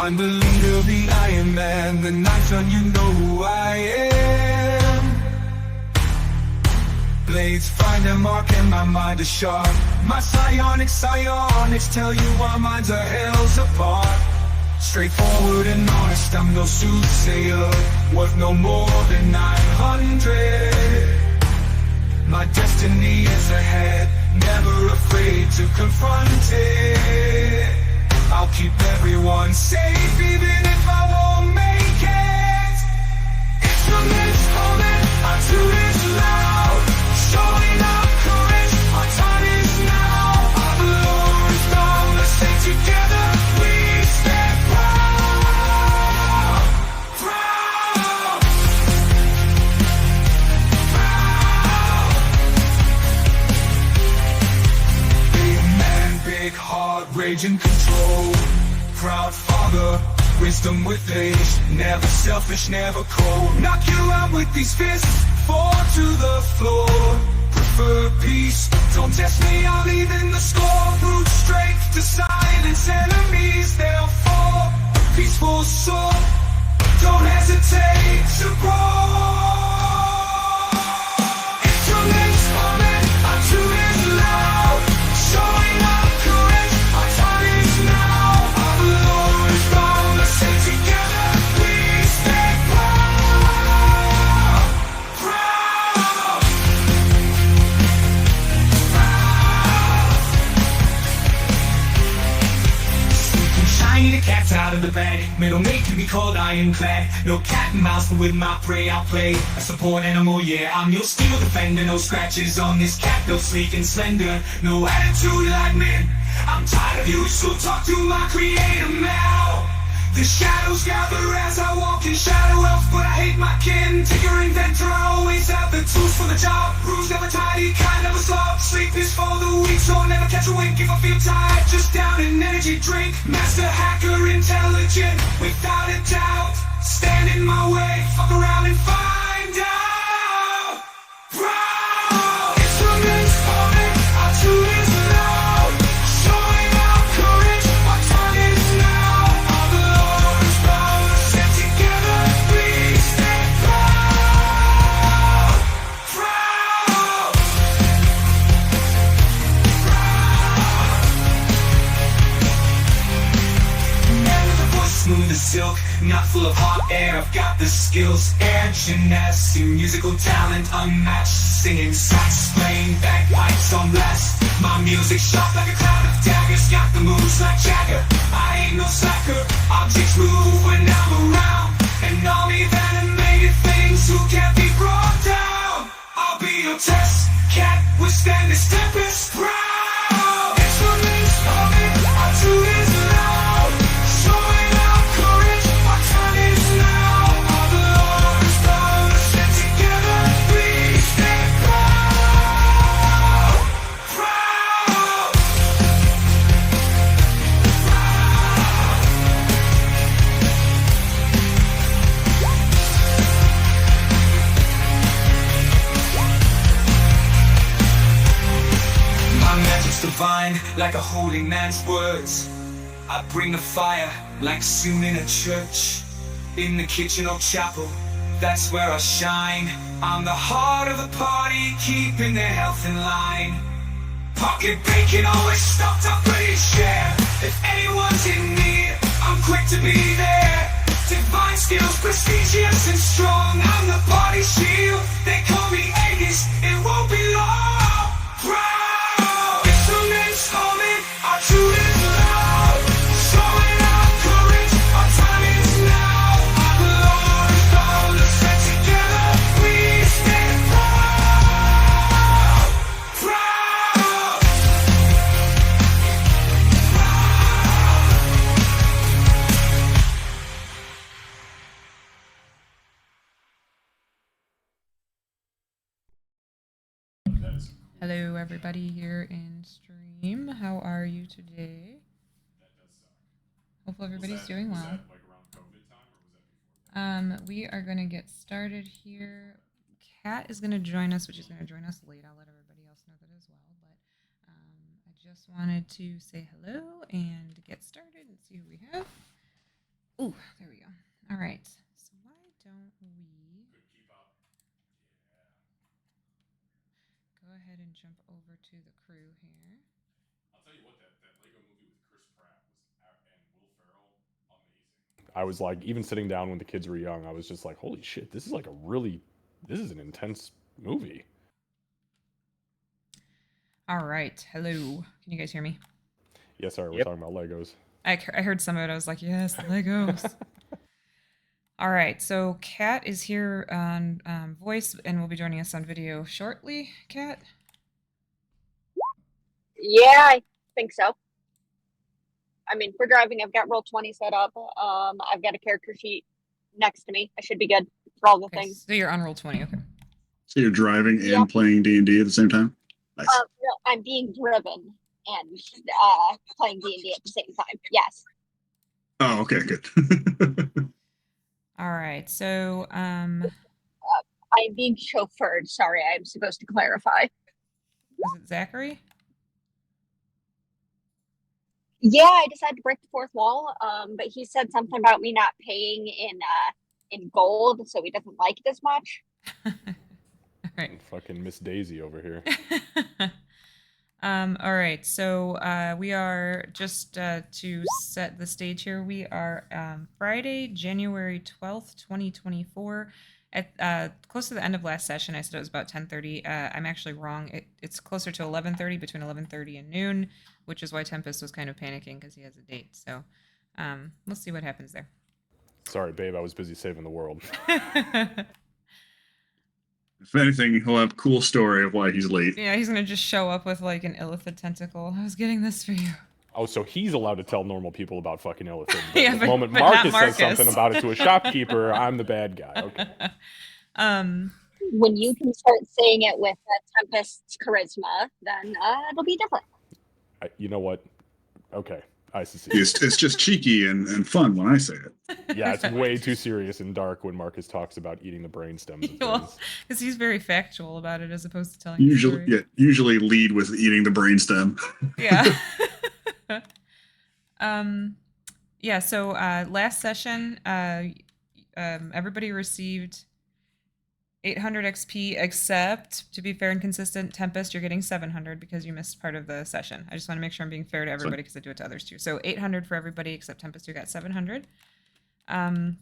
I'm the leader, the Iron Man, the Ninth One, you know who I am. Blades find their mark and my mind is sharp. My psionics tell you our minds are hells apart. Straightforward and honest, I'm no soothsayer, worth no more than 900. My destiny is ahead, never afraid to confront it. I'll keep everyone safe even if I won't make it. Instruments humming, our tune is loud, showing up courage, our time is now. Our Lord is boundless and together we stand proud. Proud. Big man, big heart, rage and control. Proud father, wisdom with age. Never selfish, never cold. Knock you out with these fists, fall to the floor. Prefer peace, don't test me, I'll even the score. Brute strength to silence enemies, they'll fall. A peaceful soul, don't hesitate to grow. Instruments humming, our tune is loud, showing up courage, our time is now. Our Lord is boundless and together we stand proud. Proud. Shiny the cat's out of the bag. Middle mate can be called ironclad. No cat and mouse, but with my prey I'll play a support animal, yeah. I'm your steel defender. No scratches on this cat, no sleek and slender. No attitude like men. I'm tired of you, so talk to my creator now. The shadows gather as I walk in shadow elf, but I hate my kin. Tigger inventor, I always have the tools for the job. Rules never tidy, kind never slob. Sleep is for the weak, so never catch a wink. If I feel tired, just down an energy drink. Master hacker, intelligent, without a doubt. Stand in my way, fuck around and find out. Proud. Instruments humming, our tune is loud, showing our courage, our time is now. Our Lord is boundless and together we stand proud. Proud. Man with a voice smooth as silk, not full of hot air. I've got the skills, air gymnasty, musical talent unmatched. Singing sax, playing bagpipes on blast. My music sharp like a cloud of daggers. Got the moves like Jagger, I ain't no slacker. Objects move when I'm around. An army of animated things who can't be brought down. I'll be your test cat, withstand this tempest. Proud. Instruments humming, our tune is loud, showing our courage, our time is now. Our Lord is boundless and together we stand proud. Proud. My magic's divine, like a holy man's words. I bring the fire, like soon in a church. In the kitchen or chapel, that's where I shine. I'm the heart of the party, keeping their health in line. Pocket bacon, always stocked up, ready to share. If anyone's in need, I'm quick to be there. Divine skills, prestigious and strong. I'm the body shield, they call me Aegis, it won't be long. Proud. Instruments humming, our tune is loud, showing our courage, our time is now. Our Lord is boundless and together we stand proud. Proud. Hello, everybody here in stream. How are you today? Hopefully everybody's doing well. We are going to get started here. Kat is going to join us, which is going to join us late. I'll let everybody else know that as well. But I just wanted to say hello and get started and see who we have. Ooh, there we go. All right. So why don't we go ahead and jump over to the crew here? I'll tell you what, that Lego movie with Chris Pratt and Will Ferrell, amazing. I was like, even sitting down when the kids were young, I was just like, holy shit, this is like this is an intense movie. All right. Hello. Can you guys hear me? Yes, sir. We're Yep. talking about Legos. I heard some of it. I was like, yes, the Legos. All right. So Kat is here on voice and will be joining us on video shortly. Kat? Yeah, I think so. I mean, for driving, I've got Roll20 set up. I've got a character sheet next to me. I should be good for all the Okay, things. so you're on Roll20. Okay. So you're driving Yep. and playing D&D at the same time? Nice. No, I'm being driven and playing D&D at the same time. Yes. Oh, okay, good. All right. So I'm being chauffeured. Sorry, I'm supposed to clarify. was it Zachary? Yeah, I decided to break the fourth wall. But he said something about me not paying in gold, so he doesn't like it as much. All right. Fucking Miss Daisy over here. All right, so we are just to set the stage here. We are Friday, January 12th, 2024. At close to the end of last session, I said it was about 10:30. I'm actually wrong. It's closer to 11:30, between 11:30 and noon, which is why Tempest was kind of panicking because he has a date. So let's see what happens there. Sorry, babe. I was busy saving the world. If anything, he'll have a cool story of why he's late. Yeah, he's gonna just show up with like an illithid tentacle. I was getting this for you. Oh, so he's allowed to tell normal people about fucking illithid. Yeah, the moment but not Marcus says Marcus. something about it to a shopkeeper, I'm the bad guy. Okay. When you can start saying it with Tempest's charisma, then it'll be different. You know what? Okay. I see. It's just cheeky and fun when I say it. Yeah, it's way too serious and dark when Marcus talks about eating the brain stems. Well, because he's very factual about it as opposed to telling a story. Usually lead with eating the brainstem. Yeah. Yeah, so last session, everybody received 800 XP, except, to be fair and consistent, Tempest, you're getting 700 because you missed part of the session. I just want to make sure I'm being fair to everybody because I do it to others too. So 800 for everybody except Tempest, you got 700. And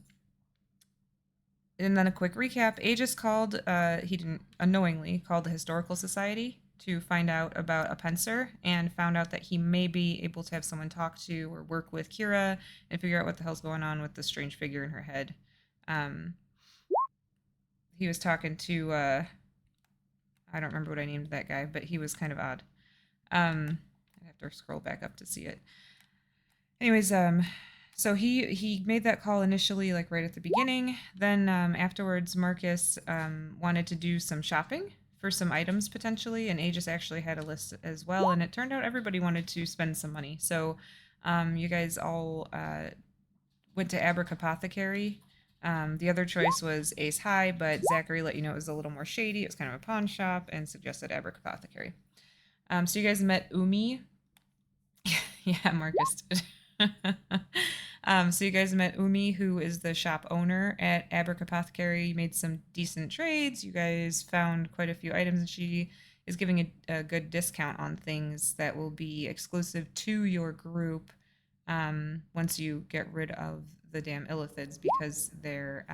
then a quick recap. Aegis called, he didn't unknowingly, called the Historical Society to find out about a Pencer and found out that he may be able to have someone talk to or work with Kira and figure out what the hell's going on with the strange figure in her head. He was talking to, I don't remember what I named that guy, but he was kind of odd. I'd have to scroll back up to see it. Anyways, so he made that call initially, like right at the beginning. Then afterwards, Marcus wanted to do some shopping for some items potentially, and Aegis actually had a list as well. And it turned out everybody wanted to spend some money. So you guys all went to Apothecary. The other choice was Ace High, but Zachary let you know it was a little more shady. It was kind of a pawn shop and suggested Apothecary. So you guys met Umi. Yeah, Marcus did. So you guys met Umi, who is the shop owner at Apothecary. You made some decent trades. You guys found quite a few items, and she is giving a good discount on things that will be exclusive to your group once you get rid of the damn illithids, because they're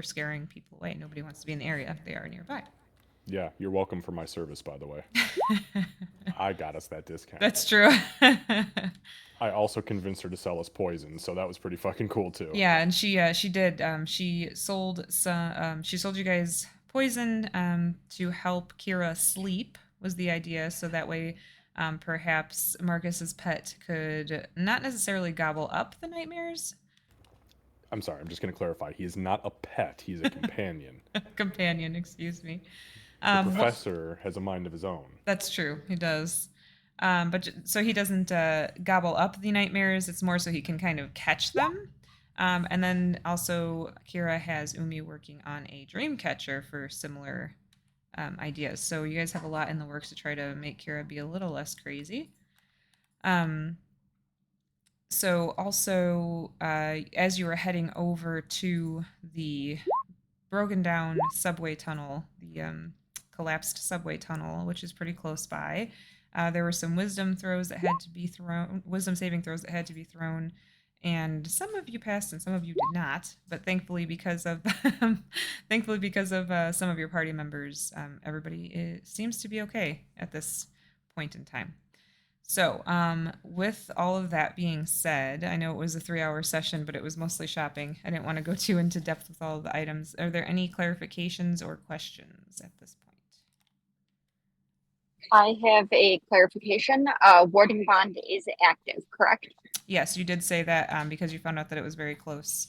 scaring people away. Nobody wants to be in the area if they are nearby. Yeah, you're welcome for my service, by the way. I got us that discount. That's true. I also convinced her to sell us poison, so that was pretty fucking cool too. Yeah, and she did. She sold you guys poison to help Kira sleep, was the idea, so that way perhaps Marcus's pet could not necessarily gobble up the nightmares. I'm sorry, I'm just going to clarify. He is not a pet. He's a companion. Companion, excuse me. The professor has a mind of his own. That's true. He does. But so he doesn't gobble up the nightmares. It's more so he can kind of catch them. And then also Kira has Umi working on a dream catcher for similar ideas. So you guys have a lot in the works to try to make Kira be a little less crazy. So also, as you were heading over to the broken down subway tunnel, the collapsed subway tunnel, which is pretty close by, there were some wisdom saving throws that had to be thrown, and some of you passed and some of you did not. But thankfully, because of some of your party members, everybody seems to be okay at this point in time. So, with all of that being said, I know it was a 3 hour session, but it was mostly shopping. I didn't want to go too into depth with all of the items. Are there any clarifications or questions at this point? I have a clarification. Warding bond is active, correct? Yes, you did say that because you found out that it was very close.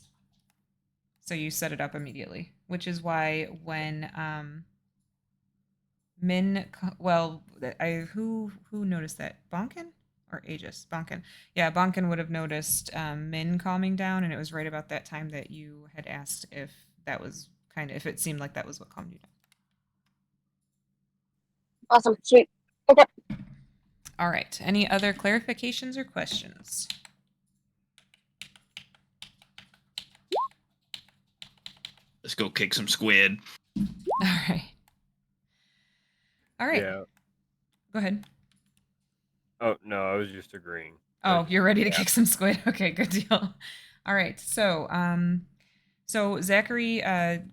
So you set it up immediately, which is why when who noticed that? Bonkin or Aegis? Bonkin. Yeah, Bonkin would have noticed Min calming down, and it was right about that time that you had asked if that was if it seemed like that was what calmed you down. Awesome. Sweet. Okay. All right. Any other clarifications or questions? Let's go kick some squid. All right. All right. Yeah. Go ahead. Oh no, I was just agreeing. Oh, you're ready to yeah. kick some squid. Okay, good deal. All right. So Zachary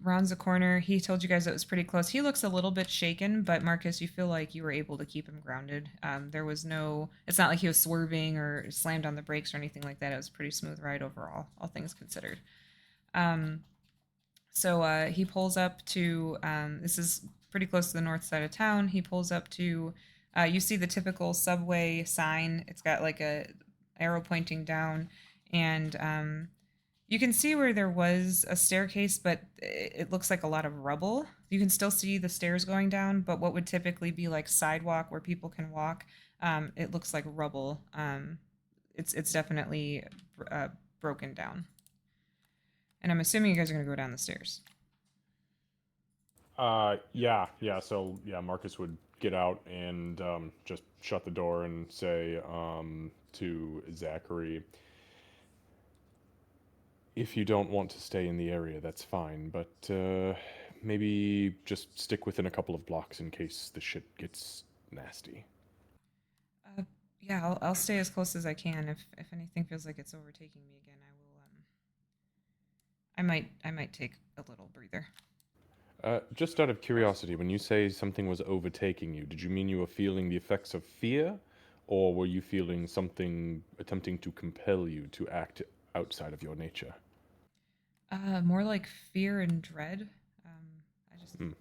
rounds the corner. He told you guys it was pretty close. He looks a little bit shaken, but Marcus, you feel like you were able to keep him grounded. There was no. It's not like he was swerving or slammed on the brakes or anything like that. It was a pretty smooth ride overall, all things considered. So he pulls up to. This is pretty close to the north side of town. He pulls up to. You see the typical subway sign. It's got like a arrow pointing down, and you can see where there was a staircase, but it looks like a lot of rubble. You can still see the stairs going down, but what would typically be like sidewalk where people can walk, it looks like rubble. It's definitely broken down. And I'm assuming you guys are gonna go down the stairs. Yeah. So yeah, Marcus would get out and just shut the door and say to Zachary, if you don't want to stay in the area, that's fine, but maybe just stick within a couple of blocks in case the shit gets nasty. Yeah, I'll stay as close as I can. If anything feels like it's overtaking me again, I will. I might take a little breather. Just out of curiosity, when you say something was overtaking you, did you mean you were feeling the effects of fear, or were you feeling something attempting to compel you to act outside of your nature? More like fear and dread. I just Hmm. I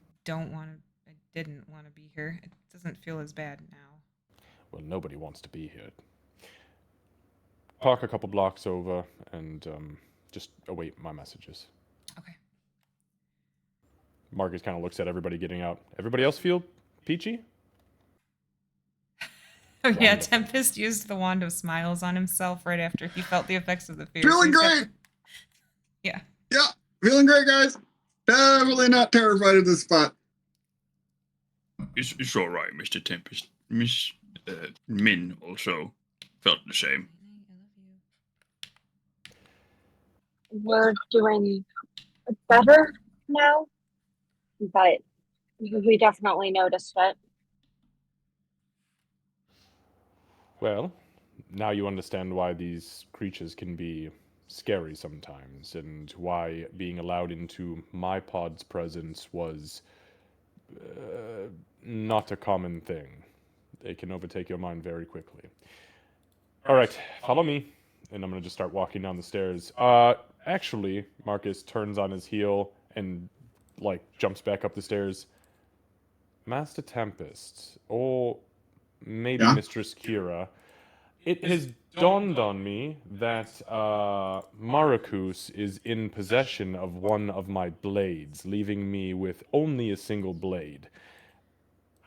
didn't want to be here. It doesn't feel as bad now. Well, nobody wants to be here. Park a couple blocks over and just await my messages. Okay. Marcus kind of looks at everybody getting out. Everybody else feel peachy? Oh yeah, Wonderful. Tempest used the wand of smiles on himself right after he felt the effects of the fear. Feeling he's got great. Yeah. Yeah, feeling great, guys. Definitely not terrified of this spot. It's all right, Mr. Tempest. Miss Min also felt the same. We're doing better now, but we definitely noticed it. Well, now you understand why these creatures can be scary sometimes, and why being allowed into my pod's presence was not a common thing. They can overtake your mind very quickly. All right, follow me, and I'm gonna just start walking down the stairs. Actually, Marcus turns on his heel and like jumps back up the stairs. Master Tempest, or maybe Yeah? Mistress Kira, it has dawned on me that Maracus is in possession of one of my blades, leaving me with only a single blade.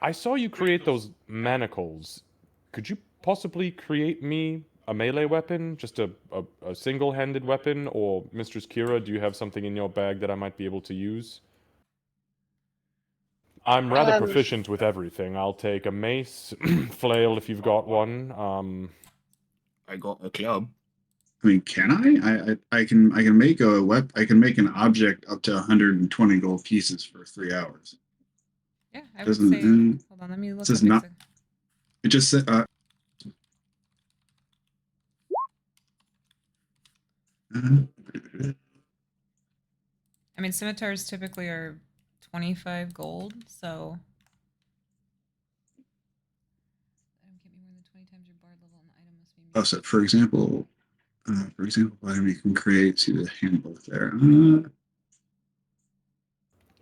I saw you create those manacles. Could you possibly create me a melee weapon? Just a single-handed weapon? Or, Mistress Kira, do you have something in your bag that I might be able to use? I'm rather proficient with everything. I'll take a mace, flail if you've got one. I got a club. I mean, can I can make a I can make an object up to 120 gold pieces for 3 hours. Yeah, I would Doesn't say. Hold on, let me look says up. not. It just said. I mean, scimitars typically are 25 gold, so. Item can't be more than 20 times your bard level, and the item must be. Oh, so for example, item you can create. See the handbook there.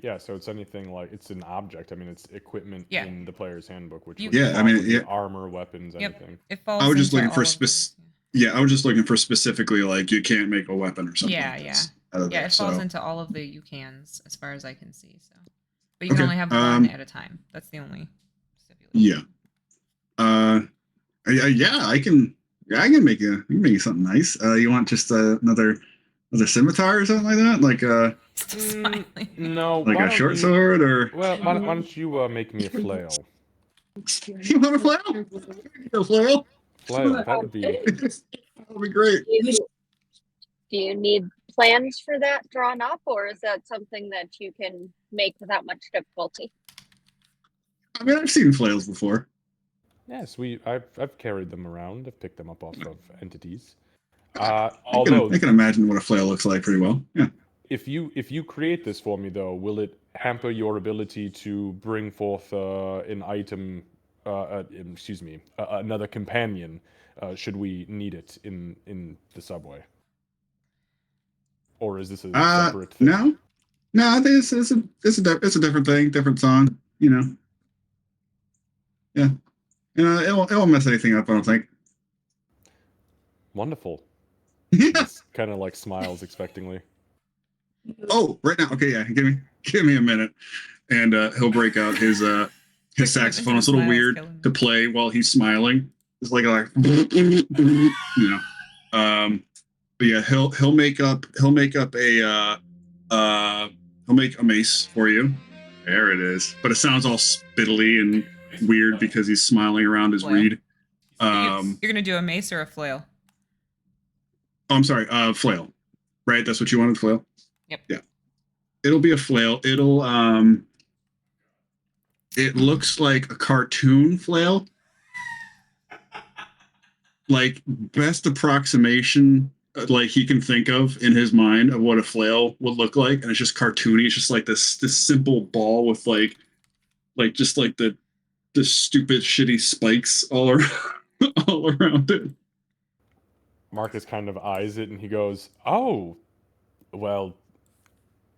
Yeah, so it's anything like it's an object. I mean, it's equipment Yeah. in the player's handbook, which You- would Yeah, I fall mean, would be yeah. armor, weapons, Yep. anything. It falls. I was just into looking for all of those, Yeah, I was just looking for specifically like you can't make a weapon or something. Yeah, like yeah, this out of yeah. there, It falls so. into all of the you cans, as far as I can see. So, but you can Okay, only have one at a time. That's the only stipulation. Yeah. Yeah, I can. Yeah, I can make something nice. You want just another scimitar or something like that? Like Still smiling. No, like why a don't short you- sword or? Well, why don't you make me a flail? You want a flail? A flail? Flail, that would be. That would be great. Do you need plans for that drawn up, or is that something that you can make without much difficulty? I mean, I've seen flails before. Yes, I've carried them around. I've picked them up off of entities. I Although can imagine what a flail looks like pretty well. Yeah. if you create this for me though, will it hamper your ability to bring forth an item? Excuse me, another companion. Should we need it in the subway? Or is this a separate thing? No, I think it's a different thing, different song. You know. Yeah. You know, it won't mess anything up. I don't think. Wonderful. Yeah. Kind of like smiles expectingly. Oh, right now. Okay, yeah. Give me a minute, and he'll break out his saxophone. It's a little weird to play while he's smiling. It's like you know. But yeah, he'll make a mace for you. There it is. But it sounds all spittly and weird because he's smiling around his Flail. reed. You're gonna do a mace or a flail? Oh, I'm sorry, flail. Right, that's what you wanted, flail? Yep. Yeah. It'll be a flail. It looks like a cartoon flail. Like best approximation like he can think of in his mind of what a flail would look like, and it's just cartoony. It's just like this simple ball with like just like the stupid shitty spikes all around it. Marcus kind of eyes it and he goes, "Oh, well,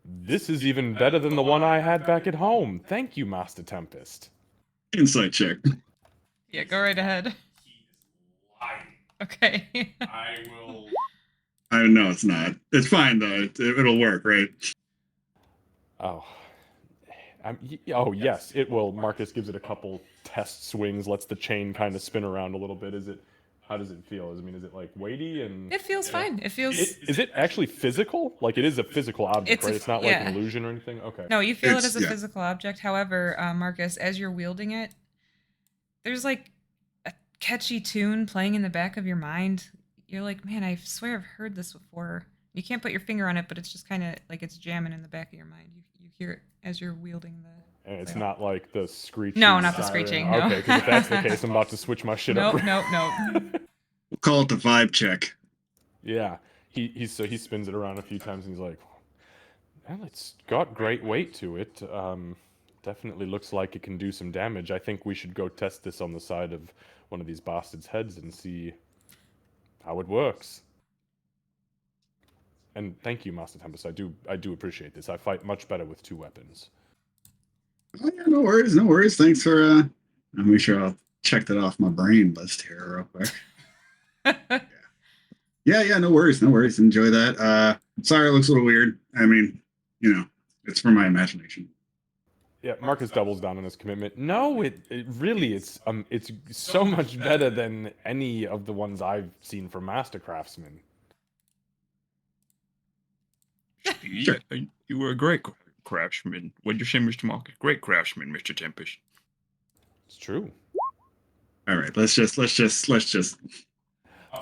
this is even better than the one I had back at home. Thank you, Master Tempest." Insight check. Yeah, go right ahead. Okay. I will. I know it's not. It's fine though. It'll work, right? Oh. Oh yes, it will. Marcus gives it a couple test swings, lets the chain kind of spin around a little bit. How does it feel? Is it like weighty and? It feels fine. It feels. Is it actually physical? Like it is a physical object, right? It's not like yeah. an illusion or anything. Okay. No, you feel it It's- as a yeah. physical object. However, Marcus, as you're wielding it, there's like a catchy tune playing in the back of your mind. You're like, man, I swear I've heard this before. You can't put your finger on it, but it's just kind of like it's jamming in the back of your mind. You hear it as you're wielding the. And it's not like the screeching. No, not the siren. screeching, no. Okay, because if that's the case, I'm about to switch my shit up. Nope. We'll call it the vibe check. Yeah, he spins it around a few times and he's like, "Well, it's got great weight to it. Definitely looks like it can do some damage. I think we should go test this on the side of one of these bastards' heads and see how it works." And thank you, Master Tempest. I do appreciate this. I fight much better with 2 weapons. Oh yeah, no worries. Thanks for I'll make sure I'll check that off my brain list here real quick. Yeah, no worries. Enjoy that. Sorry it looks a little weird. I mean, you know, it's for my imagination. Yeah, Marcus doubles down on his commitment. No, it really it's so much better than any of the ones I've seen from Master Craftsmen. Yeah, you were a great craftsman. What'd you say, Mr. Marcus? Great craftsman, Mr. Tempest. It's true. All right, let's just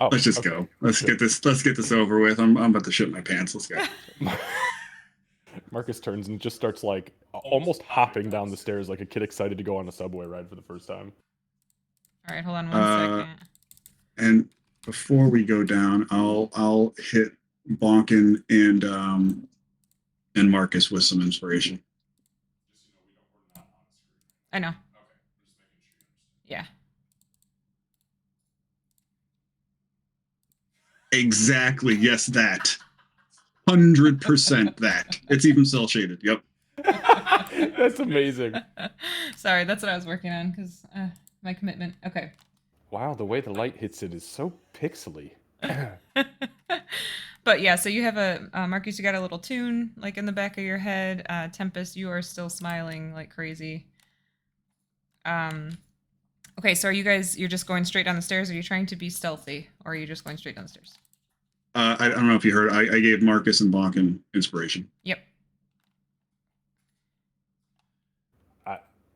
Oh, Let's just okay. go. Let's Good. get this over with. I'm about to shit my pants. Let's go. Marcus turns and just starts like almost hopping down the stairs like a kid excited to go on a subway ride for the first time. All right, hold on one second. And before we go down, I'll hit Bonkin and Marcus with some inspiration. I know. Yeah. Exactly. Yes, that. 100% that. It's even cell shaded. Yep. That's amazing. Sorry, that's what I was working on because my commitment. Okay. Wow, the way the light hits it is so pixely. But yeah, so you have a Marcus. You got a little tune like in the back of your head. Tempest, you are still smiling like crazy. Okay, so are you guys? You're just going straight down the stairs. Are you trying to be stealthy, or are you just going straight down the stairs? I don't know if you heard. I gave Marcus and Bonkin inspiration. Yep.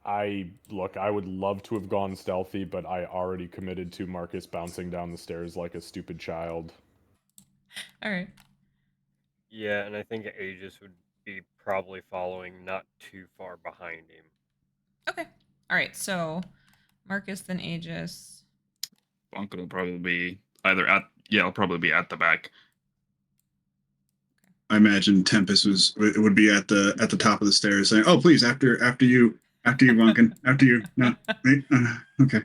I look, I would love to have gone stealthy, but I already committed to Marcus bouncing down the stairs like a stupid child. All right. Yeah, and I think Aegis would be probably following not too far behind him. Okay. All right. So Marcus, then Aegis. Bonkin will probably be either at I'll probably be at the back. I imagine Tempest would be at the top of the stairs saying, "Oh, please, after you, Bonkin, after you." No, okay.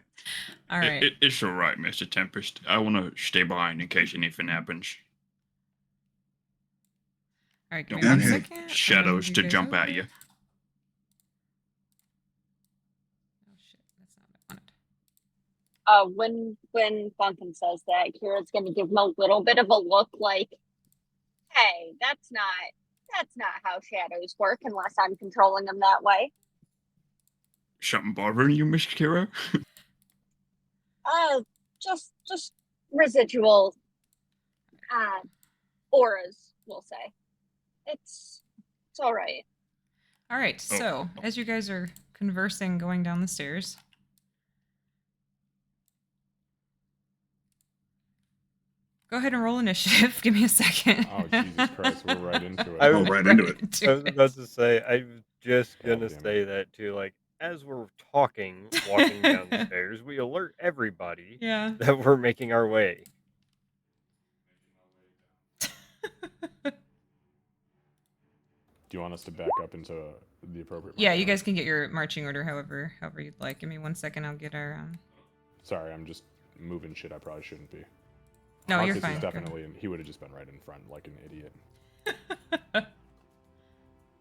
All right. It's all right, Mr. Tempest. I want to stay behind in case anything happens. All right. Give Don't me Okay. 1 second. Shadows You to guys jump at over. you. Oh shit! That's not what I wanted. When Funkin says that, Kira's gonna give him a little bit of a look like, hey, that's not how shadows work unless I'm controlling them that way. Something bothering you, Miss Kira? Just residual auras, we'll say. It's all right. All right. So as you guys are conversing, going down the stairs. Go ahead and roll initiative. Give me a second. Oh, Jesus Christ, we're right into it. I Oh, was- right into it. I was about to say, I was just God gonna damn it. say that too. Like, as we're walking down the stairs, we alert everybody Yeah. that we're making our way. Do you want us to back up into the appropriate? Yeah, you marching guys order? can get your marching order however you'd like. Give me 1 second. I'll get our. Sorry, I'm just moving shit I probably shouldn't be. No, Marcus you're fine. is Go ahead. definitely, he would have just been right in front like an idiot.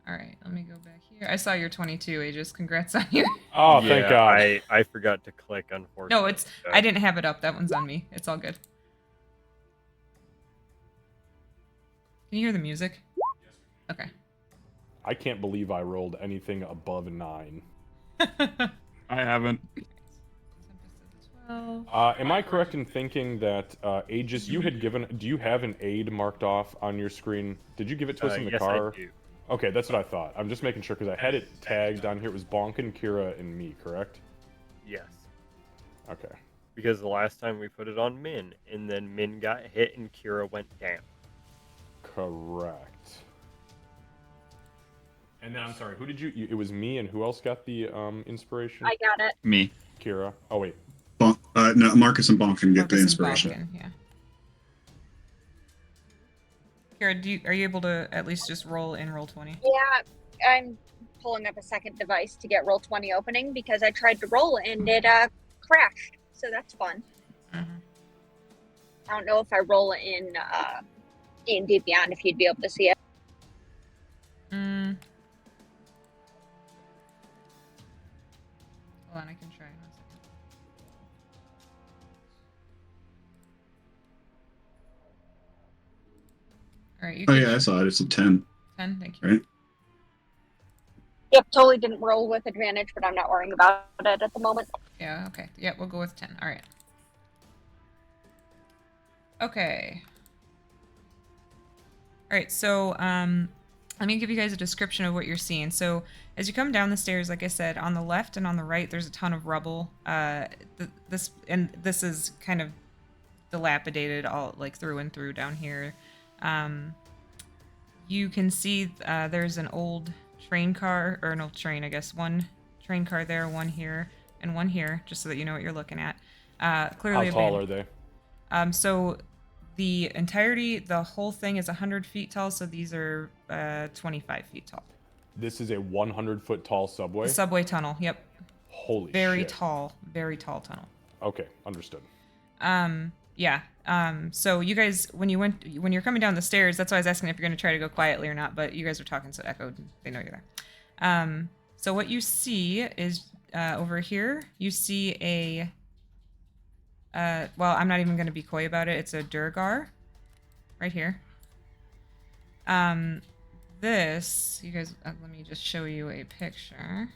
All right, let me go back here. I saw your 22, Aegis. Congrats on your. Oh, thank God. I forgot to click, unfortunately. No, it's. I didn't have it up. That one's on me. It's all good. Can you hear the music? Okay. I can't believe I rolled anything above 9. I haven't. 12. Am I correct in thinking that Aegis, you had given? Do you have an aid marked off on your screen? Did you give it to us in the yes, car? I do. Okay, that's what I thought. I'm just making sure because I had it tagged on here. It was Bonkin, Kira, and me, correct? Yes. Okay. Because the last time we put it on Min, and then Min got hit and Kira went down. Correct. And then I'm sorry, who did you? It was me, and who else got the inspiration? I got it. Me. Kira. Oh wait. No, Marcus and Bonkin get the Marcus and inspiration. Balkan, yeah. Kira, are you able to at least just roll in roll 20? Yeah, I'm pulling up a second device to get roll 20 opening because I tried to roll and it crashed. So that's fun. Mm-hmm. I don't know if I roll in D&D Beyond if you'd be able to see it. Mm. Hold on, I can try. 1 second. All right, you Oh can yeah, I saw it. It's a 10. 10. Thank you. Right. Yep, totally didn't roll with advantage, but I'm not worrying about it at the moment. Yeah. Okay. Yeah, we'll go with 10. All right. Okay. All right. So, let me give you guys a description of what you're seeing. So, as you come down the stairs, like I said, on the left and on the right, there's a ton of rubble. This is kind of dilapidated all like through and through down here. You can see there's an old train car, or an old train, I guess. One train car there, one here, and one here, just so that you know what you're looking at. Clearly How tall are they? So the entirety, the whole thing is 100 feet tall, so these are 25 feet tall. This is a 100-foot tall subway? The subway tunnel, yep. Holy Very shit. very tall tunnel. Okay, understood. Yeah. So you guys, when you're coming down the stairs, that's why I was asking if you're going to try to go quietly or not, but you guys were talking, so it echoed. They know you're there. So what you see is, over here, you see a, well, I'm not even going to be coy about it. It's a Durgar right here. This, you guys, let me just show you a picture.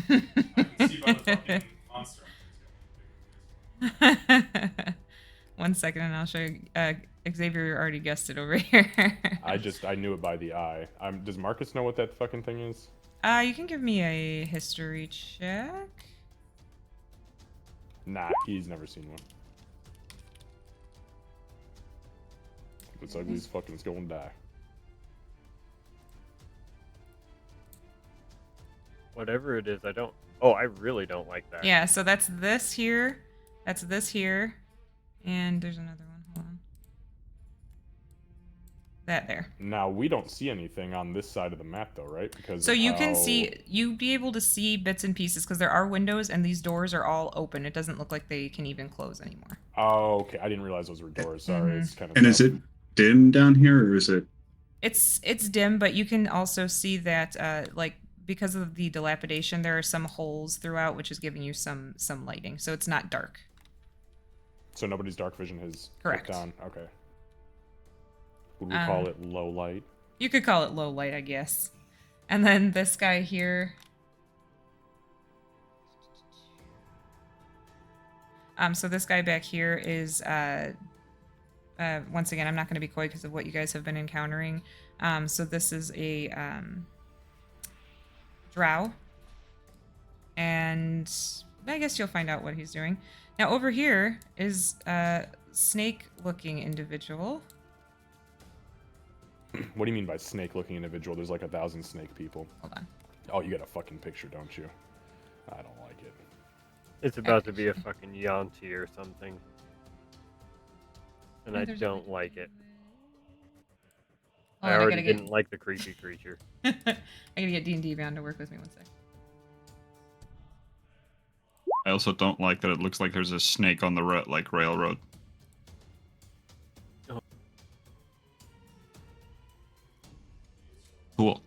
I can see by the fucking monster. 1 second and I'll show you. Xavier already guessed it over here. I knew it by the eye. Does Marcus know what that fucking thing is? You can give me a history check. Nah, he's never seen one. This ugly as fucking is going to die. Whatever it is, I don't. Oh, I really don't like that. Yeah, so that's this here. That's this here. And there's another one. Hold on. That there. Now, we don't see anything on this side of the map, though, right? Because So you can see, you'd be able to see bits and pieces because there are windows and these doors are all open. It doesn't look like they can even close anymore. Oh, okay. I didn't realize those were doors. Sorry, it's kind of. And is it dim down here, or is it? It's dim, but you can also see that, like, because of the dilapidation, there are some holes throughout, which is giving you some lighting. So it's not dark. So nobody's dark vision has Correct. put down. Okay. Would we call it low light? You could call it low light, I guess. And then this guy here. So this guy back here is, once again, I'm not going to be coy because of what you guys have been encountering. So this is a drow. And I guess you'll find out what he's doing. Now over here is a snake-looking individual. What do you mean by snake-looking individual? There's like 1,000 snake people. Hold on. Oh, you got a fucking picture, don't you? I don't like it. It's about to be a fucking Yanti or something. And I There's a don't picture. like it. Hold I on, already gotta didn't like the creepy creature. I gotta get D&D bound to work with me 1 sec. I also don't like that it looks like there's a snake on the like railroad. Cool.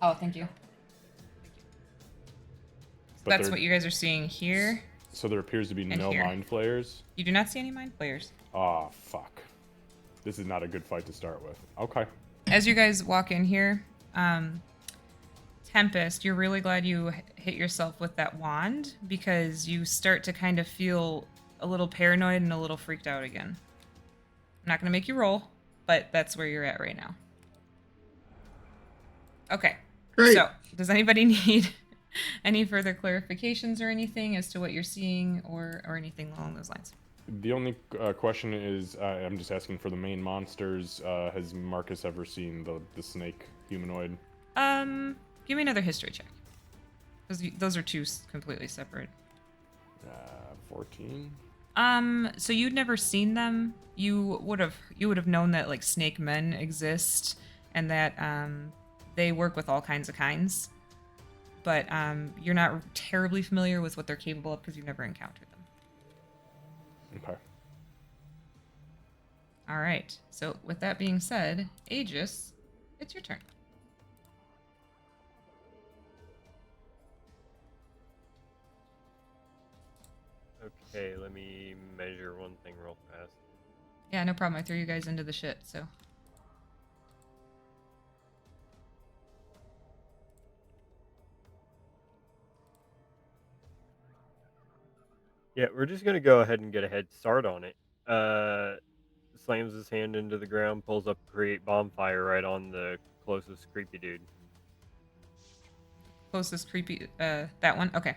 Oh, thank you. But That's there- what you guys are seeing here. So there appears to be And no here. mind flayers. You do not see any mind players. Ah, fuck. This is not a good fight to start with. Okay. As you guys walk in here, Tempest, you're really glad you hit yourself with that wand because you start to kind of feel a little paranoid and a little freaked out again. I'm not going to make you roll, but that's where you're at right now. Okay. Great. So, does anybody need any further clarifications or anything as to what you're seeing or anything along those lines? The only question is, I'm just asking for the main monsters. Has Marcus ever seen the snake humanoid? Give me another history check. Those are two completely separate. 14. So you'd never seen them. You would have known that like snake men exist and that they work with all kinds of kinds. But you're not terribly familiar with what they're capable of because you've never encountered them. Okay. All right. So with that being said, Aegis, it's your turn. Okay, let me measure one thing real fast. Yeah, no problem. I threw you guys into the shit, so. Yeah, we're just gonna go ahead and get a head start on it. Slams his hand into the ground, pulls up create bonfire right on the closest creepy dude. Closest creepy, that one? Okay.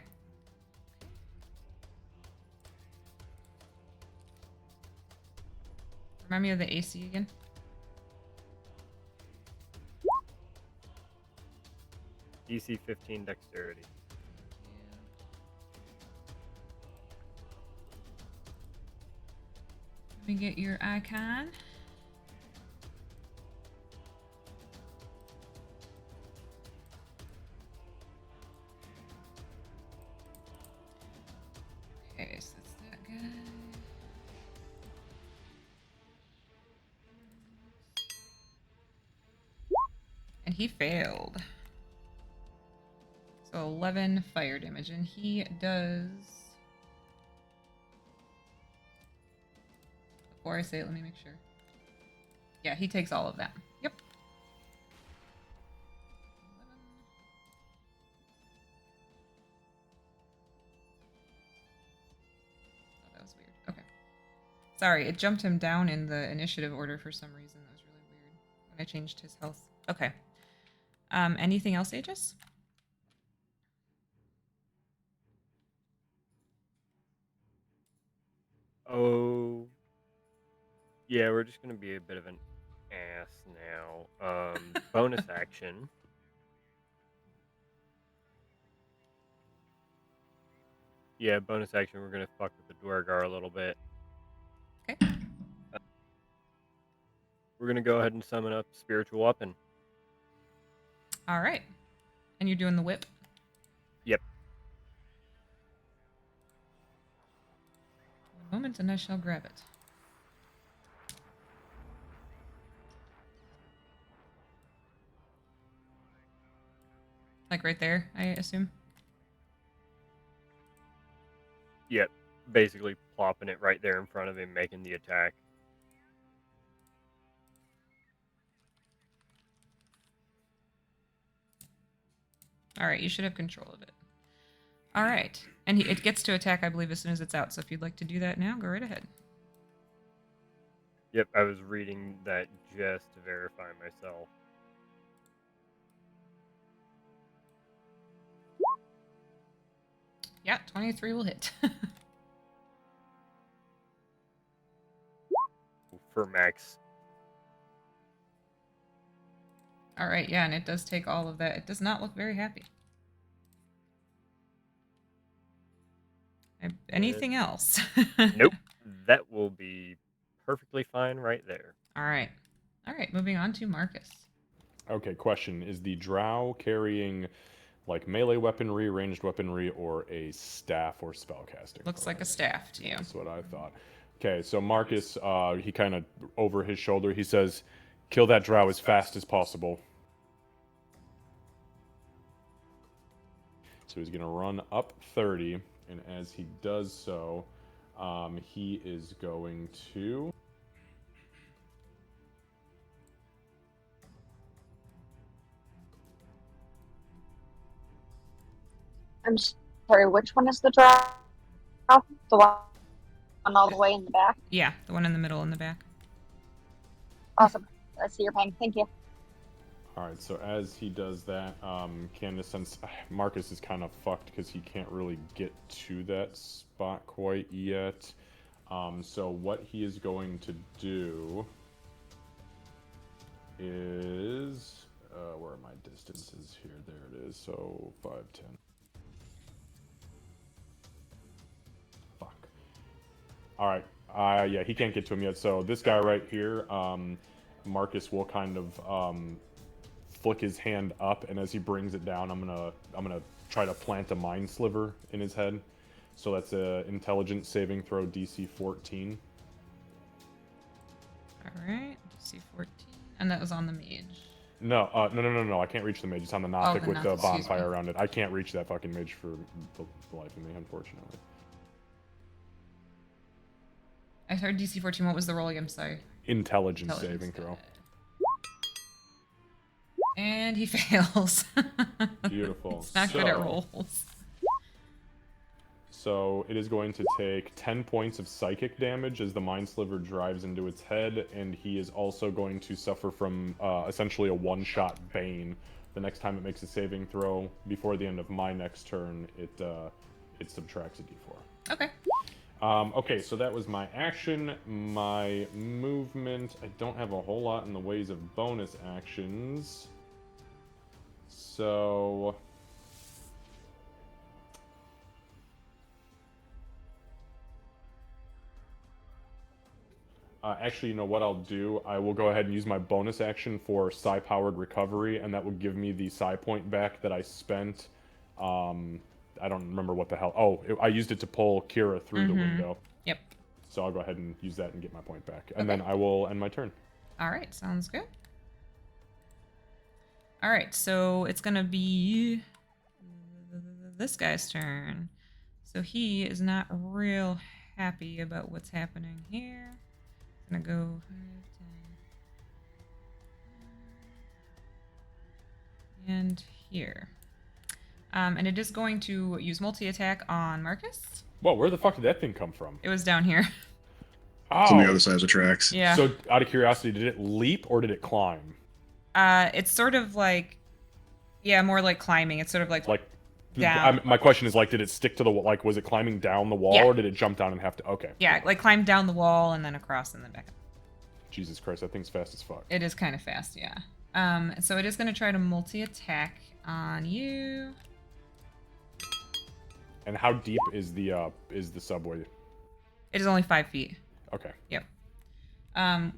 Remind me of the AC again. DC 15 dexterity. Let me get your icon. Okay, so that's that guy. And he failed. So 11 fire damage, and he does. Before I say it, let me make sure. Yeah, he takes all of that. Yep. 11. Oh, that was weird. Okay. Sorry, it jumped him down in the initiative order for some reason. That was really weird when I changed his health. Okay. Anything else, Aegis? Oh, yeah, we're just gonna be a bit of an ass now. Bonus action. Yeah, bonus action. We're gonna fuck with the Dwergar a little bit. Okay. We're gonna go ahead and summon up spiritual weapon. All right. And you're doing the whip? Yep. One moment and I shall grab it. Like right there, I assume? Yep. Basically plopping it right there in front of him, making the attack. All right, you should have control of it. All right. And it gets to attack, I believe, as soon as it's out. So if you'd like to do that now, go right ahead. Yep, I was reading that just to verify myself. Yeah, 23 will hit. For max. All right, yeah, and it does take all of that. It does not look very happy. Anything else? Nope. That will be perfectly fine right there. All right. All right, moving on to Marcus. Okay, question. Is the drow carrying like melee weaponry, ranged weaponry, or a staff or spellcasting? Looks like a staff to you. That's what I thought. Okay, so Marcus, he kind of over his shoulder, he says, kill that drow as fast as possible. So he's going to run up 30, and as he does so, he is going to... I'm sorry, which one is the drop? The one all the way in the back? Yeah, the one in the middle in the back. Awesome. I see your pain. Thank you. All right, so as he does that, Candace, since Marcus is kind of fucked because he can't really get to that spot quite yet. So what he is going to do is, where are my distances here? There it is. So 5, 10. Fuck. All right. Yeah, he can't get to him yet. So this guy right here, Marcus will kind of flick his hand up, and as he brings it down, I'm gonna try to plant a mind sliver in his head. So that's a intelligence saving throw, DC 14. All right, DC 14, and that was on the mage. No, no. I can't reach the mage. It's on the Nothic with the bonfire around it. I can't reach that fucking mage for the life of me, unfortunately. I heard DC 14. What was the roll again? Sorry. Intelligence saving throw. And he fails. Beautiful. He's not good at rolls. So it is going to take 10 points of psychic damage as the mind sliver drives into its head, and he is also going to suffer from essentially a one-shot bane. The next time it makes a saving throw before the end of my next turn, it subtracts a d4. Okay. Okay, so that was my action. My movement. I don't have a whole lot in the ways of bonus actions. So... actually, you know what I'll do? I will go ahead and use my bonus action for psi-powered recovery, and that will give me the psi point back that I spent. I don't remember what the hell. Oh, I used it to pull Kira through the window. Yep. So I'll go ahead and use that and get my point back. And Okay. then I will end my turn. All right, sounds good. All right, so it's gonna be this guy's turn. So he is not real happy about what's happening here. He's gonna go 5, 10, and here. And it is going to use multi-attack on Marcus. Whoa, where the fuck did that thing come from? It was down here. Oh, It's on the other side of the tracks. Yeah. So, out of curiosity, did it leap or did it climb? It's sort of like, yeah, more like climbing. It's sort of like down. My question is, like, did it stick to the wall? Like, was it climbing down the wall Yeah. or did it jump down and have to? Okay. Yeah, like climb down the wall and then across and then back up. Jesus Christ, that thing's fast as fuck. It is kind of fast, yeah. So it is going to try to multi-attack on you. And how deep is the subway? It is only 5 feet. Okay. Yep.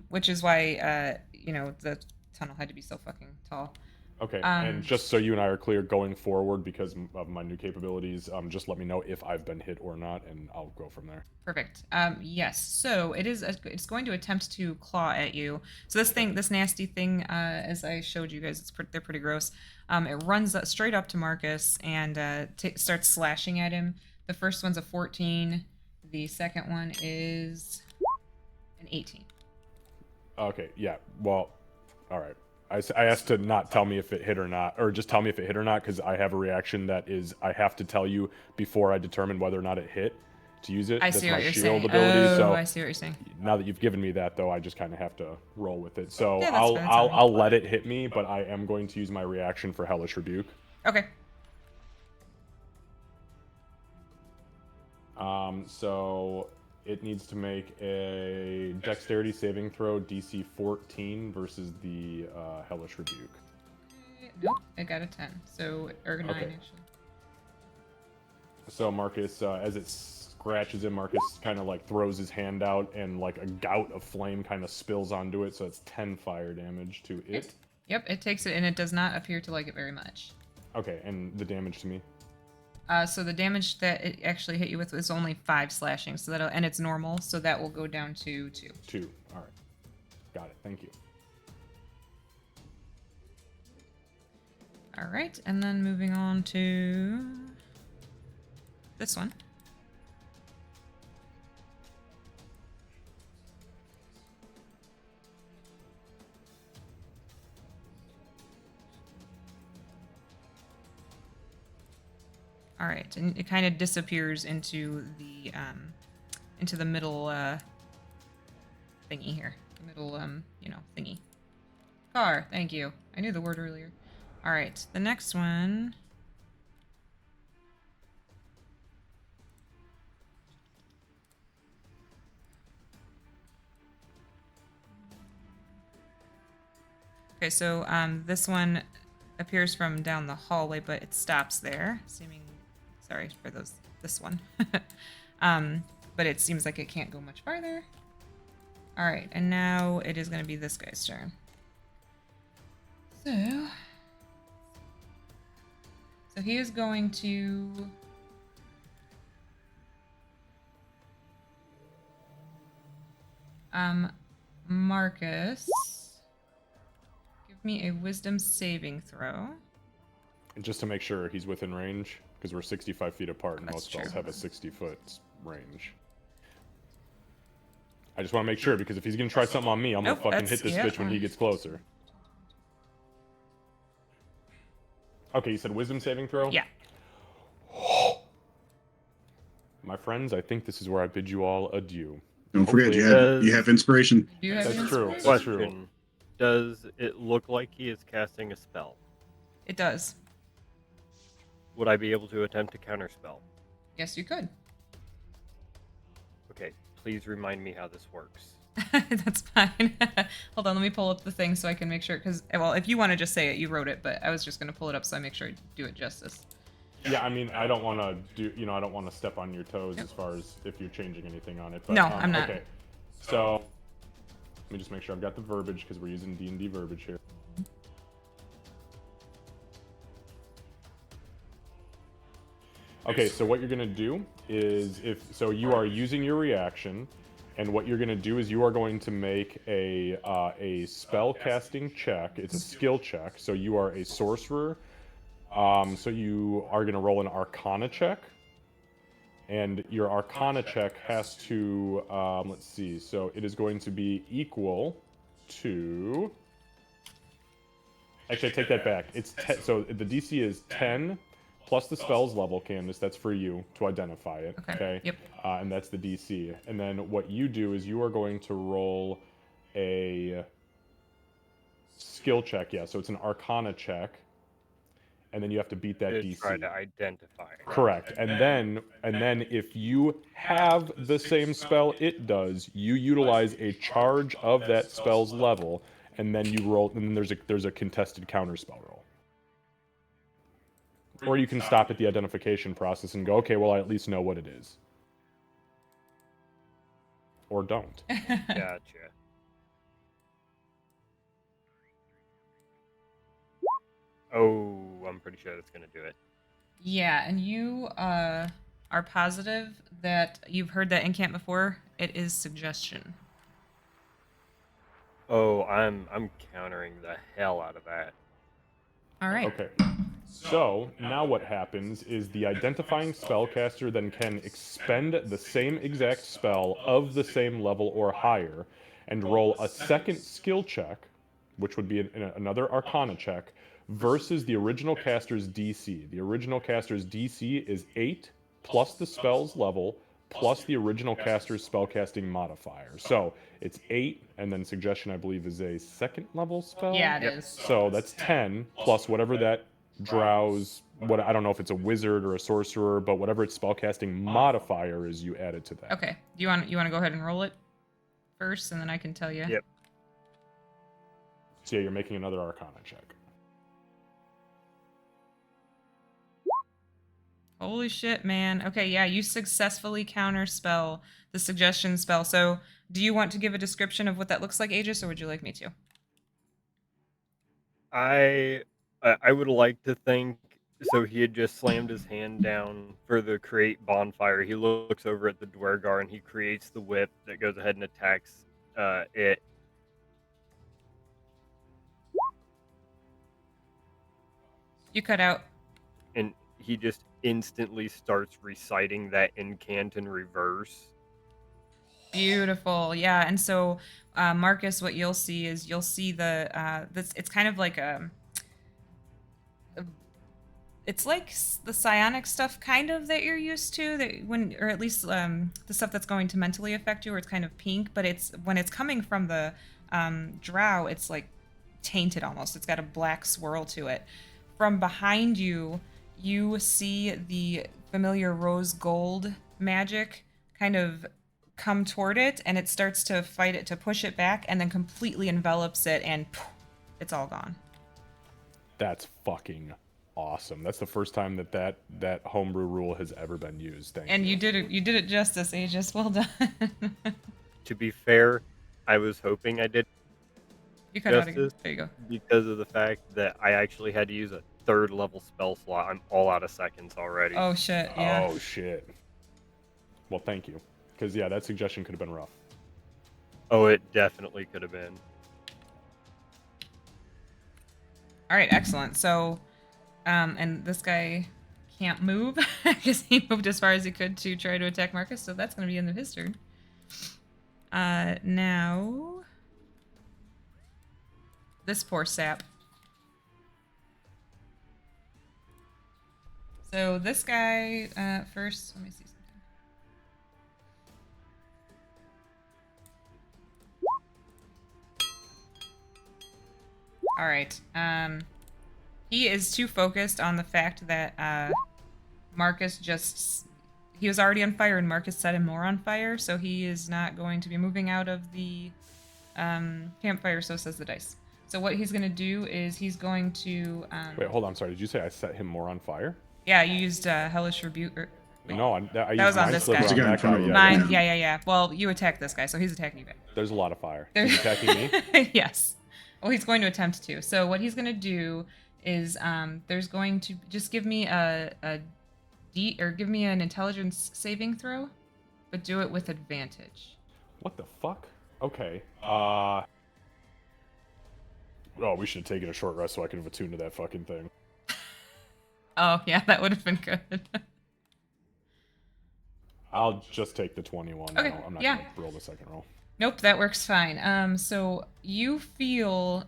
Which is why, the tunnel had to be so fucking tall. Okay, and just so you and I are clear, going forward, because of my new capabilities, just let me know if I've been hit or not, and I'll go from there. Perfect. Yes. So it's going to attempt to claw at you. So this nasty thing, as I showed you guys, they're pretty gross. It runs straight up to Marcus and starts slashing at him. The first one's a 14. The second one is an 18. Okay. Yeah. Well. All right. I asked to not tell me if it hit or not, or just tell me if it hit or not, because I have a reaction that is I have to tell you before I determine whether or not it hit to use it. I That's see my what you're shield saying. ability. Oh, So I see what you're saying. now that you've given me that, though, I just kind of have to roll with it. So Yeah, that's fine, that's all right. I'll let it hit me, but I am going to use my reaction for Hellish Rebuke. Okay. So it needs to make a Dexterity saving throw, DC 14 versus the Hellish Rebuke. Nope, I got a 10. So, or 9 Okay. actually. So Marcus, as it scratches him, Marcus kind of like throws his hand out, and like a gout of flame kind of spills onto it. So it's 10 fire damage to it. Yep, it takes it, and it does not appear to like it very much. Okay, and the damage to me. So the damage that it actually hit you with was only 5 slashing, so and it's normal, so that will go down to 2. 2. All right, got it. Thank you. All right, and then moving on to this one. All right, and it kind of disappears into the middle thingy here. The middle thingy. Car, thank you. I knew the word earlier. All right, the next one. Okay, so this one appears from down the hallway, but it stops there. Sorry for this one. But it seems like it can't go much farther. All right, and now it is going to be this guy's turn. So he is going to Marcus, give me a wisdom saving throw. And just to make sure he's within range, because we're 65 feet apart, and That's most spells true. have a 60-foot range. I just want to make sure, because if he's gonna try something on me, I'm Nope, gonna fucking hit that's- this yeah. bitch when he gets closer. Okay, you said wisdom saving throw? Yeah. My friends, I think this is where I bid you all adieu. Don't forget, Hopefully- you have inspiration. Do you have That's an true. inspiration? That's true. Question: does it look like he is casting a spell? It does. Would I be able to attempt to counterspell? Yes, you could. please remind me how this works. That's fine. Hold on, let me pull up the thing so I can make sure. Because, well, if you want to just say it, you wrote it, but I was just going to pull it up so I make sure I do it justice. Yeah, I mean, I don't want to I don't want to step on your toes as far as if you're changing anything on it. But, No, I'm not. Okay, so let me just make sure I've got the verbiage because we're using D&D verbiage here. Okay, so what you're gonna do is so you are using your reaction, and what you're gonna do is you are going to make a spell casting check. It's a skill check. So you are a sorcerer. So you are gonna roll an Arcana check, and your Arcana check has to let's see. So it is going to be equal to. Actually, I take that back. It's so the DC is 10. Plus the spell's level, Candace, that's for you to identify it. Okay. Yep. And that's the DC. And then what you do is you are going to roll a skill check. Yeah, so it's an Arcana check. And then you have to beat that To DC. try to identify it. Correct. And then if you have the same spell it does, you utilize a charge of that spell's level, and then you roll. And then there's a contested counter spell roll. Or you can stop at the identification process and go, okay, well, I at least know what it is. Or don't. Gotcha. Oh, I'm pretty sure that's gonna do it. Yeah, and you are positive that you've heard that incant before. It is suggestion. Oh, I'm countering the hell out of that. All right. Okay. So, now what happens is the identifying spellcaster then can expend the same exact spell of the same level or higher and roll a second skill check, which would be another Arcana check, versus the original caster's DC. The original caster's DC is 8 plus the spell's level plus the original caster's spellcasting modifier. So, it's 8, and then suggestion, I believe, is a second level spell? Yeah, it is. So that's 10 plus whatever that drow's, what I don't know if it's a wizard or a sorcerer, but whatever its spellcasting modifier is, you add it to that. Okay. Do you want to go ahead and roll it first, and then I can tell you? Yep. So yeah, you're making another Arcana check. Holy shit, man. Okay, yeah, you successfully counterspell the suggestion spell. So, do you want to give a description of what that looks like, Aegis, or would you like me to? I would like to think so. He had just slammed his hand down for the create bonfire. He looks over at the Dwergar and he creates the whip that goes ahead and attacks it. You cut out. And he just instantly starts reciting that incant in reverse. Beautiful, yeah. And so, Marcus, what you'll see is you'll see the it's kind of like it's like the psionic stuff, kind of, that you're used to, that when, or at least the stuff that's going to mentally affect you, where it's kind of pink. But it's when it's coming from the drow, it's like tainted almost. It's got a black swirl to it. From behind you, you see the familiar rose gold magic kind of come toward it, and it starts to fight it, to push it back, and then completely envelops it, and poof, it's all gone. That's fucking awesome. That's the first time that homebrew rule has ever been used. Thank you. And you did it justice, Aegis. Well done. To be fair, I was hoping I did You cut out again. justice There you go. because of the fact that I actually had to use a 3rd level spell slot. I'm all out of seconds already. Oh shit, yeah. Oh shit. Well, thank you. Because yeah, that suggestion could have been rough. Oh, it definitely could have been. All right, excellent. So, and this guy can't move because he moved as far as he could to try to attack Marcus. So that's going to be the end of his turn. Now, this poor sap. So this guy first. Let me see something. All right. He is too focused on the fact that Marcus just he was already on fire, and Marcus set him more on fire, so he is not going to be moving out of the campfire. So says the dice. So what he's going to do is he's going to. Wait, hold on. Sorry, did you say I set him more on fire? Yeah, you used Hellish Rebuke. No, I used was on Mind this Sliver guy. on There's a guy in that front guy. of him. Mine, Yeah. yeah. Well, you attacked this guy, so he's attacking you back. There's a lot of fire. There- He's attacking me. Yes. Well, he's going to attempt to. So what he's going to do is there's going to just give me give me an intelligence saving throw, but do it with advantage. What the fuck? Okay. Oh, we should have taken a short rest so I could have attuned to that fucking thing. Oh, yeah, that would have been good. I'll just take the 21. Okay, I'm not yeah. gonna roll the second roll. Nope, that works fine. So you feel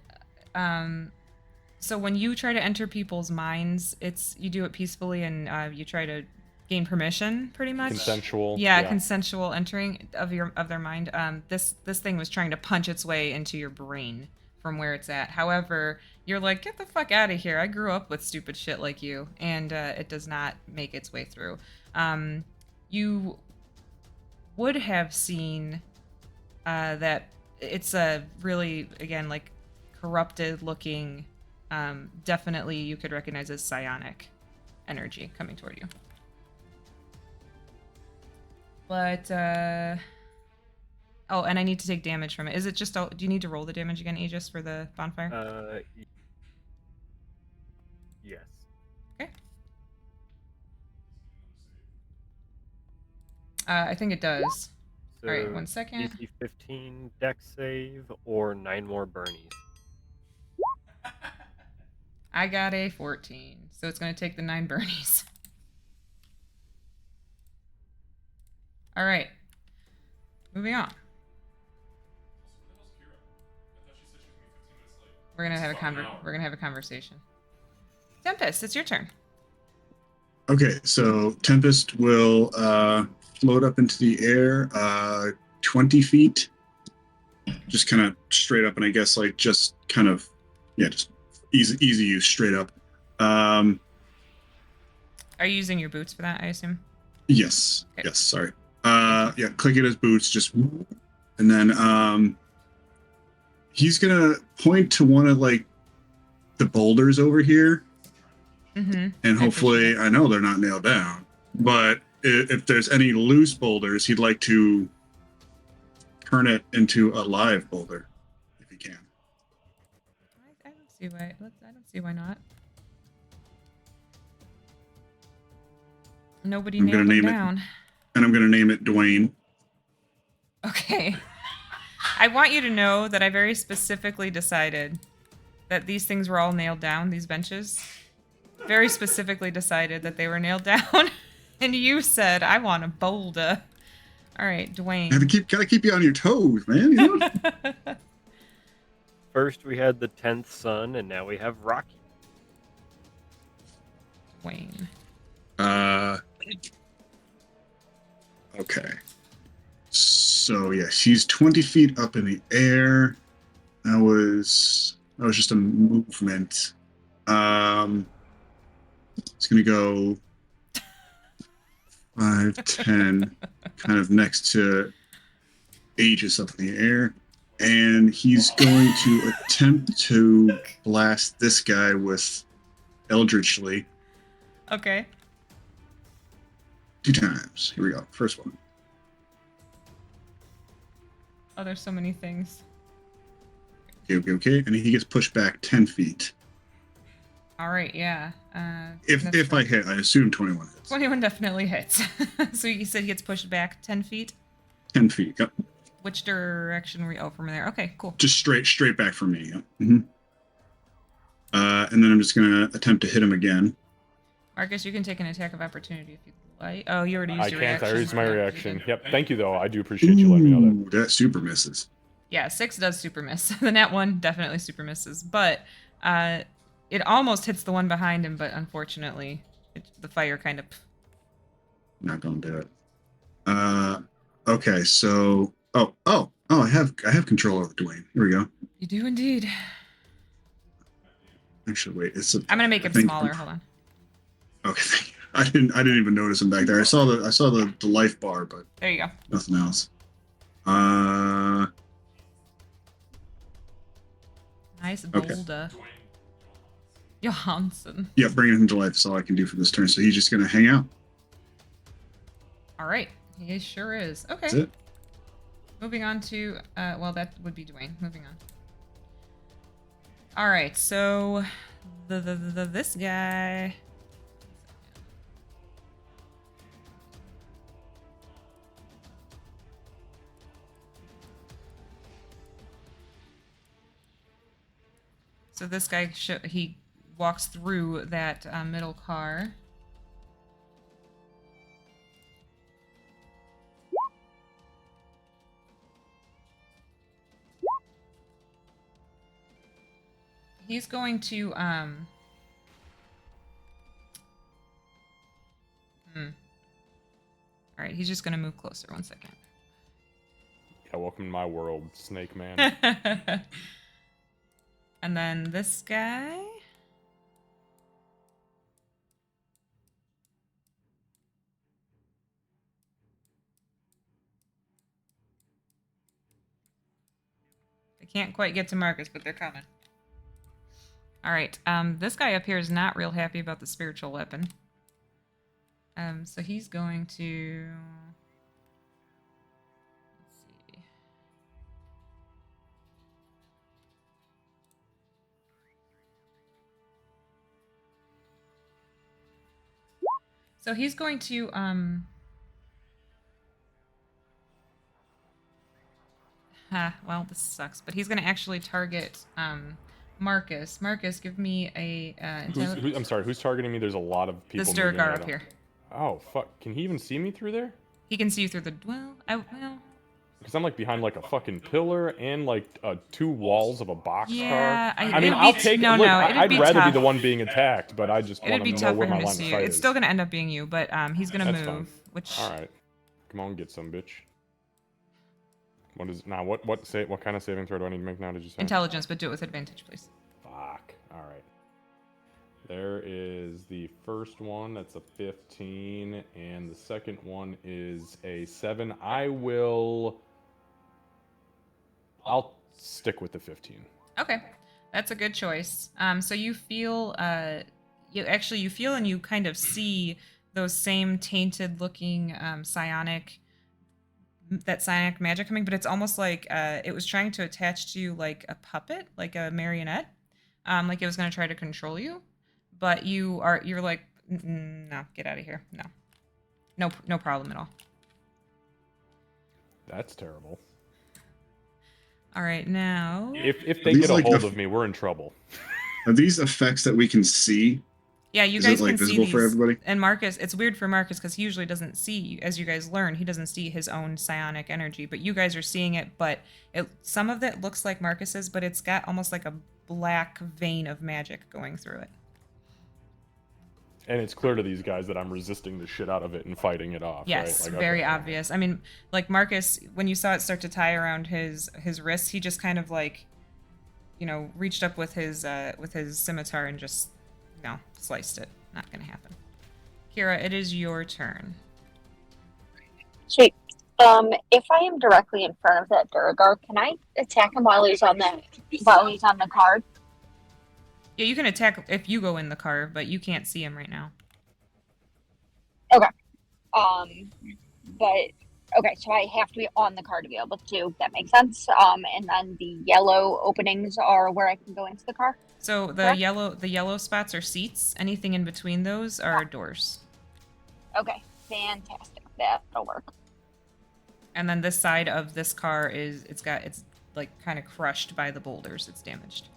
so when you try to enter people's minds, you do it peacefully, and you try to gain permission, pretty much. Consensual. Yeah, consensual entering of their mind. This thing was trying to punch its way into your brain from where it's at. However, you're like, get the fuck out of here. I grew up with stupid shit like you, and it does not make its way through. You would have seen that it's a really, again, like corrupted looking, definitely you could recognize as psionic energy coming toward you. But oh, and I need to take damage from it. Is it just do you need to roll the damage again, Aegis, for the bonfire? Yes. Okay. I think it does. So All right, 1 second. DC 15 dex save or 9 more burnies. I got a 14, so it's going to take the 9 burnies. All right. Moving on. We're gonna have a conversation. Tempest, it's your turn. Okay, so Tempest will float up into the air 20 feet. Just kind of straight up, and I guess like just kind of, yeah, just easy use straight up. Are you using your boots for that, I assume? Yes. Okay. Yes, sorry. Yeah, click it as boots, just, and then he's gonna point to one of like the boulders over here, Mm-hmm. and hopefully, I know they're not nailed down, but if there's any loose boulders, he'd like to turn it into a live boulder if he can. I don't see why. I don't see why not. Nobody I'm gonna nailed them name it. down. And I'm gonna name it Dwayne. Okay. I want you to know that I very specifically decided that these things were all nailed down, these benches. Very specifically decided that they were nailed down. And you said, I want a boulder. All right, Dwayne. Gotta keep you on your toes, man. You know? First we had the 10th son, and now we have Rocky. Dwayne. Okay. So yeah, she's 20 feet up in the air. That was just a movement. It's gonna go 5, 10, kind of next to Aegis up in the air. And he's going to attempt to blast this guy with Eldritchly Okay. 2 times. Here we go. First one. Oh, there's so many things. Okay. And he gets pushed back 10 feet. All right, yeah. If I hit, I assume 21 hits. 21 definitely hits. So you said he gets pushed back 10 feet? 10 feet, yep. Which direction were you? Oh, from there. Okay, cool. Just straight back from me, yep. Mm-hmm. And then I'm just going to attempt to hit him again. Marcus, you can take an attack of opportunity if you'd like. Oh, you already used I your can't. reaction. I used my Yeah, you reaction. did. Yep. Thank you, though. I do appreciate you letting me know that. Ooh, that super misses. Yeah, 6 does super miss. The nat 1 definitely super misses. But it almost hits the one behind him, but unfortunately, the fire kind of... Not going to do it. Okay, so... Oh, I have control over Dwayne. Here we go. You do indeed. Actually, wait. I'm going to make him smaller. Hold on. Okay, thank you. I didn't even notice him back there. I saw the life bar, but There you go. nothing else. Nice Okay. boulder. Johansson. Yeah, bringing him to life is all I can do for this turn. So he's just gonna hang out. All right. He sure is. Okay. That's it. Moving on to, well, that would be Dwayne. Moving on. All right, so this guy. So this guy, he walks through that middle car. He's going to, All right, he's just going to move closer. 1 second. Yeah, welcome to my world, Snake Man. And then this guy. They can't quite get to Marcus, but they're coming. All right, this guy up here is not real happy about the spiritual weapon. So he's going to... Let's see. So he's going to, well, this sucks, but he's going to actually target, Marcus. Marcus, give me a, I'm sorry, who's targeting me? There's a lot of people. This moving Durgar right up here. Oh, fuck. Can he even see me through there? He can see you through the, well, Because I'm like behind like a fucking pillar and like 2 walls of a boxcar. yeah, I mean, it'd I'll be take no, it. Look, no, it'd I'd be rather tough. be the one being attacked, but I just want It'd be to know tough where for my him to line of see you. sight It's is. still gonna end up being you, but he's gonna That's move, fine. which All right, come on, get some bitch. What is now? What kind of saving throw do I need to make now? Did you say? intelligence, but do it with advantage, please. Fuck. All right. There is the first one. That's a 15, and the second one is a 7. I'll stick with the 15. Okay, that's a good choice. So you feel, you feel and you kind of see those same tainted-looking psionic magic coming, but it's almost like it was trying to attach to you like a puppet, like a marionette, like it was going to try to control you, but you're like, no, get out of here, no problem at all. That's terrible. All right, now. If they These get a like hold the- of me, we're in trouble. Are these effects that we can see? Yeah, you Is guys it like can see visible these. for everybody? And Marcus, it's weird for Marcus because he usually doesn't see, as you guys learn, he doesn't see his own psionic energy, but you guys are seeing it, but some of it looks like Marcus's, but it's got almost like a black vein of magic going through it. And it's clear to these guys that I'm resisting the shit out of it and fighting it off. Yes, right? Like, very okay. obvious. I mean, like Marcus, when you saw it start to tie around his wrists, he just kind of like, reached up with his scimitar and just, sliced it. Not gonna happen. Kira, it is your turn. Sweet. If I am directly in front of that Duragar, can I attack him while he's on the card? Yeah, you can attack if you go in the car, but you can't see him right now. Okay. But okay, so I have to be on the car to be able to. That makes sense. And then the yellow openings are where I can go into the car. So the yellow spots are seats. Anything in between those are doors. Okay, fantastic. That'll work. And then this side of this car it's like kind of crushed by the boulders. It's damaged.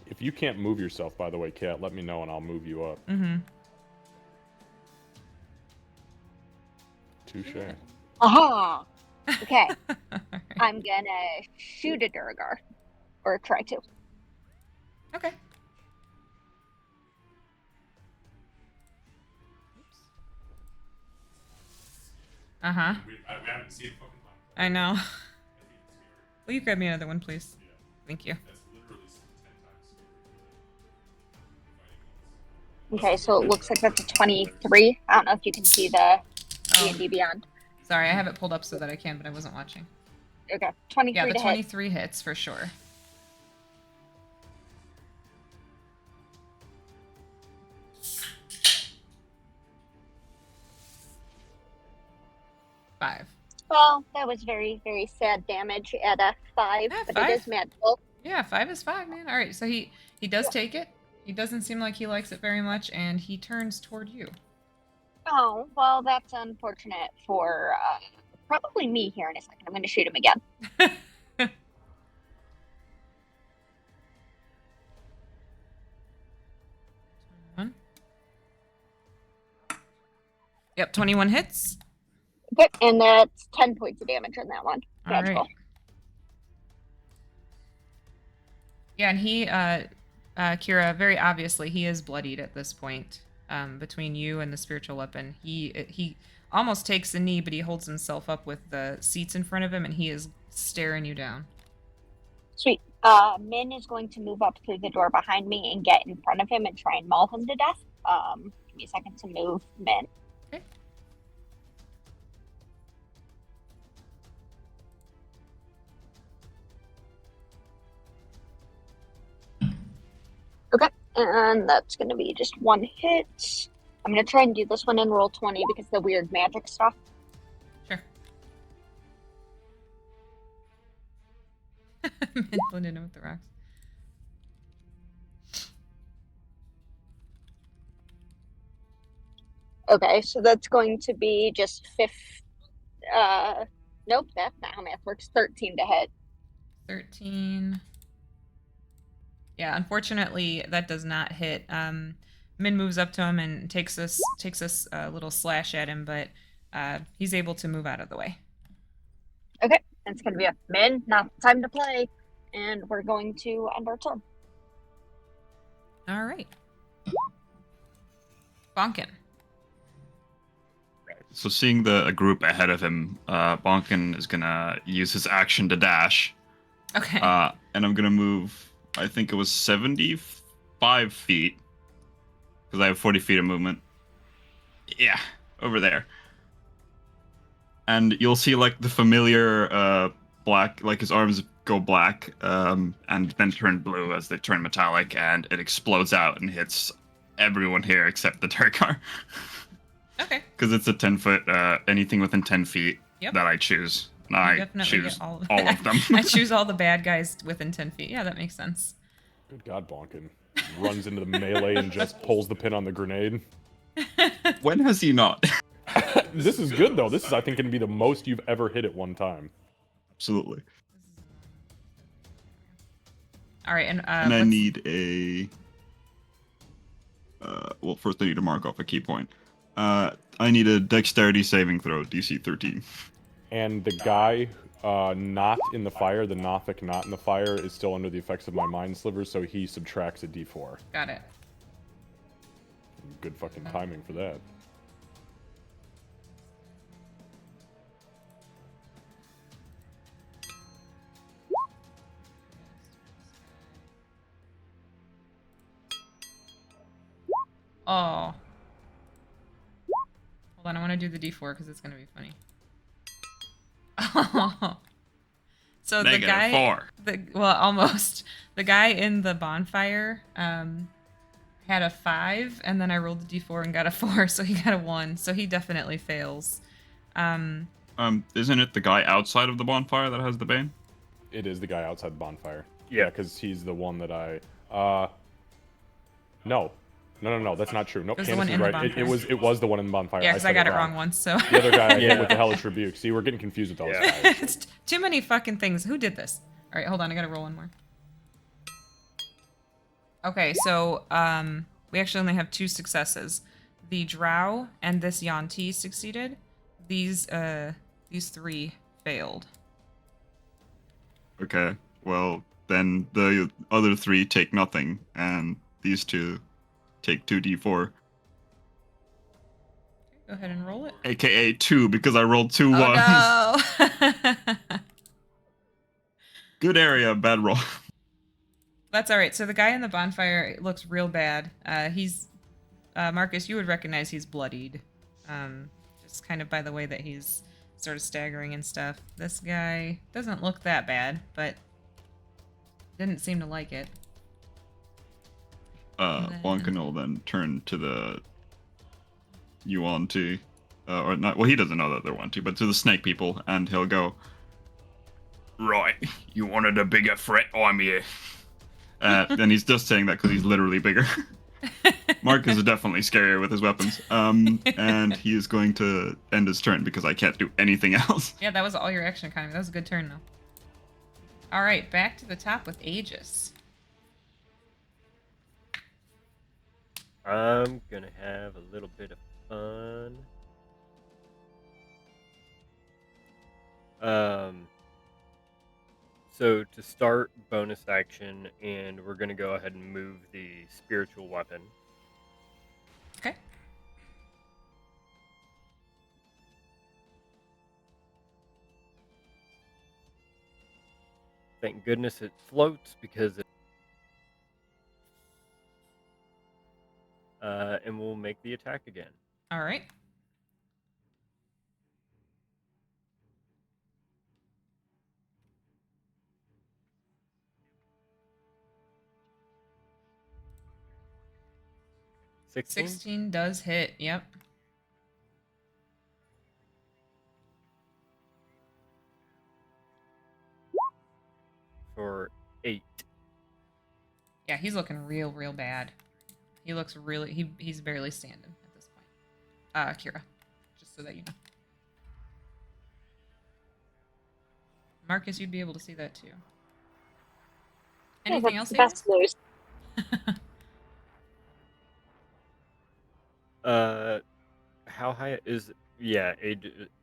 If you can't move yourself, by the way, Kat, let me know and I'll move you up. Mm-hmm. Touche. Aha! Okay. Right. I'm gonna shoot a Duragar. Or try to. Okay. Uh-huh. We haven't seen fucking time. I know. Will you grab me another one, please? Thank you. That's literally 10 times. Okay, so it looks like that's a 23. I don't know if you can see the Oh, D&D Beyond. sorry, I have it pulled up so that I can, but I wasn't watching. Okay, 23 Yeah, the to hit. 23 hits for sure. Five. Well, that was very, very sad damage at a 5, Yeah, but 5. it is magical. Yeah, 5 is 5, man. All right, so he does take it. He doesn't seem like he likes it very much, and he turns toward you. Oh, well, that's unfortunate for probably me here in a second. I'm going to shoot him again. Yep, 21 hits. Okay, and that's 10 points of damage on that one. All Magical. right. Yeah, and he, Kira, very obviously, he is bloodied at this point. Between you and the spiritual weapon, he almost takes a knee, but he holds himself up with the seats in front of him, and he is staring you down. Sweet. Min is going to move up through the door behind me and get in front of him and try and maul him to death. Give me a second to move Min. Okay. Okay, and that's going to be just 1 hit. I'm going to try and do this one in roll 20 because of the weird magic stuff. Sure. Blended in with the rocks. Okay, so that's going to be just nope, that's not how math works. 13 to hit. 13. Yeah, unfortunately, that does not hit. Min moves up to him and takes this little slash at him, but he's able to move out of the way. Okay, and it's going to be a Min, now time to play. And we're going to end our turn. All right. Bonkin. So seeing a group ahead of him, Bonkin is gonna use his action to dash. Okay. And I'm gonna move. I think it was 75 feet because I have 40 feet of movement. Yeah, over there. And you'll see like the familiar black, like his arms go black, and then turn blue as they turn metallic, and it explodes out and hits everyone here except the Turkar. Okay. Because it's a 10-foot, anything within 10 feet Yep. that I choose. And You I definitely choose get all of them. I choose all the bad guys within 10 feet. Yeah, that makes sense. Good God, Bonkin. Runs into the melee and just pulls the pin on the grenade. When has he not? This is good, though. This is, I think, going to be the most you've ever hit at one time. Absolutely. All right, and And I need a... well, first I need to mark off a key point. I need a dexterity saving throw, DC 13. And the guy not in the fire, the Nothic not in the fire, is still under the effects of my mind sliver, so he subtracts a d4. Got it. Good fucking timing for that. Oh. Hold on, I want to do the d4 because it's going to be funny. Oh. So Negative the guy, 4. well, almost. The guy in the bonfire had a 5, and then I rolled the d4 and got a 4, so he got a 1. So he definitely fails. Isn't it the guy outside of the bonfire that has the bane? It is the guy outside the bonfire. Yeah. Because he's the one that I... No, that's not true. Nope, It was the Candace one is in the right. It bonfire. was the one in the bonfire. Yeah, because I said got it wrong once, so. The other guy I hit Yeah. with the Hellish Rebuke. See, we're getting confused with all Yeah. this guys. It's too many fucking things. Who did this? All right, hold on. I gotta roll one more. Okay, so we actually only have 2 successes. The Drow and this Yanti succeeded. These 3 failed. Okay, well, then the other 3 take nothing, and these 2 take 2d4. Go ahead and roll it. AKA 2, because I rolled 2 ones. Oh no! Good area, bad roll. That's all right. So the guy in the bonfire looks real bad. He's Marcus, you would recognize he's bloodied. Just kind of by the way that he's sort of staggering and stuff. This guy doesn't look that bad, but didn't seem to like it. Wonkin will then turn to the Yuan Ti, or not. Well, he doesn't know that they're Yuan Ti, but to the snake people, and he'll go. Right, you wanted a bigger threat. I'm here. And he's just saying that because he's literally bigger. Marcus is definitely scarier with his weapons. And he is going to end his turn because I can't do anything else. Yeah, that was all your action economy. That was a good turn, though. All right, back to the top with Aegis. I'm gonna have a little bit of fun. So to start, bonus action, and we're gonna go ahead and move the spiritual weapon. Okay. Thank goodness it floats because it. And we'll make the attack again. All right. $16? 16 does hit. Yep. For 8. Yeah, he's looking real bad. He looks really. He's barely standing at this point. Kira, just so that you know. Marcus, you'd be able to see that too. Anything else? The best lose. How high is? Yeah,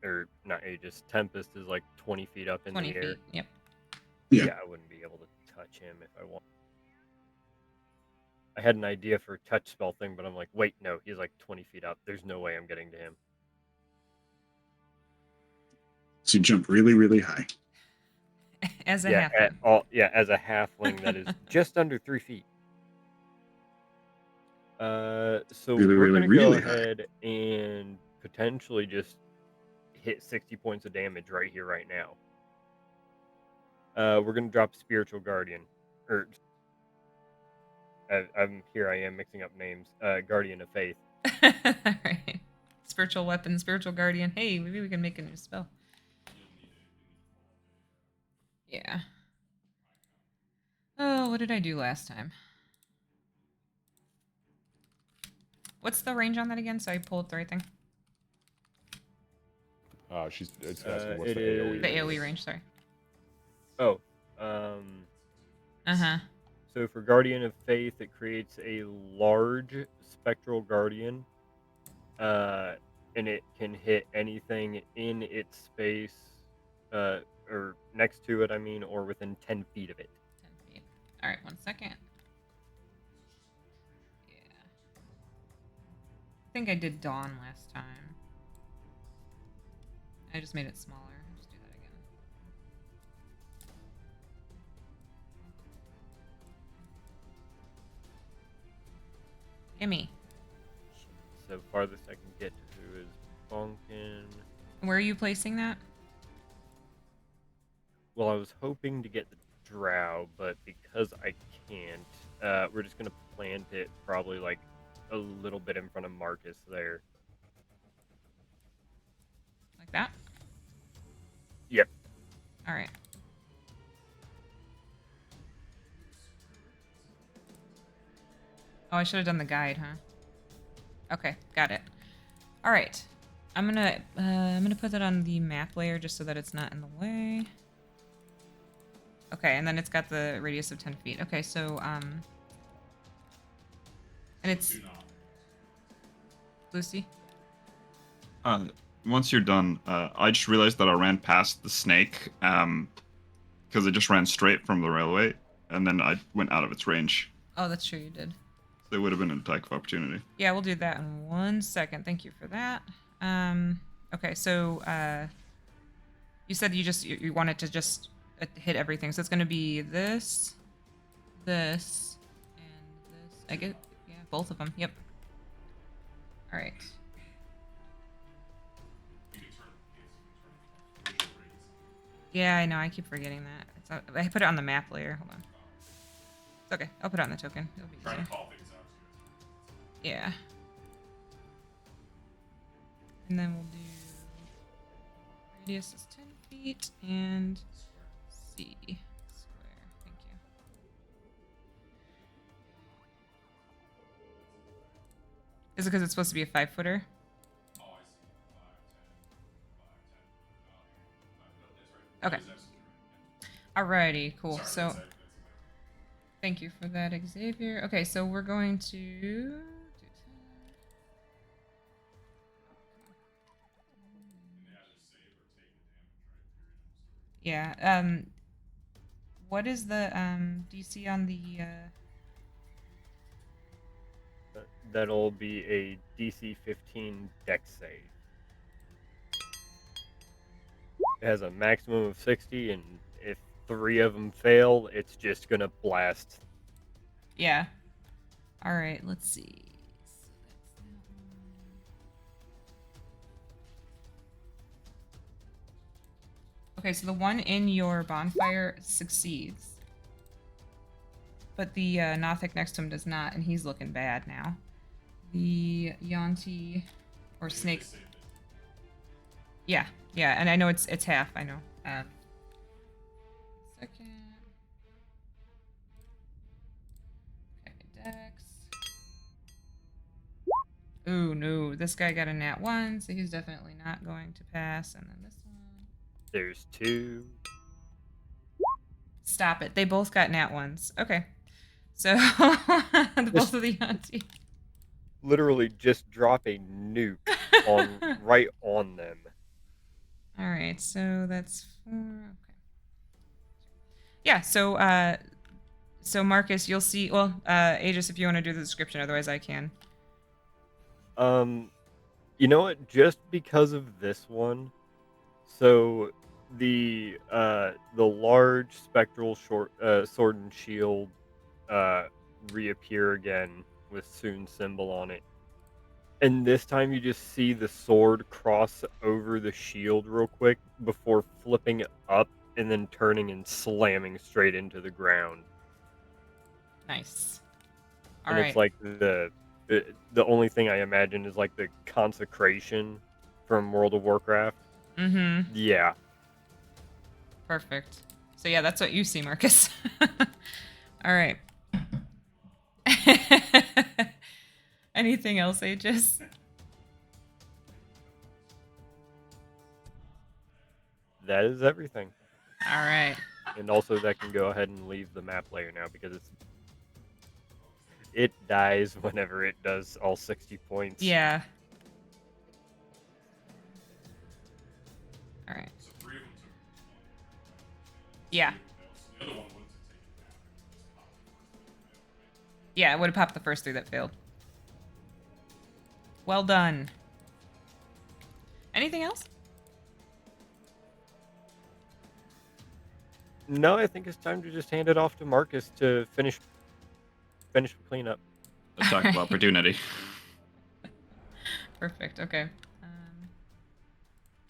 or not Aegis. Tempest is like 20 feet up in 20 the air. feet. Yep. Yeah. I wouldn't be able to touch him if I want. I had an idea for a touch spell thing, but I'm like, wait, no, he's like 20 feet up. There's no way I'm getting to him. So you jump really high. As a Yeah, halfling. as a halfling, that is just under 3 feet. So we're gonna go ahead and potentially just hit 60 points of damage right here, right now. We're gonna drop Spiritual Guardian, or I am mixing up names. Guardian of Faith. Alright. Spiritual weapon, spiritual guardian. Hey, maybe we can make a new spell. Yeah. Oh, what did I do last time? What's the range on that again? So I pulled up the right thing. It's asking what's It the is- AoE. The AoE range, sorry. Oh, Uh-huh. so for Guardian of Faith, it creates a large spectral guardian, and it can hit anything in its space, or next to it, or within 10 feet of it. 10 feet. Alright, 1 second. Yeah. I think I did Dawn last time. I just made it smaller. I'll just do that again. Gimme. So farthest I can get to is Bonkin. Where are you placing that? Well, I was hoping to get the drow, but because I can't, we're just gonna plant it probably like a little bit in front of Marcus there. Like that? Yep. Alright. Oh, I should have done the guide, huh? Okay, got it. Alright. I'm gonna put that on the map layer just so that it's not in the way. Okay, and then it's got the radius of 10 feet. Okay, so, and it's... Lucy? Once you're done, I just realized that I ran past the snake because it just ran straight from the railway, and then I went out of its range. Oh, that's true, you did. So it would have been an attack of opportunity. Yeah, we'll do that in 1 second. Thank you for that. Okay, so you said you wanted to just hit everything, so it's going to be this, and this. I get, yeah, both of them. Yep. All right. Yeah, I know. I keep forgetting that. I put it on the map layer. Hold on. It's okay. I'll put it on the token. It'll be Trying easier. to call things out. Yeah. And then we'll do radius is 10 feet and C square. Thank you. Is it because it's supposed to be a 5-footer? Oh, I see. 5, 10, 5, 10. No, that's right. Okay. That is absolutely right. Alrighty, cool. Sorry, So that's thank you for that, Xavier. Okay, so we're going to do 10. Yeah. What is the DC on the That'll be a DC 15 dex save. It has a maximum of 60, and if 3 of them fail, it's just gonna blast. Yeah. All right, let's see. So that's that one. Okay, so the one in your bonfire succeeds. But the Nothic next to him does not, and he's looking bad now. The Yonti or snake. Yeah, yeah, and I know it's half, I know. Second. Okay, Dex. Ooh, no, this guy got a nat 1, so he's definitely not going to pass. And then this one. There's 2. Stop it. They both got nat 1s. Okay. So, both of the Yonti. Literally just drop a nuke right on them. All right, so that's 4. Okay. Yeah, so Marcus, you'll see. Well, Aegis, if you want to do the description, otherwise I can. You know what? Just because of this one, so the large spectral sword and shield reappear again with Soon symbol on it. And this time you just see the sword cross over the shield real quick before flipping it up and then turning and slamming straight into the ground. Nice. And it's like the only thing I imagine is like the consecration from World of Warcraft. Mm-hmm. Yeah. Perfect. So yeah, that's what you see, Marcus. All right. Anything else, Aegis? That is everything. All right. And also that can go ahead and leave the map layer now because it dies whenever it does all 60 points. Yeah. All right. So 3 of them took 1. Yeah. The other one wouldn't have taken half. Yeah, it would have popped the first 3 that failed. Well done. Anything else? No, I think it's time to just hand it off to Marcus to finish the cleanup. Attack of opportunity. Perfect. Okay.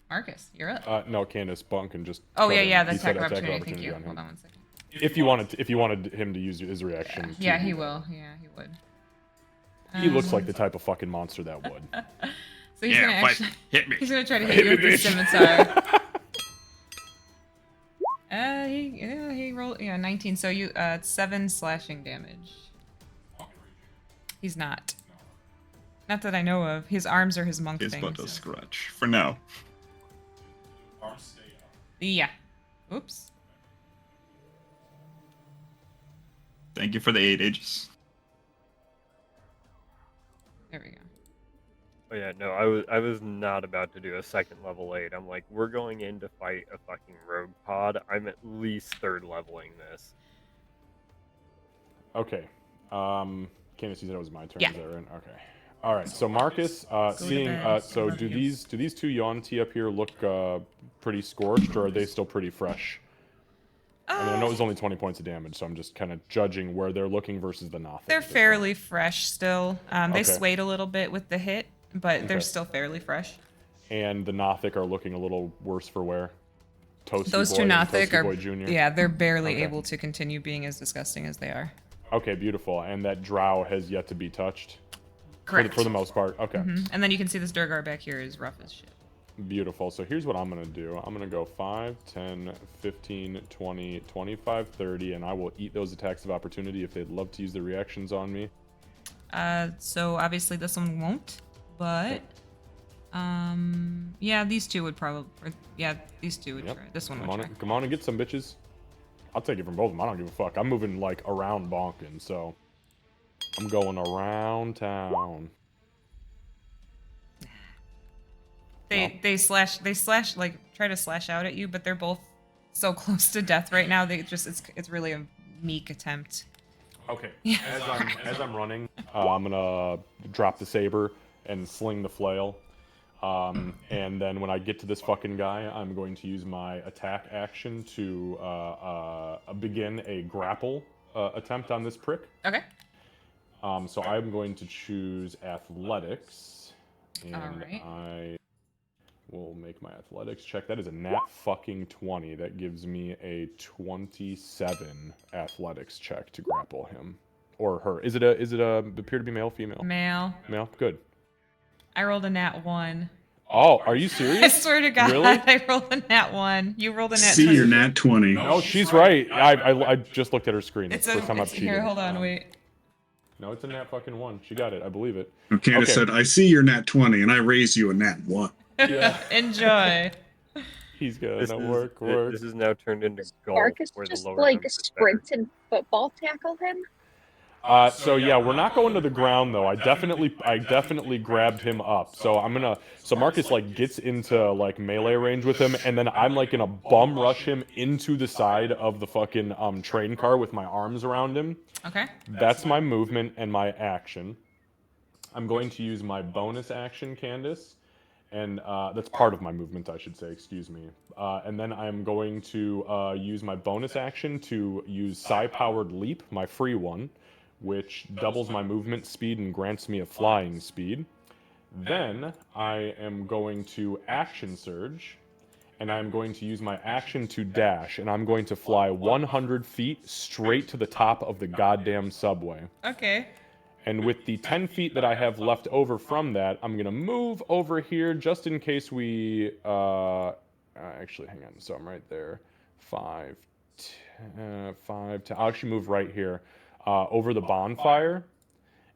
Marcus, you're up. No, Candace, Bunk, and just. Oh yeah, cover. yeah. He That's said attack of attack opportunity. Thank you. on him. Hold on 1 second. If you wanted him to use his reaction. Yeah, he will. Yeah, he would. He looks like the type of fucking monster that would. So he's gonna fight. actually. Hit me. He's gonna try to hit you with the scimitar. He rolled 19. So you 7 slashing damage. He's not. Not that I know of. His arms are his monk He's things. but a scratch for now. Arms stay up. Yeah. Oops. Thank you for the 8 Aegis. There we go. Oh yeah, no, I was not about to do a second level 8. I'm like, we're going in to fight a fucking rogue pod. I'm at least 3rd leveling this. Okay. Candace, you said it was my turn. Yeah. Is that right? Okay. All right. So Marcus, seeing bed. so Love do you. these 2 Yonti up here look pretty scorched, or are they still pretty fresh? I mean, I know it was only 20 points of damage, so I'm just kind of judging where they're looking versus the Nothic. They're fairly fresh still. They Okay. swayed a little bit with the hit, but they're Okay. still fairly fresh. And the Nothic are looking a little worse for wear. Toasty Those Boy two and Nothic Toasty are, Boy Jr. yeah, they're barely Okay. able to continue being as disgusting as they are. Okay, beautiful. And that Drow has yet to be touched. Correct. For the most part. Okay. And then you can see this Durgar back here is rough as shit. Beautiful. So here's what I'm going to do. I'm going to go 5, 10, 15, 20, 25, 30, and I will eat those attacks of opportunity if they'd love to use their reactions on me. So obviously this one won't, but yeah, these two would probably, these two would Yep. try. This one Come would on, try. come on and get some bitches. I'll take it from both of them. I don't give a fuck. I'm moving like around bonking, so I'm going around town. They slash like try to slash out at you, but they're both so close to death right now. They just it's really a meek attempt. Okay. As I'm running, I'm gonna drop the saber and sling the flail. And then when I get to this fucking guy, I'm going to use my attack action to begin a grapple attempt on this prick. Okay. So I'm going to choose athletics, and Alright. I will make my athletics check. That is a nat fucking 20. That gives me a 27 athletics check to grapple him or her. Is it a appear to be male, female? Male. Male. Good. I rolled a nat 1. Oh, are you I serious? swear to God, Really? I rolled a nat 1. You rolled a nat See 20. your nat 20. No, she's right. I just looked at her screen. It's It's the first time I've here. cheated. Hold on, wait. No, it's a nat fucking 1. She got it. I believe it. Candace Okay. said, I see your nat 20, and I raise you a nat 1. Yeah. Enjoy. He's gonna This work. This is now turned into golf. Marcus where the just lower like numbers are sprint and football tackle him. So yeah, we're not going to the ground though. I definitely grabbed him up. So so Marcus like gets into like melee range with him, and then I'm like gonna bum rush him into the side of the fucking train car with my arms around him. Okay. That's my movement and my action. I'm going to use my bonus action, Candace, and that's part of my movement, I should say. Excuse me. And then I'm going to use my bonus action to use psi-powered leap, my free one, which doubles my movement speed and grants me a flying speed. Then I am going to action surge, and I'm going to use my action to dash, and I'm going to fly 100 feet straight to the top of the goddamn subway. Okay. And with the 10 feet that I have left over from that, I'm going to move over here just in case we... actually, hang on. So I'm right there. 5, 10... I'll actually move right here over the bonfire.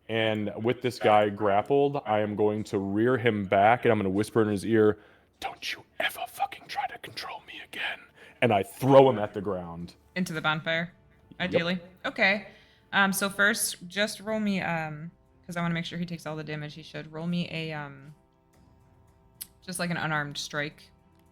And with this guy grappled, I am going to rear him back, and I'm going to whisper in his ear, "Don't you ever fucking try to control me again." And I throw him at the ground. Into the bonfire, ideally. Okay. So first, just roll me, because I want to make sure he takes all the damage he should. Roll me a, just like an unarmed strike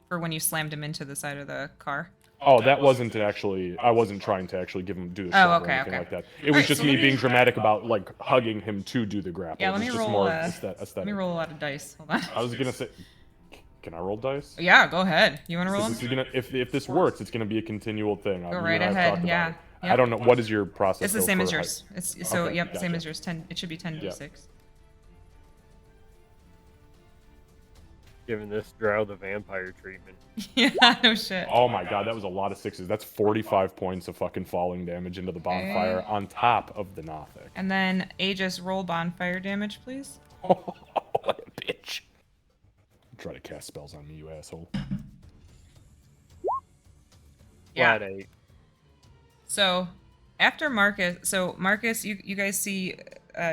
for when you slammed him into the side of the car. Oh, that wasn't actually... I wasn't trying to actually do the shove or anything like that. It was Alright, just so me let me- being dramatic about, like, hugging him to do the grapple. Yeah, It let was me just roll, more let me roll a lot of dice. Hold on. I was gonna say... Can I roll dice? Yeah, go ahead. You want to roll This them? is gonna, if this works, it's gonna be a continual thing. Go You right and I have ahead, talked about yeah. it. Yep. I don't know, what is your process? It's the though, same for as height? yours. It's so Okay, yep, same gotcha. as yours. 10. It should be 10d6. Giving this drow the vampire treatment. Yeah, no shit. Oh my god, that was a lot of 6s. That's 45 points of fucking falling damage into the bonfire on top of the Nothic. And then Aegis, roll bonfire damage, please. Oh, bitch. Try to cast spells on me, you asshole. Yeah. Flat 8. So after Marcus, you guys see,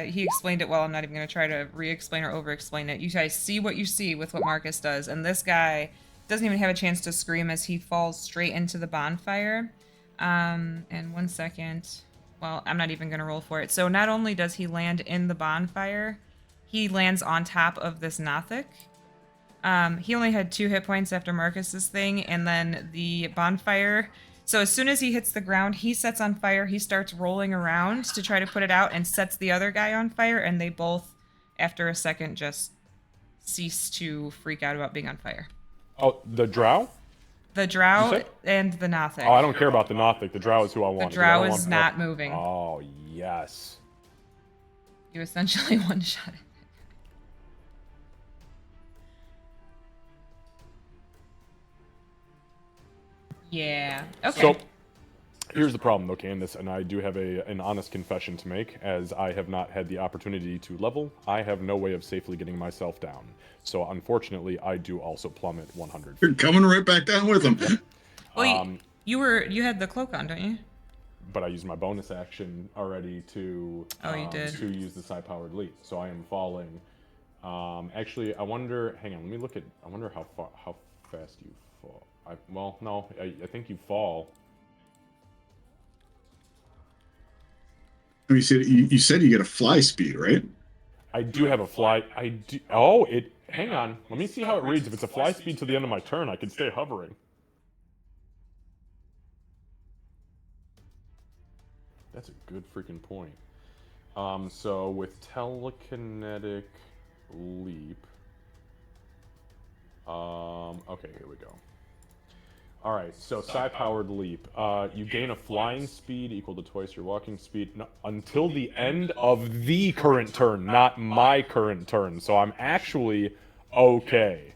he explained it well. I'm not even going to try to re-explain or over-explain it. You guys see what you see with what Marcus does, and this guy doesn't even have a chance to scream as he falls straight into the bonfire. And 1 second. Well, I'm not even going to roll for it. So not only does he land in the bonfire, he lands on top of this Nothic. He only had 2 hit points after Marcus's thing, and then the bonfire. So as soon as he hits the ground, he sets on fire. He starts rolling around to try to put it out and sets the other guy on fire, and they both, after a second, just cease to freak out about being on fire. Oh, the Drow? The Drow You said? and the Nothic. Oh, I don't care about the Nothic. The Drow is who I want. The Drow is not moving. Oh, yes. You essentially one-shot it. Yeah. Okay. So here's the problem, though, Candace, and I do have an honest confession to make. As I have not had the opportunity to level, I have no way of safely getting myself down. So unfortunately, I do also plummet 100 You're feet. coming right back down with them. Well, you had the cloak on, don't you? But I used my bonus action already to Oh, you did. to use the psi-powered leap. So I am falling. Actually, I wonder. Hang on, let me look at. I wonder how fast you fall. Well, no, I think you fall. You said you get a fly speed, right? I do have a fly. I do. Oh, it. Hang on. Let me see how it reads. If it's a fly speed to the end of my turn, I can stay hovering. That's a good freaking point. So with telekinetic leap. Okay, here we go. All right, so psi-powered leap. You gain a flying speed equal to twice your walking speed until the end of the current turn, not my current turn. So I'm actually okay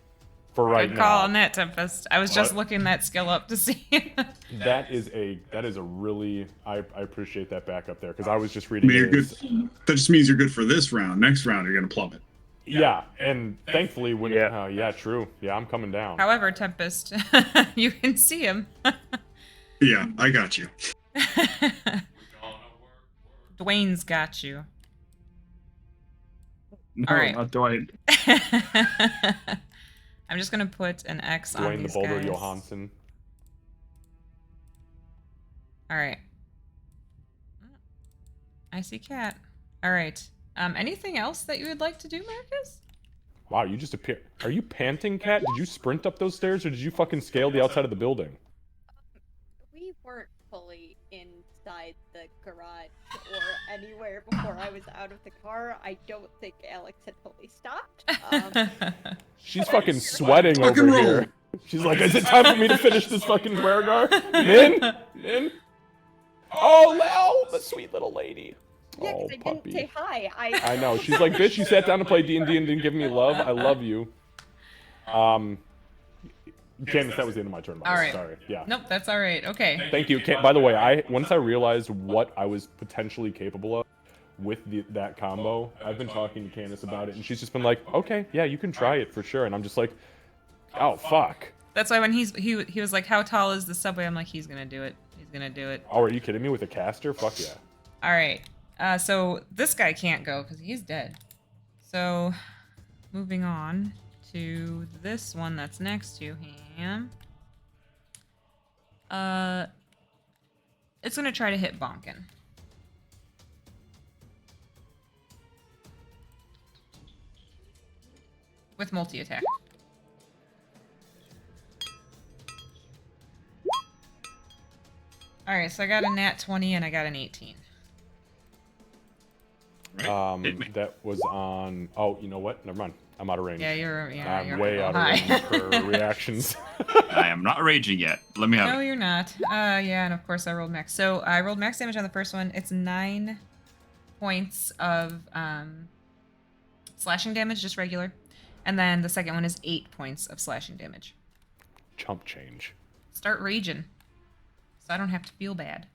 for right Good now. call on that, Tempest. I was just But- looking that skill up to see. That is a really I appreciate that backup there because I was just I reading. mean, you're it good. as- That just means you're good for this round. Next round, you're gonna plummet. Yeah, and thankfully when Yeah. yeah, true. Yeah, I'm coming down. However, Tempest, you can see him. Yeah, I got you. Dwayne's got you. No, All right. not Dwight. I'm just gonna put an X on Dwayne the these Boulder guys. Johansson. All right. I see cat. All right. Anything else that you would like to do, Marcus? Wow, you just appear. Are you panting, Cat? Did you sprint up those stairs, or did you fucking scale the outside of the building? We weren't fully inside the garage or anywhere before I was out of the car. I don't think Alex had fully stopped. She's fucking sweating Rock over and roll. here. She's like, is it time for me to finish this fucking Dwergar? Min? Oh, Lel, the sweet little lady. Yeah, Oh, because I didn't say puppy. hi. I know. She's like, bitch, you sat down to play D&D and didn't give me love. I love you. Candace, that was the end of my turn. By the All way. right. Sorry. Yeah. Nope, that's all right. Okay. Thank you. By the way, once I realized what I was potentially capable of with that combo, I've been talking to Candace about it, and she's just been like, okay, yeah, you can try it for sure. And I'm just like, oh, fuck. That's why when he was like, how tall is the subway? I'm like, he's gonna do it. He's gonna do it. Oh, are you kidding me with a caster? Fuck yeah. All right. So this guy can't go because he's dead. So moving on to this one that's next to him. It's gonna try to hit Bonkin. With multi-attack. Alright, so I got a nat 20 and I got an 18. Hit me. That was on. Oh, you know what? Never mind. I'm out of range. Yeah, you're I'm way out of high. range for reactions. I am not raging yet. Let me have No, it. you're not. Yeah, and of course I rolled max. So I rolled max damage on the first one. It's 9 points of slashing damage, just regular. And then the second one is 8 points of slashing damage. Chump change. Start raging. So I don't have to feel bad.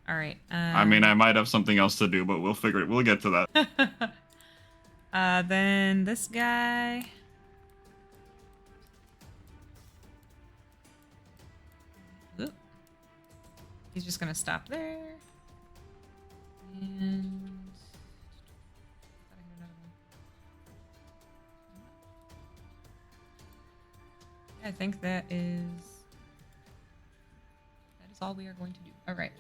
Alright. I mean, I might have something else to do, but we'll figure it. We'll get to that. Then this guy. Oop. He's just gonna stop there. And I think that is all we are going to do. All right.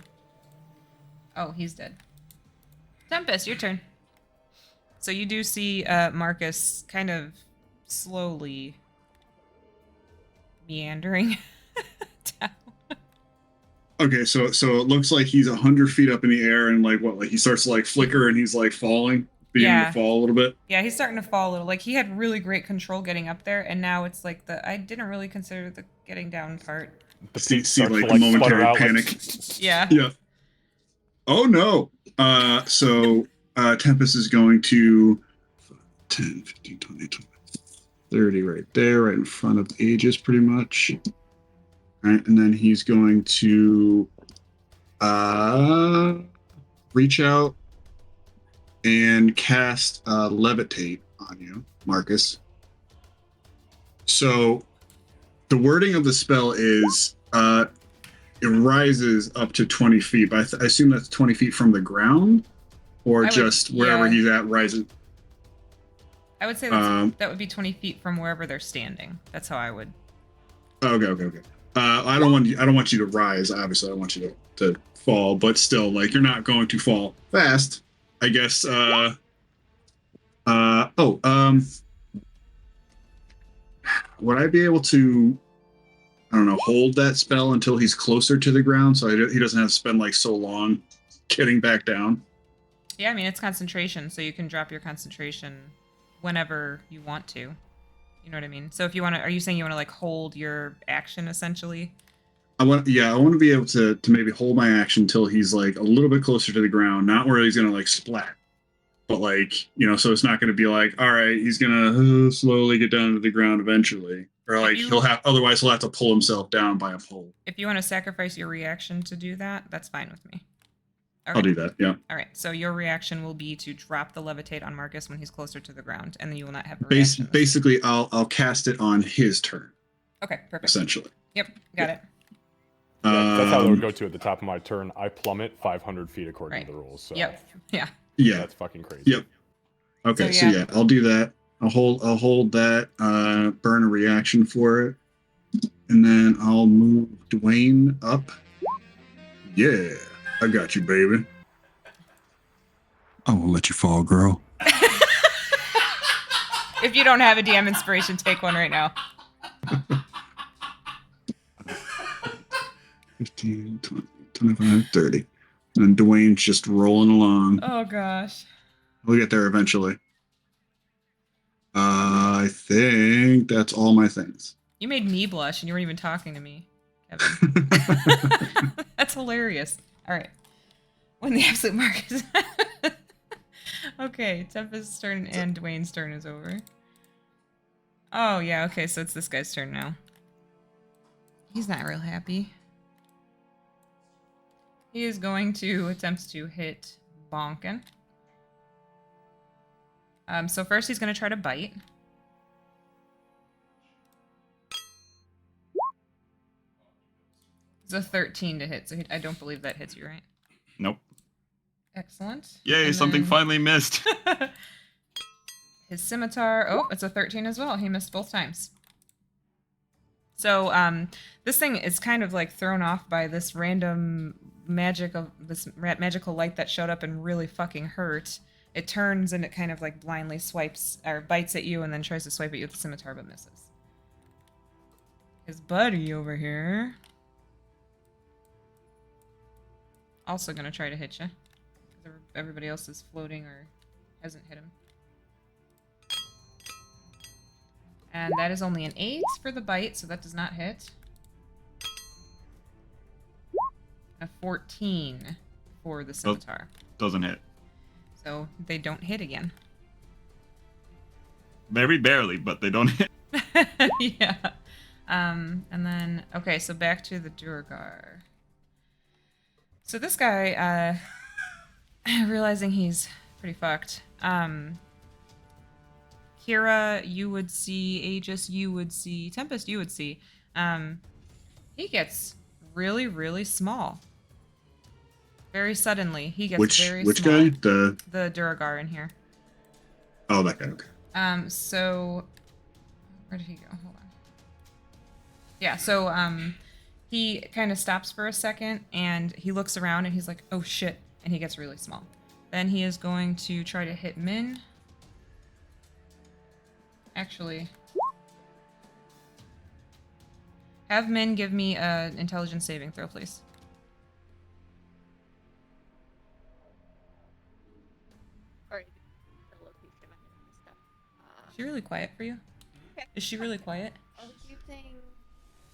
Oh, he's dead. Tempest, your turn. So you do see Marcus kind of slowly meandering down. Okay, so it looks like he's 100 feet up in the air, and like he starts to like flicker, and he's like falling, beginning Yeah. to fall a little bit. Yeah, he's starting to fall a little. Like he had really great control getting up there, and now it's like I didn't really consider the getting down part. The See, feet start like to, a sputter momentary out, panic. Yeah. Yeah. Oh no. So Tempest is going to 10, 15, 20, 30 right there, right in front of Aegis, pretty much. Right, and then he's going to reach out and cast levitate on you, Marcus. So the wording of the spell is it rises up to 20 feet, but I assume that's 20 feet from the ground, or just wherever he's at rises. I would say that would be 20 feet from wherever they're standing. That's how I would. Okay. I don't want you to rise. Obviously, I want you to fall, but still, like, you're not going to fall fast. I guess. Would I be able to, I don't know, hold that spell until he's closer to the ground, so he doesn't have to spend like so long getting back down? Yeah, I mean it's concentration, so you can drop your concentration whenever you want to. You know what I mean? So if you want to, are you saying you want to like hold your action essentially? I want to be able to maybe hold my action until he's like a little bit closer to the ground, not where he's gonna like splat, but like, so it's not gonna be like, all right, he's gonna slowly get down to the ground eventually, or like otherwise he'll have to pull himself down by a pole. If you want to sacrifice your reaction to do that, that's fine with me. Okay. I'll do that. Yeah. All right. So your reaction will be to drop the levitate on Marcus when he's closer to the ground, and then you will not have a reaction. Basically, I'll cast it on his turn. Okay. Perfect. Essentially. Yep. Got it. Yeah, that's how it would go to at the top of my turn. I plummet 500 feet according to the rules. So yep. Yeah. That's fucking crazy. Yep. Okay. So yeah, I'll do that. I'll hold that. Burn a reaction for it, and then I'll move Dwayne up. Yeah. I got you, baby. I won't let you fall, girl. If you don't have a DM inspiration, take one right now. 15, 20, 25, 30. And Dwayne's just rolling along. Oh, gosh. We'll get there eventually. I think that's all my things. You made me blush, and you weren't even talking to me, Kevin. That's hilarious. All right. When the absolute mark is... Okay, Tempest's turn and Dwayne's turn is over. Oh, yeah, okay, so it's this guy's turn now. He's not real happy. He is going to attempt to hit Bonkin. So first he's going to try to bite. It's a 13 to hit, so I don't believe that hits you, right? Nope. Excellent. Yay, and something finally missed. His scimitar, oh, it's a 13 as well. He missed both times. So this thing is kind of like thrown off by this random magical light that showed up and really fucking hurt. It turns and it kind of like blindly swipes or bites at you and then tries to swipe at you with the scimitar but misses. His buddy over here also gonna try to hit you. Everybody else is floating or hasn't hit him. And that is only an 8 for the bite, so that does not hit. A 14 for the scimitar. Doesn't hit. So they don't hit again. Very barely, but they don't hit. Yeah. And then, okay, so back to the Durgar. So this guy, realizing he's pretty fucked, Kira, you would see, Aegis, you would see, Tempest, you would see, he gets really, really small. Very suddenly, he gets very small. Which guy? The Duragar in here. Oh, that guy, okay. So, where did he go? Hold on. Yeah, so, he kind of stops for a second, and he looks around, and he's like, oh shit, and he gets really small. Then he is going to try to hit Min. Actually, have Min give me an intelligence saving throw, please. Sorry, the location I missed up. Is she really quiet for you? Okay. Is she really quiet? I was using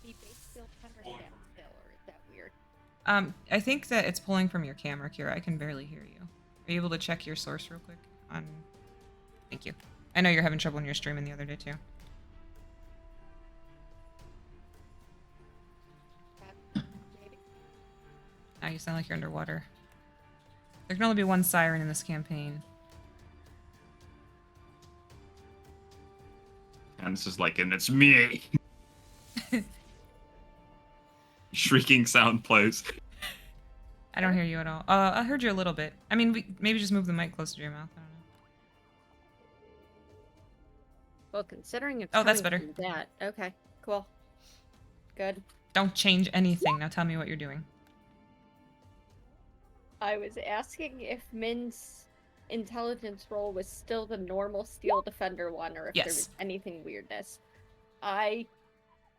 the base skill counter skill, or is that weird? I think that it's pulling from your camera, Kira. I can barely hear you. Are you able to check your source real quick? Thank you. I know you're having trouble in your streaming the other day, too. you sound like you're underwater. There can only be one siren in this campaign. And it's just like, and it's me. Shrieking sound plays. I don't hear you at all. I heard you a little bit. I mean, maybe just move the mic closer to your mouth. I don't know. Well, considering it's Oh, that's coming better. from that. Okay, cool. Good. Don't change anything. Now tell me what you're doing. I was asking if Min's intelligence roll was still the normal steel defender one, or if there Yes. was anything weirdness. I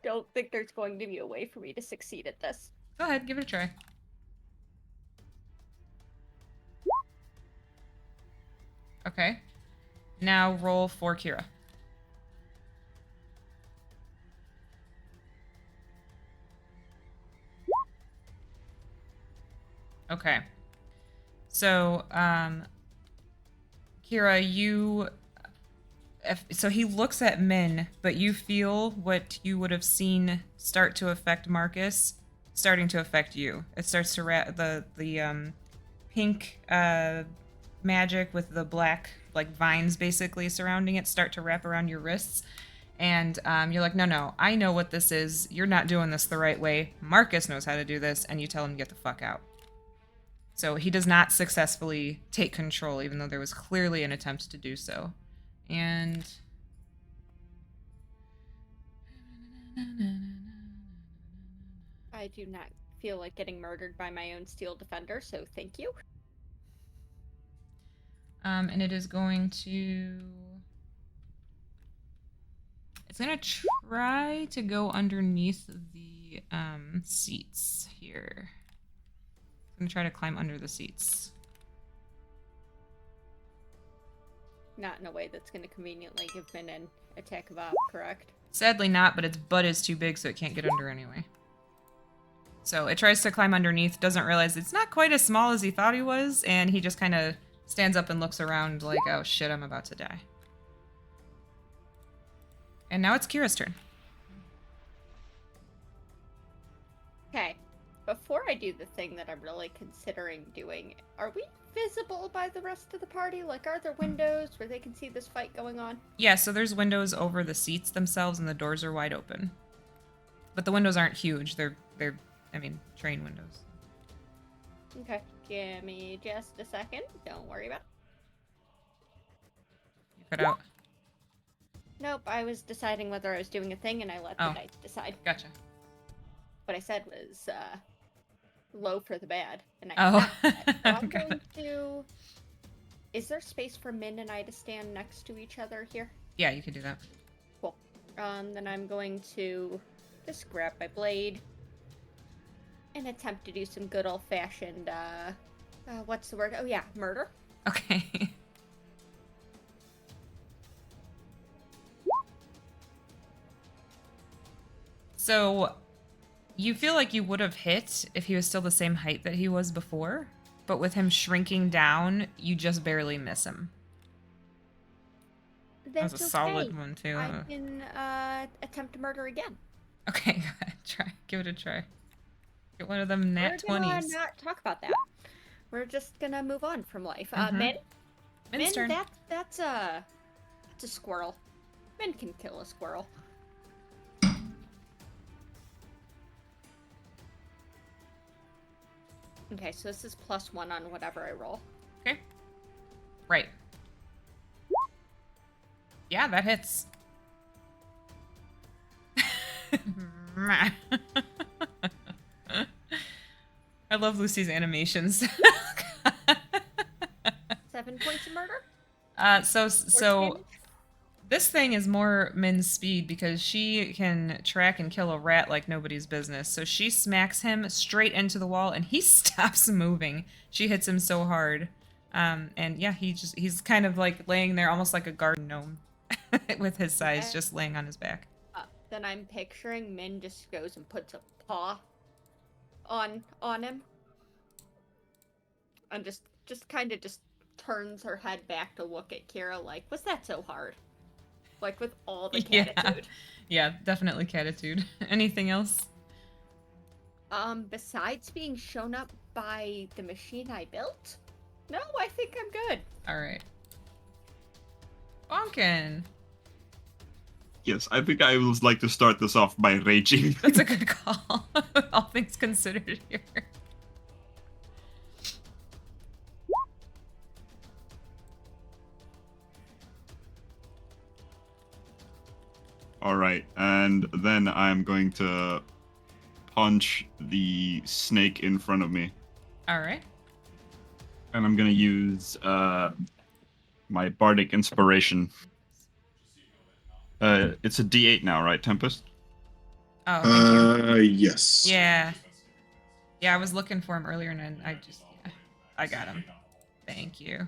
don't think there's going to be a way for me to succeed at this. Go ahead, give it a try. Okay. Now roll for Kira. Okay. So, Kira, so he looks at Min, but you feel what you would have seen start to affect Marcus, starting to affect you. It starts to the pink magic with the black like vines basically surrounding it start to wrap around your wrists, and you're like, no, I know what this is. You're not doing this the right way. Marcus knows how to do this, and you tell him to get the fuck out. So he does not successfully take control, even though there was clearly an attempt to do so. And I do not feel like getting murdered by my own steel defender, so thank you. and it is going to... It's going to try to go underneath the seats here. It's going to try to climb under the seats. Not in a way that's going to conveniently give Min an attack of op, correct? Sadly not, but its butt is too big, so it can't get under anyway. So it tries to climb underneath, doesn't realize it's not quite as small as he thought he was, and he just kind of stands up and looks around like, oh shit, I'm about to die. And now it's Kira's turn. Okay. Before I do the thing that I'm really considering doing, are we visible by the rest of the party? Like, are there windows where they can see this fight going on? Yeah, so there's windows over the seats themselves, and the doors are wide open. But the windows aren't huge. They're train windows. Okay. Give me just a second. Don't worry about it. You cut out. Nope, I was deciding whether I was doing a thing, and I let the dice decide. Gotcha. What I said was, low for the bad, and I Oh. so I'm Got going to... Is there space for Min and I to stand next to each other here? Yeah, you can do that. Cool. Then I'm going to just grab my blade and attempt to do some good old-fashioned, what's the word? Oh yeah, murder. Okay. So, you feel like you would have hit if he was still the same height that he was before, but with him shrinking down, you just barely miss him. That was a solid one, too. I can attempt to murder again. Okay, go ahead. Try. Give it a try. Get one of them nat 20s. We're gonna not talk about that. We're just gonna move on from life. Min? Min's turn. That's a squirrel. Min can kill a squirrel. Okay, so this is +1 on whatever I roll. Okay. Right. Yeah, that hits. I love Lucy's animations. 7 points of murder? So this thing is more Min's speed because she can track and kill a rat like nobody's business. So she smacks him straight into the wall and he stops moving. She hits him so hard. And yeah, he's kind of like laying there almost like a garden gnome with his size, just laying on his back. Then I'm picturing Min just goes and puts a paw on him. And just kind of just turns her head back to look at Kira like, was that so hard? Like, with all the catitude. Yeah, definitely catitude. Anything else? Besides being shown up by the machine I built? No, I think I'm good. All right. Bonkin. Yes, I think I would like to start this off by raging. That's a good call. All things considered here. All right, and then I'm going to punch the snake in front of me, All right. and I'm going to use my bardic inspiration. It's a D8 now, right, Tempest? Oh, thank you. Yes. Yeah. Yeah, I was looking for him earlier, and then I got him. Thank you.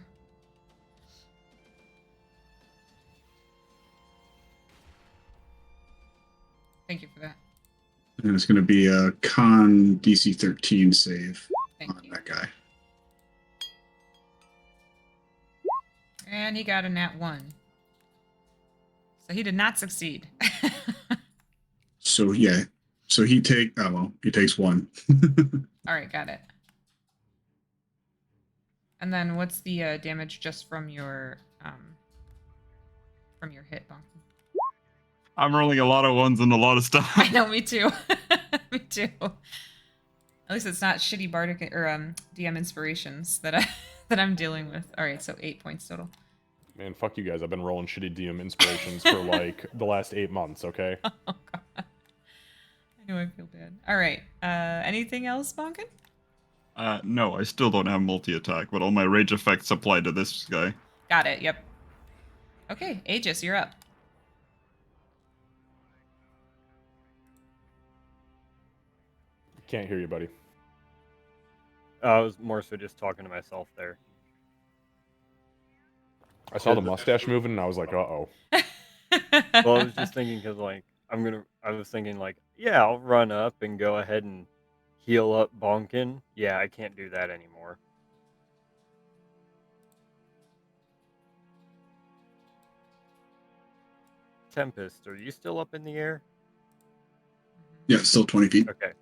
Thank you for that. And it's going to be a con DC 13 save Thank on you. that guy. And he got a nat 1. So he did not succeed. So yeah. So he takes 1. All right, got it. And then what's the damage just from your hit, Bonk? I'm rolling a lot of ones and a lot of stuff. I know, me too. Me too. At least it's not shitty bardic or DM inspirations that I'm dealing with. All right, so 8 points total. Man, fuck you guys. I've been rolling shitty DM inspirations for like the last 8 months, okay? Oh god. I know, I feel bad. All right. Anything else, Bonkin? No, I still don't have multi-attack, but all my rage effects apply to this guy. Got it. Yep. Okay, Aegis, you're up. Can't hear you, buddy. I was more so just talking to myself there. I saw the mustache moving and I was like, uh-oh. Well, I was just thinking because, like, I was thinking, like, yeah, I'll run up and go ahead and heal up Bonkin. Yeah, I can't do that anymore. Tempest, are you still up in the air? Yeah, still 20 feet. Okay.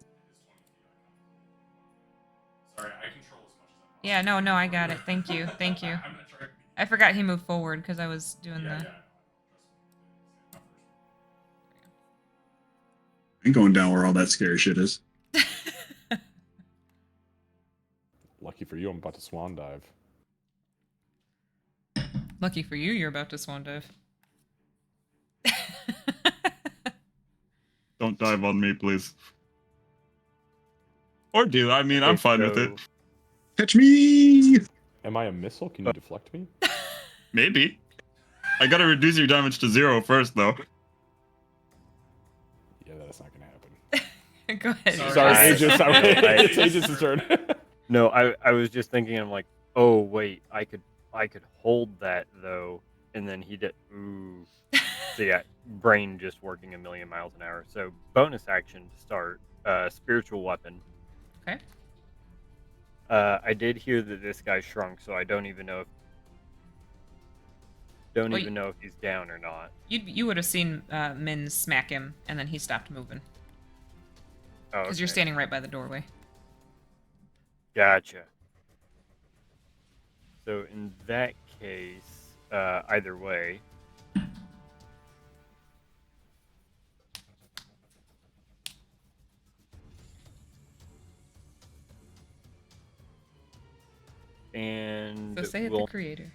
Sorry, I control as much as Yeah, no, I got it. Thank you. Thank you. I'm not trying to be... I forgot he moved forward because I was doing Yeah, the... yeah. I'm going down where all that scary shit is. Lucky for you, I'm about to swan dive. Lucky for you, you're about to swan dive. Don't dive on me, please. Or do. I mean, I'm fine with it. Catch me! Am I a missile? Can you deflect me? Maybe. I gotta reduce your damage to 0 first, though. Yeah, that's not gonna happen. Go ahead. Sorry, Aegis. Sorry. I- It's Aegis' turn. No, I was just thinking, I'm like, oh wait, I could hold that though, and then he did. Ooh. So yeah, brain just working a million miles an hour. So bonus action to start. Spiritual weapon. Okay. I did hear that this guy shrunk, so I don't even know if he's down or not. You would have seen Min smack him, and then he stopped moving. Oh, Because you're okay. standing right by the doorway. Gotcha. So in that case, either way. And So say it, the creator.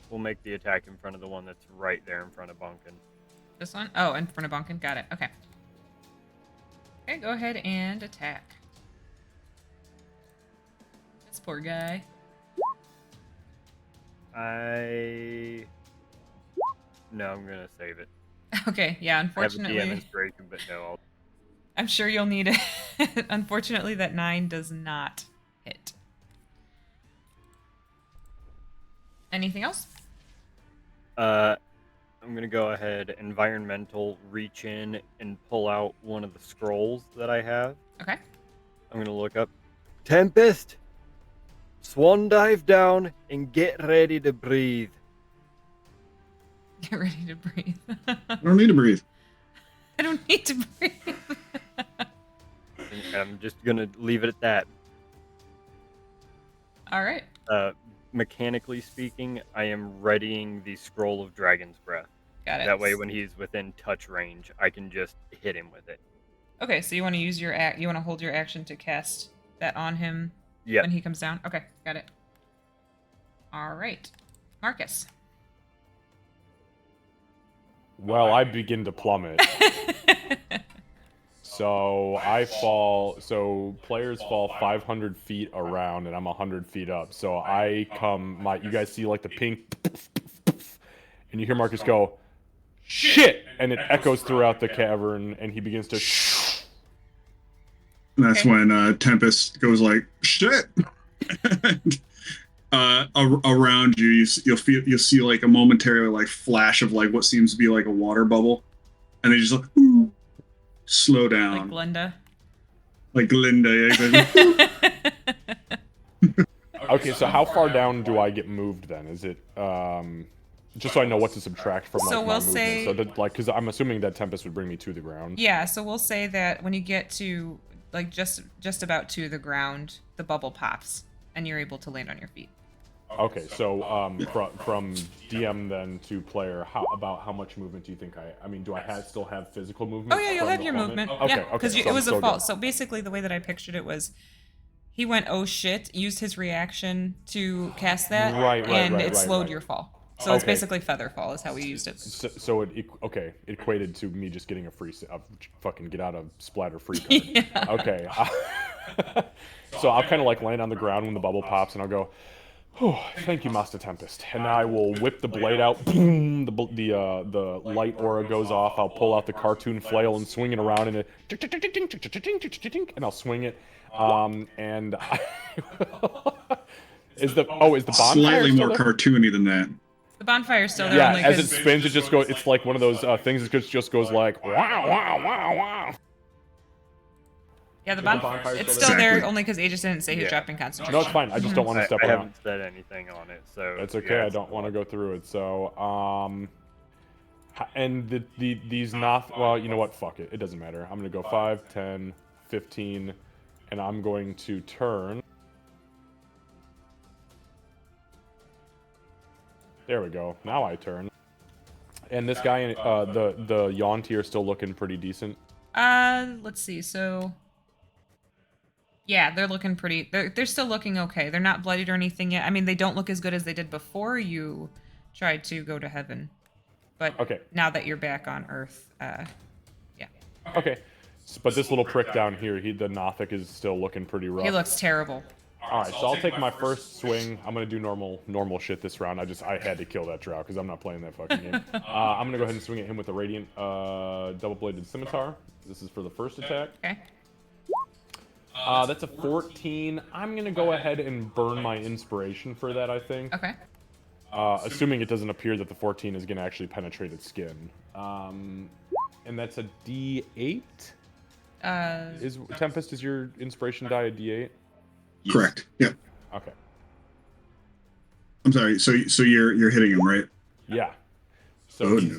we'll make the attack in front of the one that's right there in front of Bunkin. This one? Oh, in front of Bonkin. Got it. Okay. Okay, go ahead and attack. This poor guy. No, I'm gonna save it. Okay, yeah, I have a DM unfortunately. inspiration, but no, I'm sure you'll need it. Unfortunately, that 9 does not hit. Anything else? I'm gonna go ahead, environmental, reach in and pull out one of the scrolls that I have. Okay. I'm gonna look up Tempest. Swan dive down and get ready to breathe. Get ready to breathe. I don't need to breathe. I don't need to breathe. And I'm just gonna leave it at that. All right. Mechanically speaking, I am readying the Scroll of Dragon's Breath. Got it. That way, when he's within touch range, I can just hit him with it. Okay, so you want to use your you want to hold your action to cast that on him Yeah. when he comes down. Okay, got it. All right, Marcus. Well, I begin to plummet. So I fall. So players fall 500 feet around, and I'm 100 feet up. So I come. You guys see like the pink, and you hear Marcus go, "Shit!" and it echoes throughout the cavern, and he begins to. And that's Okay. when Tempest goes like, "Shit!" Around you, you'll see like a momentary like flash of like what seems to be like a water bubble, and they just like, ooh, slow Like down, Glenda. like Glinda. Yeah, exactly. Okay, so how far down do I get moved then? Is it just so I know what to subtract from like So my we'll movement? say- So that, like, because I'm assuming that Tempest would bring me to the ground. Yeah, so we'll say that when you get to like just about to the ground, the bubble pops and you're able to land on your feet. Okay, so from DM then to player, how much movement do you think I mean, do I still have physical movement? Oh yeah, you'll from have the your plummet? movement. Okay, Yeah, okay, because so it I'm was a still fall. good. So basically, the way that I pictured it was, he went oh shit, used his reaction to cast that, Right, and it right, slowed right. your fall. So it's Okay. basically feather fall is how we used it. So it equated to me just getting a free fucking get out of splatter free card. Yeah. Okay. So I'll kind of like land on the ground when the bubble pops, and I'll go, "Oh, thank you, Master Tempest." And I will whip the blade out. Boom! The light aura goes off. I'll pull out the cartoon flail and swing it around, and I'll swing it. And is the bonfire Slightly still more there? cartoony than that. The bonfire's still there Yeah, only as it 'cause- spins, it just goes. It's like one of those things that just goes like wow, wow, wow, wow. Yeah, the bonfire's bonfire. It's still still there Exactly. only because Aegis didn't say he's Yeah. dropping concentration. No, it's fine. I just don't want to I step around. haven't said anything on it, so That's okay. yeah, I don't want to go through it. So, and these not. Well, you know what? Fuck it. It doesn't matter. I'm gonna go 5, 10, 15, and I'm going to turn. There we go. Now I turn. And this guy, the Yawnti are still looking pretty decent. Let's see. So, yeah, they're looking pretty. They're still looking okay. They're not bloodied or anything yet. I mean, they don't look as good as they did before you tried to go to heaven. But Okay. now that you're back on Earth, yeah, Okay. But this little prick down here, the Nothic is still looking pretty rough. he looks terrible. All right, so I'll take my first swing. I'm gonna do normal shit this round. I had to kill that drow because I'm not playing that fucking game. I'm gonna go ahead and swing at him with the radiant double-bladed scimitar. This is for the first attack. Okay. That's a 14. I'm gonna go ahead and burn my inspiration for that. I think. Okay. Assuming it doesn't appear that the 14 is gonna actually penetrate its skin. And that's a D8. Is Tempest, is your inspiration die a D8? Correct. Yep. Okay. I'm sorry. So you're hitting him, right? Yeah. So Oh he's-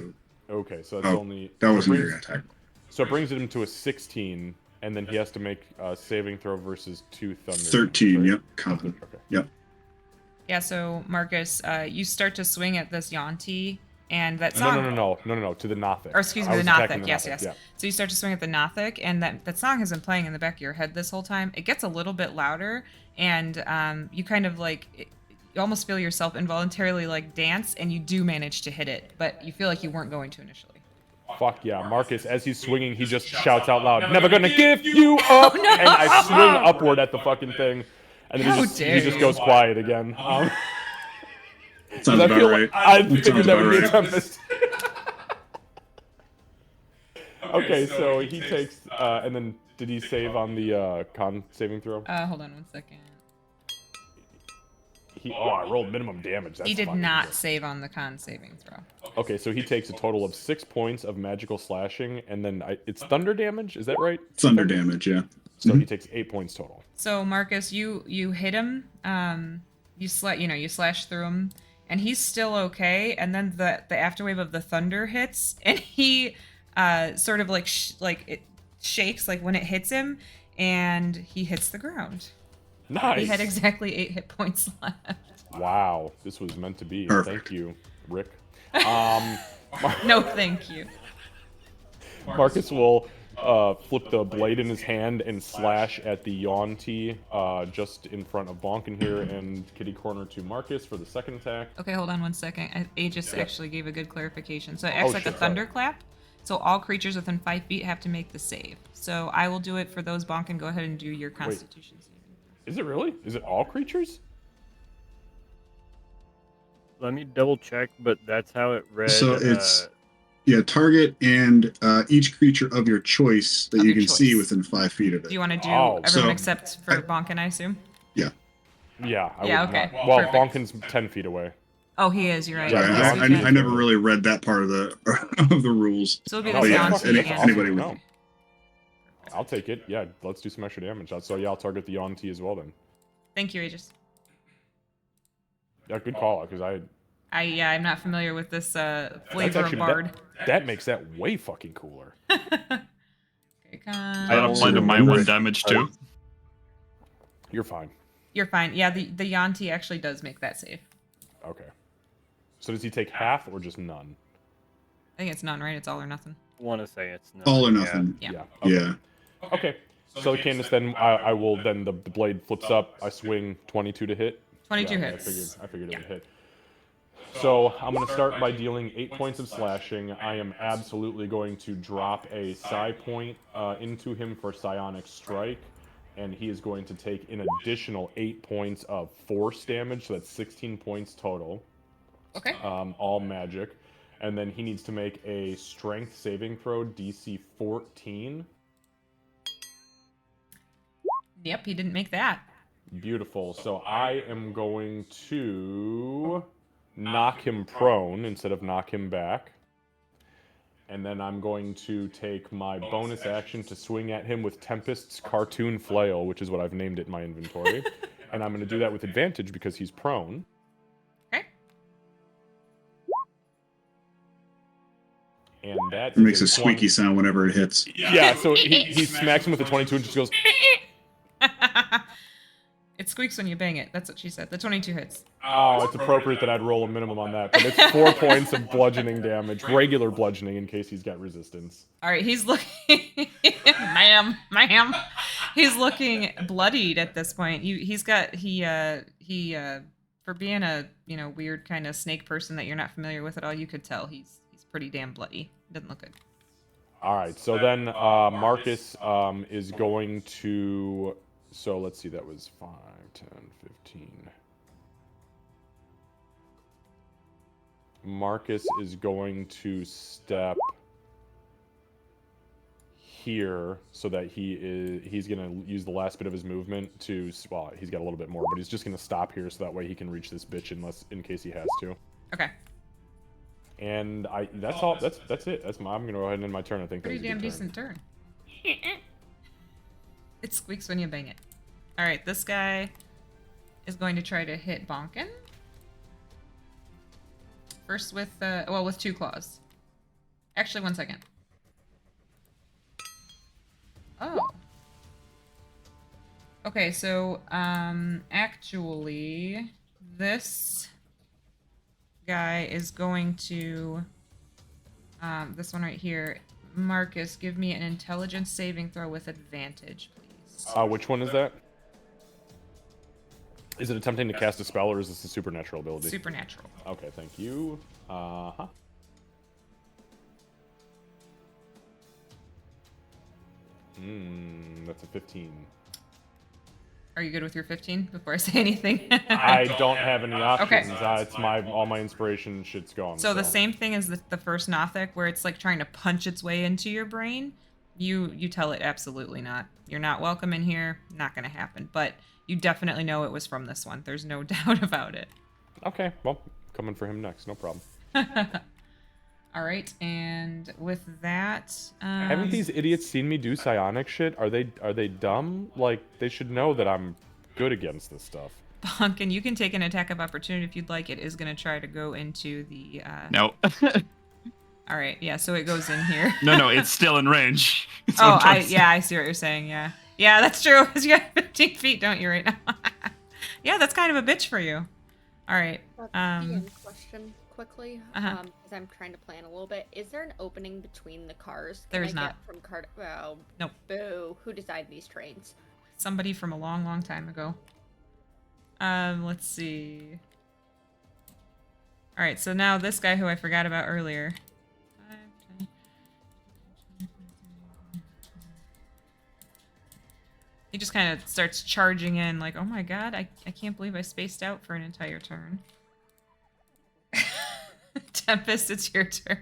no, okay, so that's Oh, only that so it wasn't brings- your attack. So it brings him to a 16, and then he has to make a saving throw versus 2 thunder. 13. right? Yep. Confident. Okay. Yep. Yeah. So Marcus, you start to swing at this Yawnti, and that song. No, to the Nothic. Or excuse I me, was the attacking Nothic. the Yes, Nothic, yes. yeah. So you start to swing at the Nothic, and that song has been playing in the back of your head this whole time. It gets a little bit louder, and you kind of like you almost feel yourself involuntarily like dance, and you do manage to hit it, but you feel like you weren't going to initially. Fuck yeah, Marcus, as he's swinging, he just shouts out loud, "Never gonna give you up!" And I swing upward at the fucking thing, and then How he just dare you. goes quiet again. Sounds I about feel right. like I That figured sounds that would about be a right. Tempest. Okay, so he takes, and then did he save on the con saving throw? Hold on one second. I rolled minimum damage. That's He did fucking not good. save on the con saving throw. Okay, so he takes a total of 6 points of magical slashing, and then it's thunder damage. Is that right? Thunder damage. Yeah. So he takes 8 points total. So Marcus, you hit him. You slash through him, and he's still okay. And then the afterwave of the thunder hits, and he sort of like it shakes like when it hits him, and he hits the ground. Nice. He had exactly 8 hit points left. Wow, this was meant to be. Perfect. Thank you, Rick. No, thank you. Marcus will flip the blade in his hand and slash at the Yuan-Ti just in front of Bonkin here and kitty corner to Marcus for the second attack. Okay, hold on one second. Aegis Yeah. actually gave a good clarification. So it acts like a shit, sorry. thunderclap. So all creatures within 5 feet have to make the save. So I will do it for those. Bonkin, go ahead and do your Constitution saving. Is it really? Is it all creatures? Let me double check, but that's how it read. So it's target and each creature of your choice that Of you your can see choice. within 5 feet of it. Do you want to do Oh, everyone so except for Bonkin, I assume? Yeah. Yeah, would okay, not- Well, perfect. Bonkin's 10 feet away. Oh, he is. You're right. Yeah, Sorry, Yes, you I can. never really read that part of the of the rules. So it'll be Oh, this yeah, Yuan-Ti any- and- anybody with- No. I'll take it. Yeah, let's do some extra damage. So yeah, I'll target the Yuan-Ti as well then. Thank you, Aegis. Yeah, good call out because I'm not familiar with this that's flavor of actually bard. that makes that way fucking cooler. Okay, Does that apply to don't my know. 1 damage too? You're fine. You're fine. Yeah, the Yuan-Ti actually does make that save. Okay. So does he take half or just none? I think it's none, right? It's all or nothing. Want to say it's not. All or yeah. nothing. Yeah. Okay. Yeah. Okay. So Candace, then I will then the blade flips up. I swing 22 to hit. 22 Yeah, hits. I figured it would hit. So I'm going to start by dealing 8 points of slashing. I am absolutely going to drop a psi point into him for psionic strike, and he is going to take an additional 8 points of force damage. So that's 16 points total. Okay. All magic. And then he needs to make a strength saving throw, DC 14. Yep, he didn't make that. Beautiful. So I am going to knock him prone instead of knock him back. And then I'm going to take my bonus action to swing at him with Tempest's Cartoon Flail, which is what I've named it in my inventory. And I'm going to do that with advantage because he's prone. Okay. And that It makes a is squeaky sound whenever it hits. Yeah, so he smacks him with the 22 and just goes, It squeaks when you bang it. That's what she said. The 22 hits. oh, it's appropriate that I'd roll a minimum on that. But it's 4 points of bludgeoning damage, regular bludgeoning in case he's got resistance. All right, he's looking, ma'am. He's looking bloodied at this point. For being a weird kind of snake person that you're not familiar with at all, you could tell he's pretty damn bloody. Doesn't look good. All right, so then Marcus is going to. So let's see, that was 5, 10, 15. Marcus is going to step here so that he's going to use the last bit of his movement to, well, he's got a little bit more, but he's just going to stop here so that way he can reach this bitch in case he has to. Okay. And that's all. That's it. I'm gonna go ahead and end my turn. I think Pretty that was a damn good decent turn. It squeaks when you bang it. All right, this guy is going to try to hit Bonkin. First with with 2 claws. Actually, 1 second. Oh. Okay, so actually this guy is going to this one right here. Marcus, give me an intelligence saving throw with advantage, please. Which one is that? Is it attempting to cast a spell or is this a supernatural ability? Supernatural. Okay, thank you. That's a 15. Are you good with your 15 before I say anything? I don't have any options. Okay. It's all my inspiration shit's gone. So the same thing as the first Nothic, where it's like trying to punch its way into your brain. You tell it absolutely not. You're not welcome in here. Not gonna happen. But you definitely know it was from this one. There's no doubt about it. Okay, well, coming for him next, no problem. All right, and with that, Haven't these idiots seen me do psionic shit? Are they dumb? Like, they should know that I'm good against this stuff. Pumpkin, you can take an attack of opportunity if you'd like. It is going to try to go into the. No. All right, yeah. So it goes in here. No, it's still in range. That's what Oh, I'm trying to say. I see what you're saying. Yeah, yeah, that's true. Because you got 15 feet, don't you, right now? Yeah, that's kind of a bitch for you. All right. Question quickly, Uh-huh. because I'm trying to plan a little bit. Is there an opening between the cars? There Can is I not. Get from car? Oh, Nope. Boo! Who designed these trains? Somebody from a long, long time ago. Let's see. All right, so now this guy who I forgot about earlier. 5, 10. He just kind of starts charging in like, oh my god, I can't believe I spaced out for an entire turn. Tempest, it's your turn.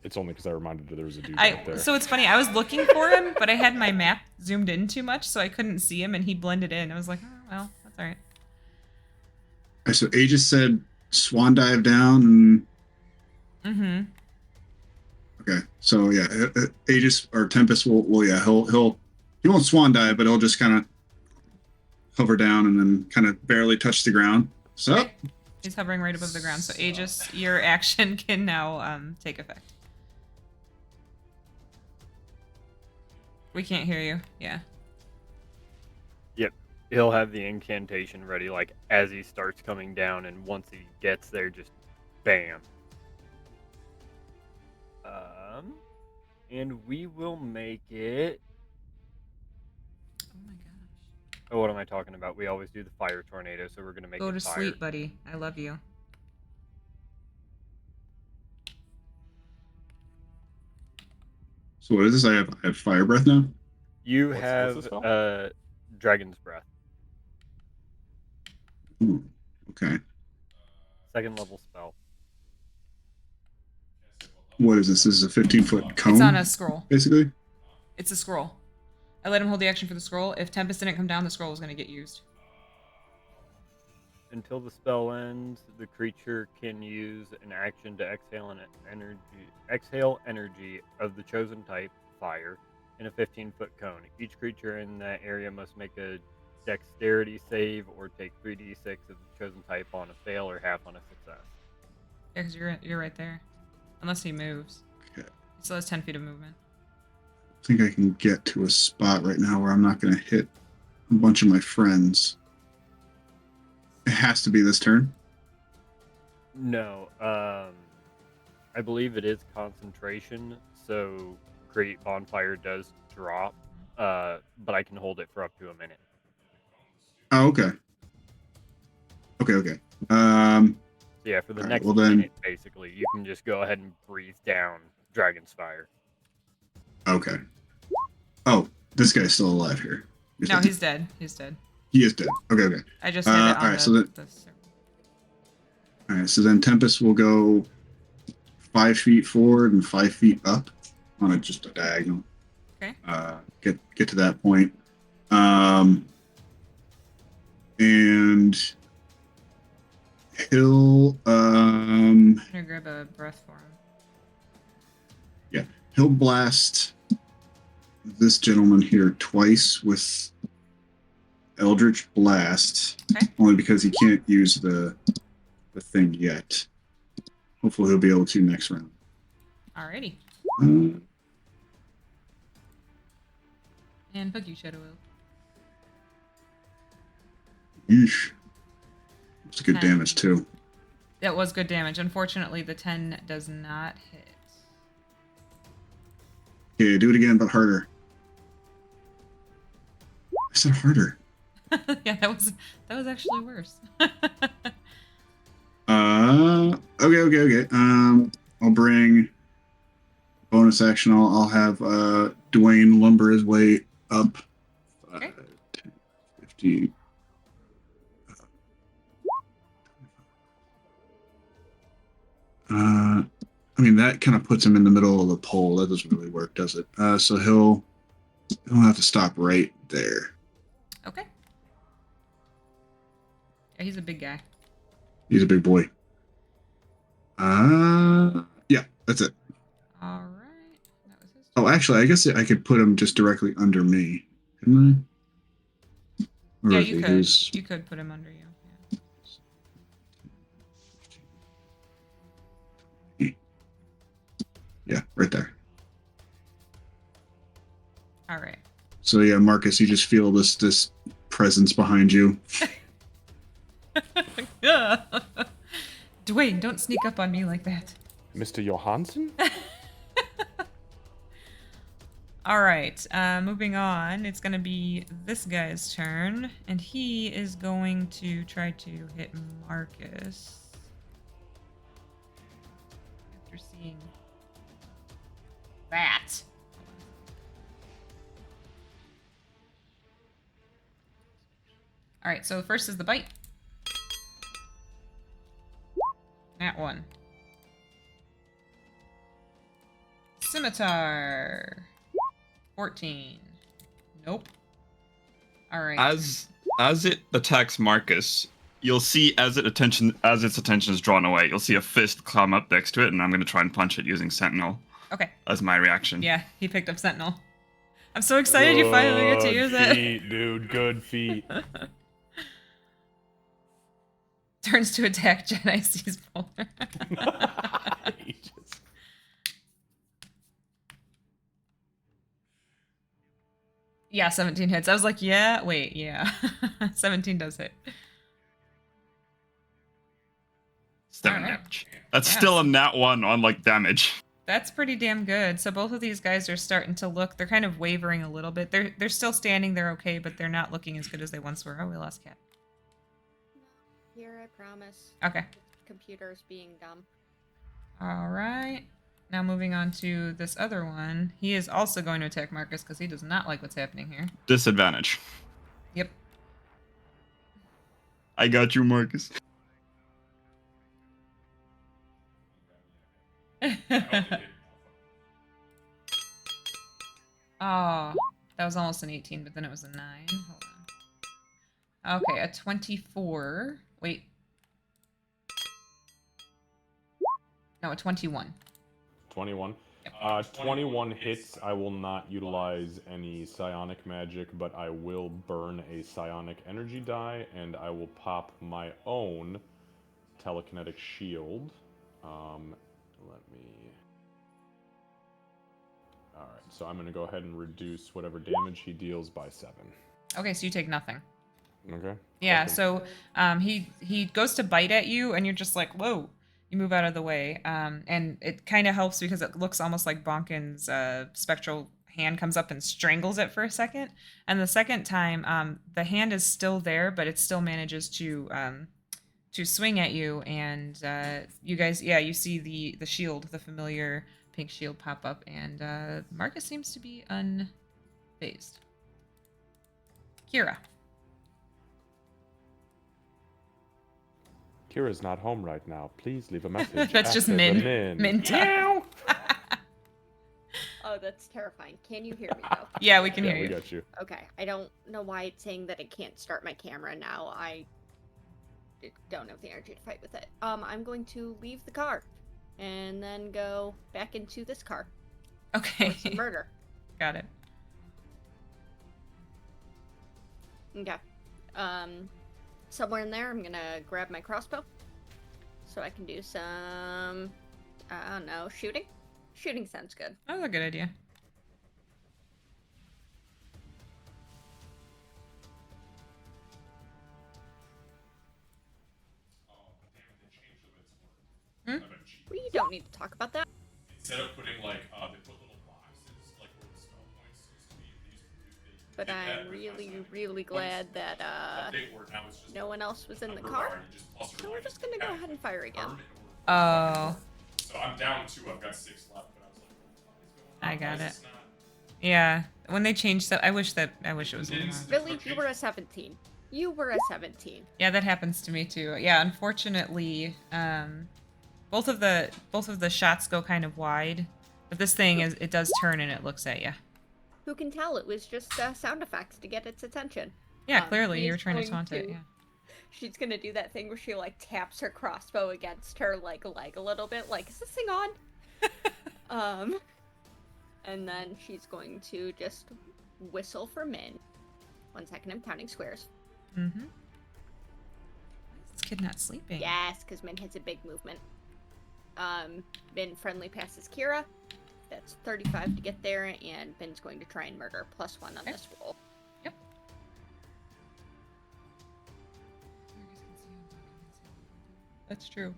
It's only because I reminded her there was a dude right there. So it's funny, I was looking for him, but I had my map zoomed in too much, so I couldn't see him, and he blended in. I was like, oh, well, that's all right. All right, so Aegis said swan dive down and Mm-hmm. okay. So yeah, Aegis or Tempest will yeah, he won't swan dive, but he'll just kind of hover down and then kind of barely touch the ground. So Okay. He's hovering right above the ground, so Aegis, your action can now take effect. We can't hear you. Yeah. Yep. He'll have the incantation ready, like, as he starts coming down, and once he gets there, just bam. And we will make it... Oh my gosh. Oh, what am I talking about? We always do the fire tornado, so we're going to make Go it to fire. sleep, buddy. I love you. so what is this? I have fire breath now. You What's have this spell? Dragon's Breath. Ooh, okay. Second level spell. What is this? This is a 15-foot cone. It's on a scroll. Basically. It's a scroll. I let him hold the action for the scroll. If Tempest didn't come down, the scroll was going to get used. Until the spell ends, the creature can use an action to exhale energy of the chosen type, fire, in a 15-foot cone. Each creature in that area must make a dexterity save or take 3d6 of the chosen type on a fail or half on a success. Yeah, because you're right there. Unless he moves. Okay. He still has 10 feet of movement. I think I can get to a spot right now where I'm not going to hit a bunch of my friends. It has to be this turn. No, I believe it is concentration, so create bonfire does drop, but I can hold it for up to a minute. Oh, okay. Okay. So yeah, for the All right, next well then- minute, basically, you can just go ahead and breathe down Dragon's Fire. Okay. Oh, this guy's still alive here. No, he's dead. He's dead. He is dead. Okay. I just hit it on all right, the, so that- All right, so then Tempest will go 5 feet forward and 5 feet up on just a diagonal. Okay. Get to that point. And he'll I'm gonna grab a breath for him. he'll blast this gentleman here twice with Eldritch Blast, Okay. only because he can't use the thing yet. Hopefully he'll be able to next round. Alrighty. Uh, And fuck you, Shadow Will. yeesh. It's good 10. damage too. That was good damage. Unfortunately, the 10 does not hit. Okay, do it again, but harder. I said harder. Yeah, that was actually worse. Okay. I'll bring bonus action. I'll have Dwayne lumber his way up. Okay. 10, 50. I mean, that kind of puts him in the middle of the pole. That doesn't really work, does it? So he'll have to stop right there. Okay. Yeah, he's a big guy. He's a big boy. Yeah, that's it. All right. That was his Oh, actually, I guess I could put him just directly under me, couldn't Or Yeah, is you he? could. He's- You could put him under you. Yeah. Yeah, right there. All right. So yeah, Marcus, you just feel this presence behind you. Dwayne, don't sneak up on me like that. Mr. Johansson? All right, moving on. It's going to be this guy's turn, and he is going to try to hit Marcus. After seeing that. All right, so first is the bite. That one. Scimitar. 14. Nope. All right. As it attacks Marcus, you'll see as its attention is drawn away, you'll see a fist come up next to it, and I'm gonna try and punch it using Sentinel Okay. as my reaction. Yeah, he picked up Sentinel. I'm so excited you finally get to Good use it. feet, dude. Good feet. Turns to attack Jedi sees Polar. He just- Yeah, 17 hits. I was like, yeah, wait, yeah. 17 does hit. Seven Alright. damage. That's Yeah. still a nat 1 on like damage. That's pretty damn good. So both of these guys are starting to look, they're kind of wavering a little bit. They're still standing, they're okay, but they're not looking as good as they once were. Oh, we lost Cat. Here, I promise. Okay. Computer's being dumb. All right. Now moving on to this other one. He is also going to attack Marcus because he does not like what's happening here. Disadvantage. Yep. I got you, Marcus. Oh, that was almost an 18, but then it was a 9. Hold on. Okay, a 24. Wait. No, a 21. 21. Yep. 21 hits. I will not utilize any psionic magic, but I will burn a psionic energy die, and I will pop my own telekinetic shield. Let me... Alright, so I'm going to go ahead and reduce whatever damage he deals by 7. Okay, so you take nothing. Okay? Yeah, Okay. so he goes to bite at you, and you're just like, whoa. You move out of the way. And it kind of helps because it looks almost like Bonkin's spectral hand comes up and strangles it for a second. And the second time, the hand is still there, but it still manages to swing at you. And you guys, yeah, you see the shield, the familiar pink shield pop up. And Marcus seems to be unfazed. Kira. Kira's not home right now. Please leave a message. That's just after the Min. Min talk. Meow. Oh, that's terrifying. Can you hear me though? Yeah, we can Yeah, hear we you. got you. Okay, I don't know why it's saying that I can't start my camera now. I don't have the energy to fight with it. I'm going to leave the car and then go back into this car for Okay. some murder. Got it. Okay. Somewhere in there, I'm gonna grab my crossbow so I can do some, I don't know, shooting? Shooting sounds good. That was a good idea. We don't need to talk about that. Instead of putting like they put little boxes like where the spell points used to be, But I'm really glad that no one else was in the car. So we're just gonna go ahead and fire again. Oh, So I'm down 2. I've got 6 left, but I was like, what is going on? I got Why it. is this not- yeah. When they changed that, I wish it was a little more. Really? You were a 17. You were a 17. Yeah, that happens to me too. Yeah, unfortunately, both of the shots go kind of wide, but this thing it does turn and it looks at you. Who can tell it was just sound effects to get its attention? Yeah, clearly you were he's trying to going taunt it. to- Yeah. She's gonna do that thing where she like taps her crossbow against her like leg a little bit, like, is this thing on? And then she's going to just whistle for Min. 1 second, I'm counting squares. Mm-hmm. Why is this kid not sleeping? Yes, because Min hits a big movement. Min friendly passes Kira. That's 35 to get there, and Min's going to try and murder. +1 on Okay. this roll. Yep. That's true.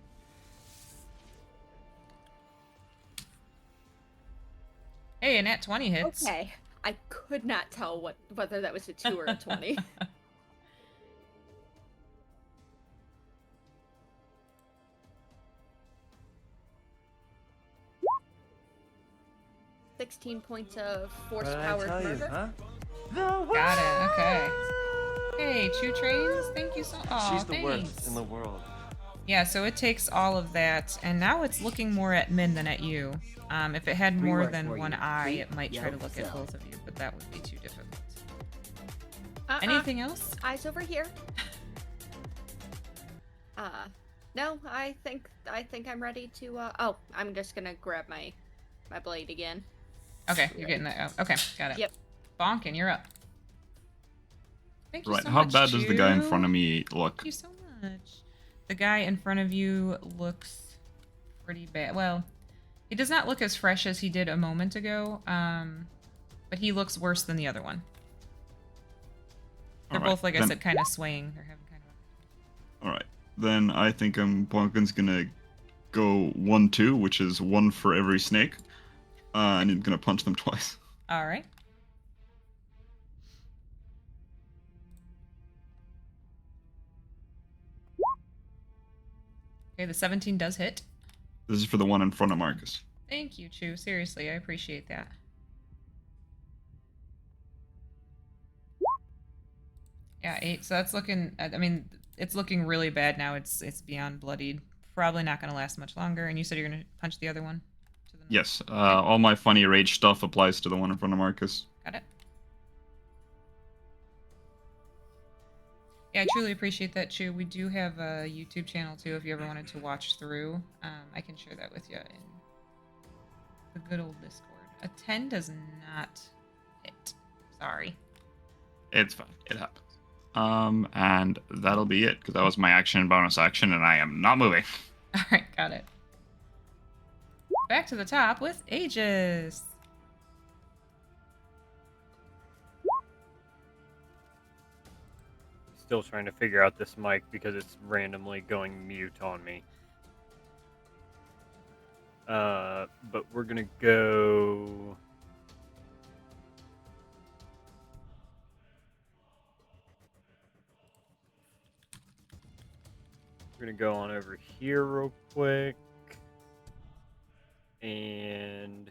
Hey, and at 20 hits. Okay. I could not tell whether that was a 2 or a 20. 16 points of force-powered murder. Got it. Okay. Hey, Chew Trains, thank you so much. She's the worst in the world. Yeah, so it takes all of that, and now it's looking more at Min than at you. If it had more than one eye, it might try to look at both of you, but that would be too difficult. Anything else? Eyes over here. No, I think I'm ready to. Oh, I'm just gonna grab my blade again. Okay, you're getting that out. Okay, got it. Yep. Bonkin, you're up. Thank you Right. so How much, bad does the guy in Chew. front of me look? Thank you so much. The guy in front of you looks pretty bad. Well, he does not look as fresh as he did a moment ago, but he looks worse than the other one. They're Alright, both, like I then- said, kind of swaying. They're having kind of. All right. Then I think Bonkin's gonna go 1-2, which is 1 for every snake, and he's gonna punch them twice. All right. Okay, the 17 does hit. This is for the one in front of Marcus. Thank you, Chew. Seriously, I appreciate that. Yeah, 8. So that's looking. I mean, it's looking really bad now. It's beyond bloodied. Probably not going to last much longer. And you said you're going to punch the other one. To the Yes. All my funny rage stuff applies to the one in front of Marcus. Got it. Yeah, I truly appreciate that, Chew. We do have a YouTube channel too. If you ever wanted to watch through, I can share that with you in the good old Discord. A 10 does not hit. Sorry. It's fine. It happens. And that'll be it, because that was my action and bonus action, and I am not moving. All right, got it. Back to the top with Aegis. Still trying to figure out this mic because it's randomly going mute on me. But we're gonna go. We're gonna go on over here real quick. And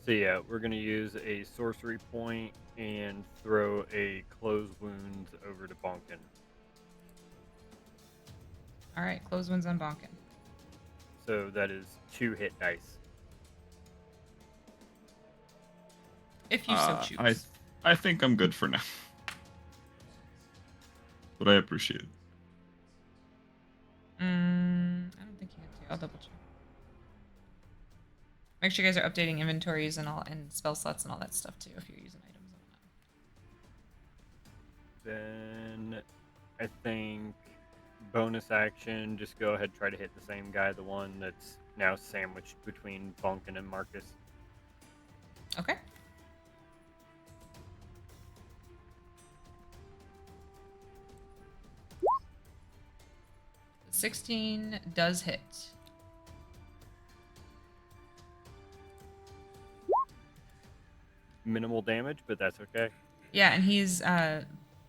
so yeah, we're gonna use a sorcery point and throw a close wounds over to Bonkin. All right, close ones on Bonkin. So that is 2 hit dice. If you so choose. I think I'm good for now. But I appreciate it. I don't think you have to. I'll double check. Make sure you guys are updating inventories and all, and spell slots and all that stuff too if you're using items and whatnot. Then I think bonus action, just go ahead, try to hit the same guy, the one that's now sandwiched between Bonkin and Marcus. Okay. The 16 does hit. Minimal damage, but that's okay. Yeah, and he's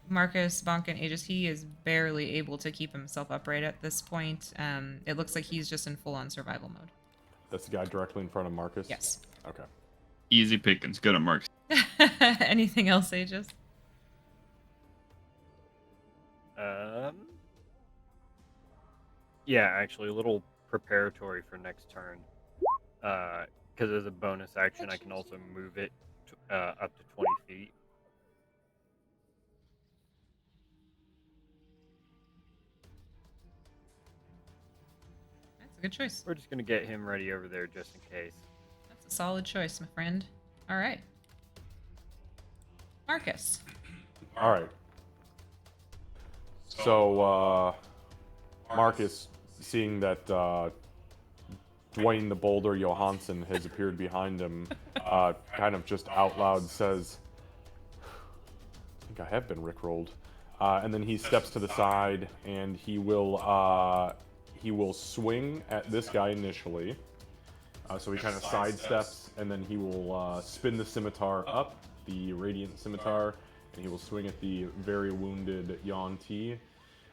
Marcus, Bonkin, Aegis. He is barely able to keep himself upright at this point. It looks like he's just in full-on survival mode. That's the guy directly in front of Marcus? Yes. Okay. Easy pickings. Good at Marcus. Anything else, Aegis? Yeah, actually, a little preparatory for next turn. Because as a bonus action, I can also move it up to 20 feet. Good choice. We're just gonna get him ready over there just in case. That's a solid choice, my friend. All right. Marcus. All right. So, Marcus, seeing that Dwayne the Boulder Johansson has appeared behind him, kind of just out loud says, I think I have been rickrolled. And then he steps to the side and he will swing at this guy initially. So he kind of sidesteps and then he will spin the scimitar up, the radiant scimitar, and he will swing at the very wounded Yuan-Ti.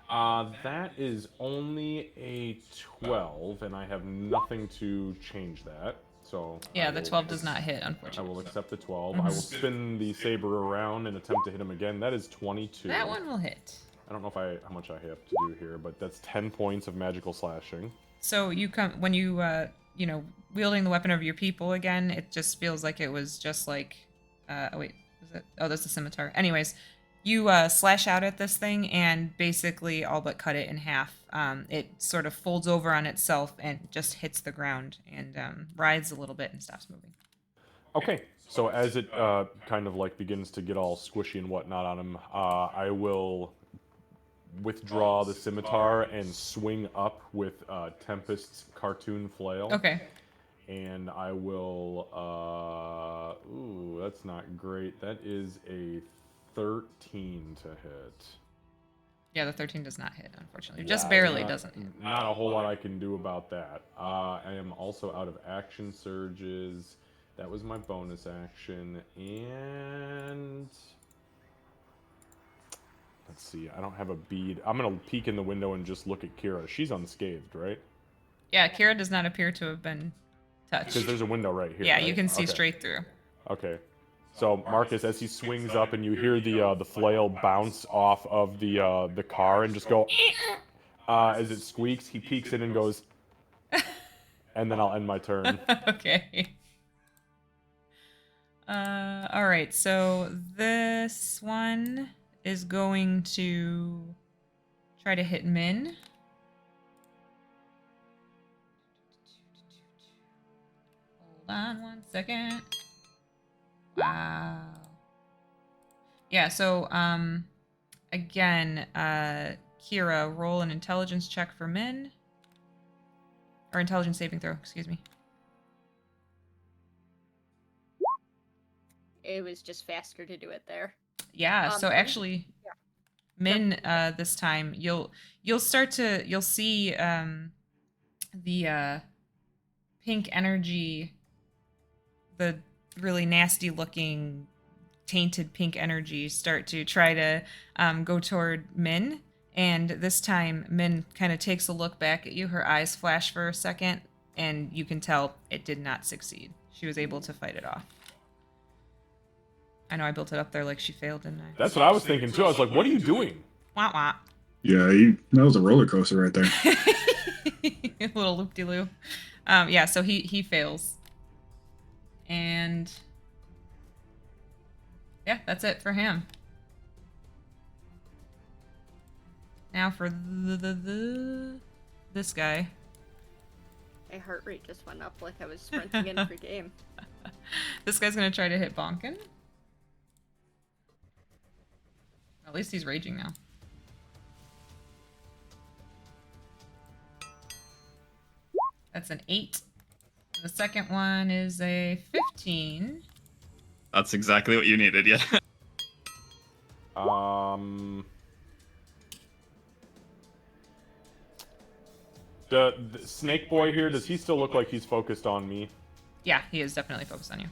That is only a 12, and I have nothing to change that. So Yeah, the 12 does not hit, unfortunately. I will accept the 12. I will spin the saber around and attempt to hit him again. That is 22. That one will hit. I don't know how much I have to do here, but that's 10 points of magical slashing. So you come when you wielding the weapon over your people again. It just feels like it was just like, oh wait, was it? Oh, that's the scimitar. Anyways, you slash out at this thing and basically all but cut it in half. It sort of folds over on itself and just hits the ground and writhes a little bit and stops moving. Okay, so as it kind of like begins to get all squishy and whatnot on him, I will withdraw the scimitar and swing up with Tempest's cartoon flail. Okay. And I will, ooh, that's not great. That is a 13 to hit. Yeah, the 13 does not hit, unfortunately. Just barely doesn't hit. Not a whole lot I can do about that. I am also out of action surges. That was my bonus action. And let's see, I don't have a bead. I'm going to peek in the window and just look at Kira. She's unscathed, right? Yeah, Kira does not appear to have been touched. Because there's a window right here. Yeah, right? you can see Okay. straight through. Okay. So Marcus, as he swings up and you hear the flail bounce off of the car and just go, as it squeaks, he peeks in and goes, and then I'll end my turn. Okay. All right. So this one is going to try to hit Min. Hold on 1 second. Wow. Yeah, so again, Kira, roll an intelligence check for Min. Or intelligence saving throw, excuse me. It was just faster to do it there. Yeah, so Min? actually Yeah. Min this time you'll see the pink energy, the really nasty looking tainted pink energy start to try to go toward Min, and this time Min kind of takes a look back at you. Her eyes flash for a second and you can tell it did not succeed. She was able to fight it off. I know I built it up there like she failed, didn't I? That's what I was thinking too. I was like, what are you doing? Wah wah. Yeah, that was a roller coaster right there. A little loop-de-loo. Yeah, so he fails. And yeah, that's it for him. Now for this guy. My heart rate just went up like I was sprinting in every game. This guy's gonna try to hit Bonkin. At least he's raging now. That's an 8. The second one is a 15. That's exactly what you needed, yeah. The snake boy here, does he still look like he's focused on me? Yeah, he is definitely focused on you.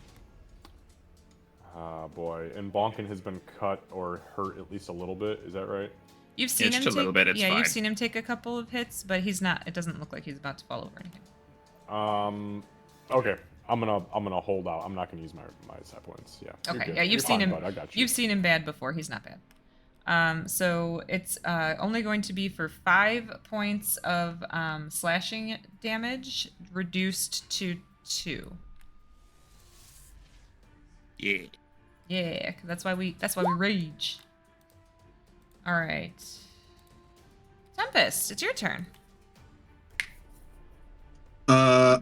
Ah, boy. And Bonkin has been cut or hurt at least a little bit. Is that right? You've seen him just a little bit, it's yeah, fine. you've seen him take a couple of hits, but he's not. It doesn't look like he's about to fall over anything. Okay. I'm gonna hold out. I'm not gonna use my side points. Yeah. You're Okay. good. Yeah, you've You're seen fine, him. bud. I got you. You've seen him bad before. He's not bad. So it's only going to be for 5 points of slashing damage, reduced to 2. Yeah. Yeah, 'cause that's why we rage. All right, Tempest, it's your turn.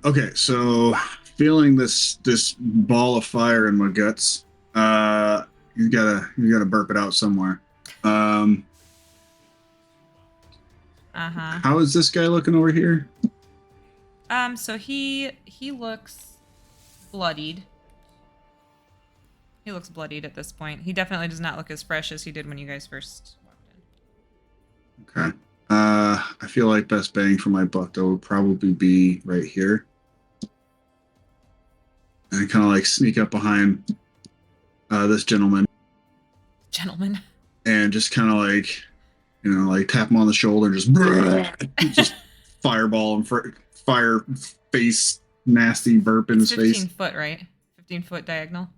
Okay, so feeling this ball of fire in my guts. You gotta burp it out somewhere. Uh-huh. How is this guy looking over here? So he looks bloodied. He looks bloodied at this point. He definitely does not look as fresh as he did when you guys first walked in. Okay. I feel like best bang for my buck though would probably be right here. And kind of like sneak up behind this gentleman Gentlemen. and just kind of like, like tap him on the shoulder and just fireball him for fire face nasty burp in It's his 15 face. foot, right? 15-foot diagonal.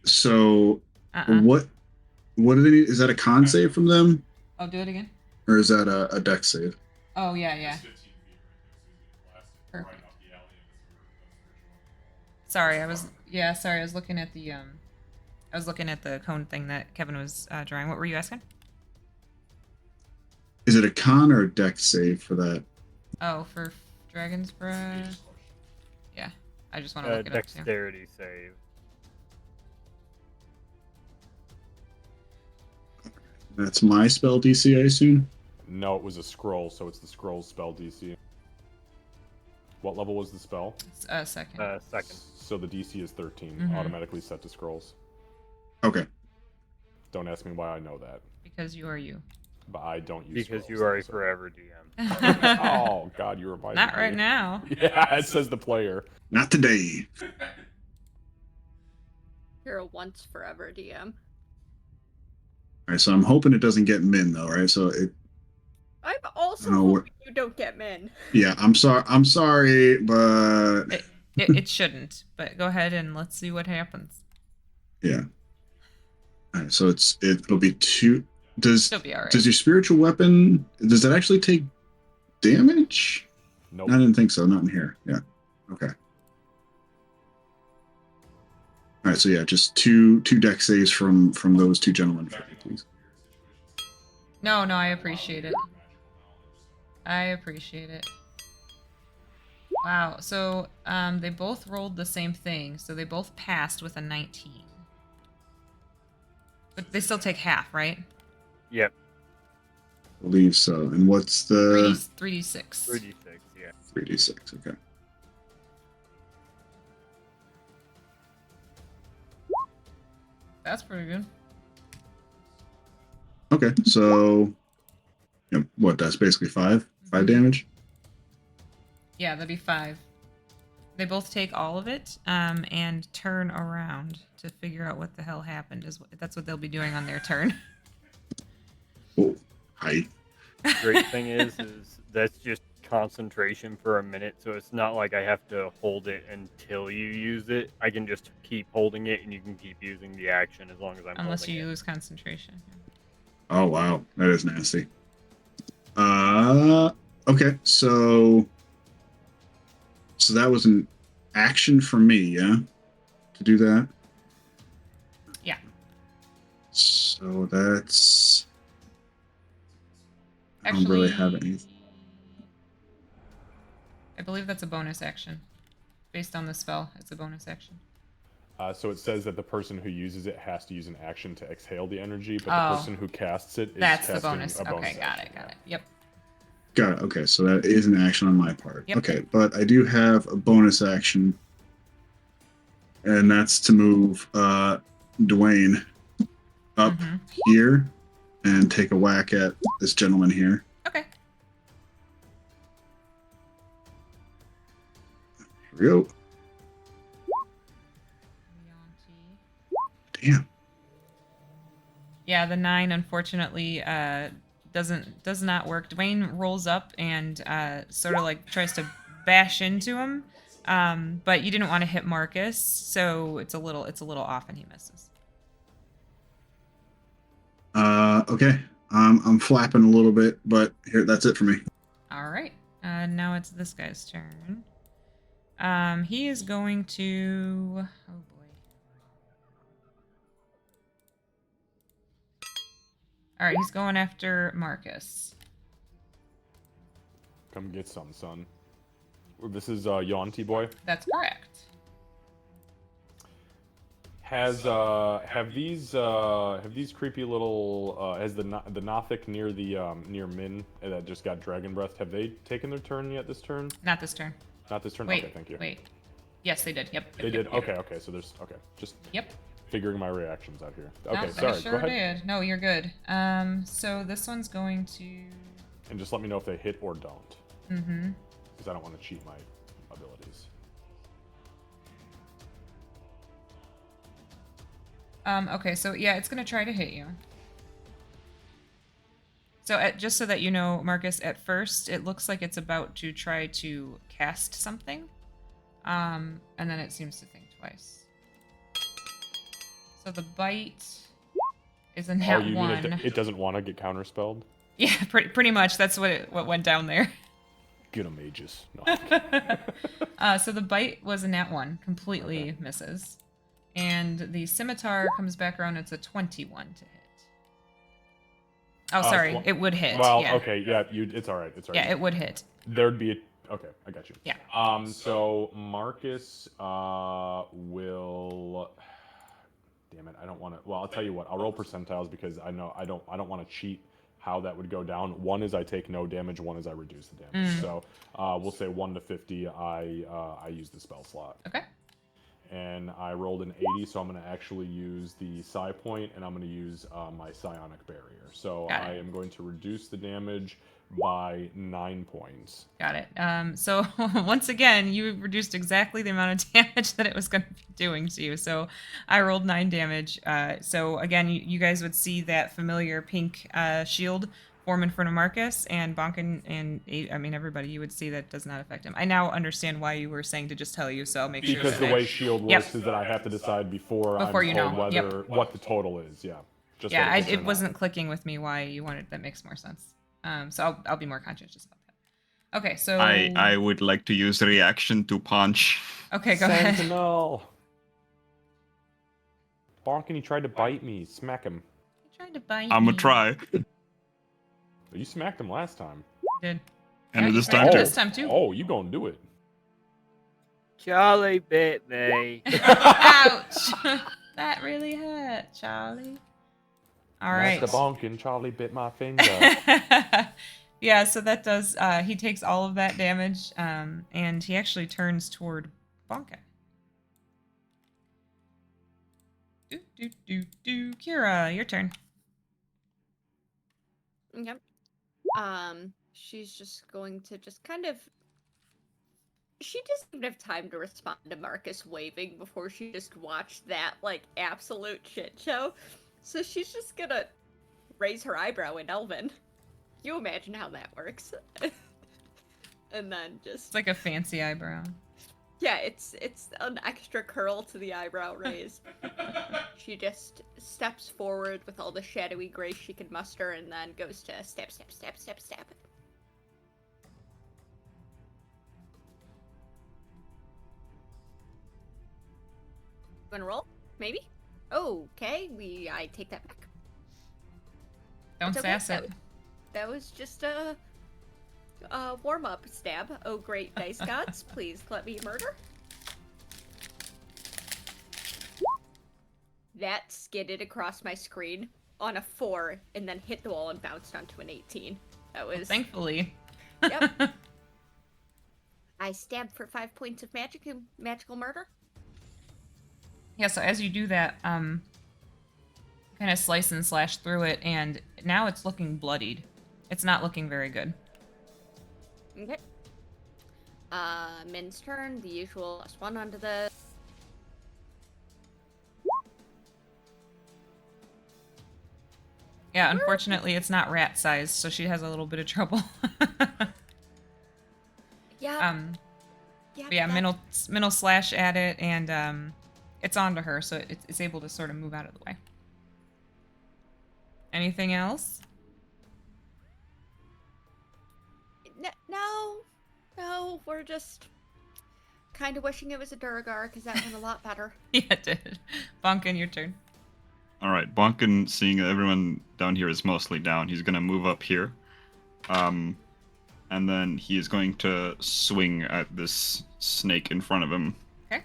So Uh-uh. what do they need? Is that a con save from them? Oh, do it again. Or is that a dex save? Oh, yeah. Perfect. Sorry, I was looking at the cone thing that Kevin was drawing. What were you asking? Is it a con or a dex save for that? Oh, for Dragon's Breath. Yeah, I just want to look it up too. Dexterity save. That's my spell DC, I assume. No, it was a scroll, so it's the scroll's spell DC. What level was the spell? Second. Second. So the DC is 13, Mhm. automatically set to scrolls. Okay. Don't ask me why I know that, Because you are you. but I don't use Because scrolls, you are a so- forever DM. Oh God, you reminded me. Not right now. Yeah, it says the player. Not today. You're a once forever DM. All right, so I'm hoping it doesn't get min though, right? So I'm also No, hoping you don't get men. yeah, I'm sorry, but It shouldn't, but go ahead and let's see what happens. yeah. All right, so it'll be 2. Does She'll be all right. does your spiritual weapon does it actually take damage? Nope. I didn't think so. Not in here. Yeah. Okay. All right. So yeah, just two dex saves from those two gentlemen, please. No, I appreciate it. Wow. So they both rolled the same thing, so they both passed with a 19. But they still take half, right? Yep. I believe so. And what's the 3d6. 3d6, yeah. 3d6? Okay. That's pretty good. Okay. So yeah, what? That's basically 5 damage. Yeah, that'd be 5. They both take all of it and turn around to figure out what the hell happened. That's what they'll be doing on their turn. Oh, hi. Great thing is that's just concentration for a minute, so it's not like I have to hold it until you use it. I can just keep holding it, and you can keep using the action as long as I'm Unless holding you it. lose concentration. Oh wow, that is nasty. Okay, so that was an action for me, yeah, to do that. Yeah. So that's. I don't really have any. I believe that's a bonus action. Based on the spell, it's a bonus action. So it says that the person who uses it has to use an action to exhale the energy, but Oh. the person who casts it is That's the casting bonus. a bonus Okay, got action, it. Yep. Got it. Okay, so that is an action on my part. Yep. Okay, but I do have a bonus action, and that's to move Dwayne up Mhm. here and take a whack at this gentleman here. Okay. Here we go. Damn. Yeah, the 9 unfortunately does not work. Dwayne rolls up and sort of like tries to bash into him, but you didn't want to hit Marcus, so it's a little off and he misses. Okay. I'm flapping a little bit, but here, that's it for me. All right. Now it's this guy's turn. He is going to. Oh boy. All right, he's going after Marcus. Come get some, son. This is Yonti boy. That's correct. Have these creepy little has the Nothic near the near Min that just got dragon breath, have they taken their turn yet this turn? Not this turn. Not this turn. Wait, Okay, thank you. wait. Yes, they did. Yep. They yep, did. yep. Okay, okay. So there's just Yep. figuring my reactions out here. No, Okay, they sorry. sure Go ahead. did. No, you're good. So this one's going to. And just let me know if they hit or don't, Mm-hmm. because I don't want to cheat my abilities. Okay, so yeah, it's gonna try to hit you. So just so that you know, Marcus, at first it looks like it's about to try to cast something, and then it seems to think twice. So the bite is a nat you 1. mean it doesn't want to get counterspelled? Yeah, pretty much. That's what went down there. Get a mages. No. So the bite was a nat 1, completely misses, and the scimitar comes back around. It's a 21 to hit. Oh, sorry, it would hit. Well, yeah. okay, yeah, it's all right. It's all right. Yeah, it would hit. There'd be okay, I got you. Yeah. So Marcus will. Damn it, I don't want to. Well, I'll tell you what. I'll roll percentiles because I know I don't want to cheat how that would go down. One is I take no damage. One is I reduce the damage. So we'll say 1 to 50. I use the spell slot. Okay. And I rolled an 80, so I'm going to actually use the psi point, and I'm going to use my psionic barrier. So Got it. I am going to reduce the damage by 9 points. Got it. So once again, you reduced exactly the amount of damage that it was going to be doing to you. So I rolled 9 damage. So again, you guys would see that familiar pink shield form in front of Marcus, and Bonkin and I mean everybody. You would see that does not affect him. I now understand why you were saying to just tell you. So I'll make sure. Because the way shield works is that I have to decide before I'm you told know. whether Yep. what the total is. Yeah. Just Yeah, whether it's or it not. wasn't clicking with me why you wanted. That makes more sense. So I'll be more conscientious about that. Okay, so I would like to use the reaction to punch. Okay, go ahead. Sentinel. Bonkin, he tried to bite me. Smack him. He tried to bite I'm me. gonna try. You smacked him last time. He did. And Yeah, this you time smacked too. him this time too. Oh, you gonna do it? Charlie bit me. Ouch! That really hurt, Charlie. All right. Master Bonkin, Charlie bit my finger. Yeah, so that does. He takes all of that damage, and he actually turns toward Bonka. Kira, your turn. Yep. She's just going to just kind of. She doesn't even have time to respond to Marcus waving before she just watched that like absolute shit show. So she's just gonna raise her eyebrow in Elven. You imagine how that works. And then just It's like a fancy eyebrow. yeah, it's an extra curl to the eyebrow raise. She just steps forward with all the shadowy grace she can muster and then goes to stab. Wanna roll? Maybe? Okay, I take that back. Don't It's okay, sass it. That was just a warm-up stab. Oh, great dice gods, please let me murder. That skidded across my screen on a 4 and then hit the wall and bounced onto an 18. That was... Thankfully. Yep. I stabbed for 5 points of magical murder. Yeah, so as you do that, kind of slice and slash through it, and now it's looking bloodied. It's not looking very good. Okay. Min's turn. The usual +1 onto the... Yeah, unfortunately, it's not rat sized, so she has a little bit of trouble. Yeah. Yeah, minnow slash at it, and it's onto her, so it's able to sort of move out of the way. Anything else? No, we're just kind of wishing it was a Duragar because that went a lot better. Yeah, it did. Bonkin, your turn. All right, Bonkin, seeing everyone down here is mostly down, he's gonna move up here. and then he is going to swing at this snake in front of him. Okay.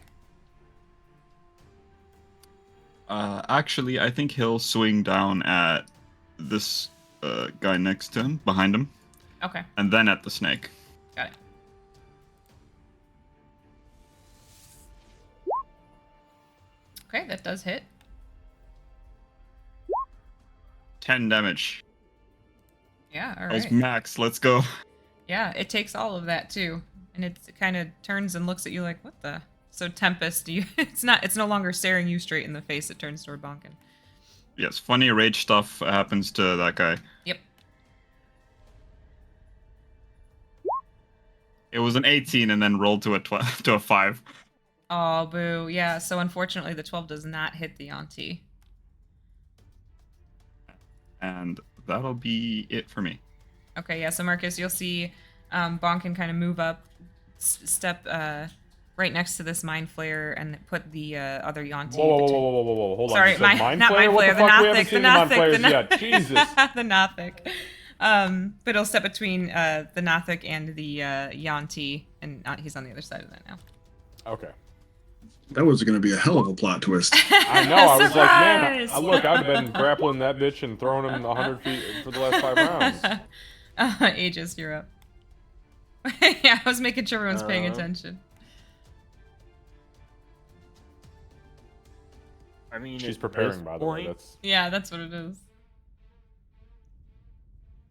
Actually, I think he'll swing down at this guy next to him, behind him, Okay. and then at the snake. Got it. Okay, that does hit. 10 damage. Yeah, all That was right. max. Let's go. Yeah, it takes all of that too, and it kind of turns and looks at you like, "What the?" So Tempest, it's no longer staring you straight in the face. It turns toward Bonkin. Yes, funny rage stuff happens to that guy. Yep. It was an 18 and then rolled to a 5. Oh, boo. Yeah, so unfortunately the 12 does not hit the auntie. And that'll be it for me. Okay, yeah, so Marcus, you'll see Bonkin kind of move up, step right next to this Mind Flayer and put the other Yanti. Whoa, hold Sorry, on. You said not Mind What Flayer, the the fuck? We haven't Nothic, the seen Mind Nothic, Flayers the yet. Jesus. the Nothic. But he'll step between the Nothic and the Yanti, and he's on the other side of that now. Okay. That was going to be a hell of a plot twist. I know. I was like, man, Surprise! look, I've been grappling that bitch and throwing him 100 feet for the last 5 rounds. Aegis, you're up. Yeah, I was making sure everyone's paying attention. I mean, She's at preparing, this by the way. point- That's Yeah, that's what it is.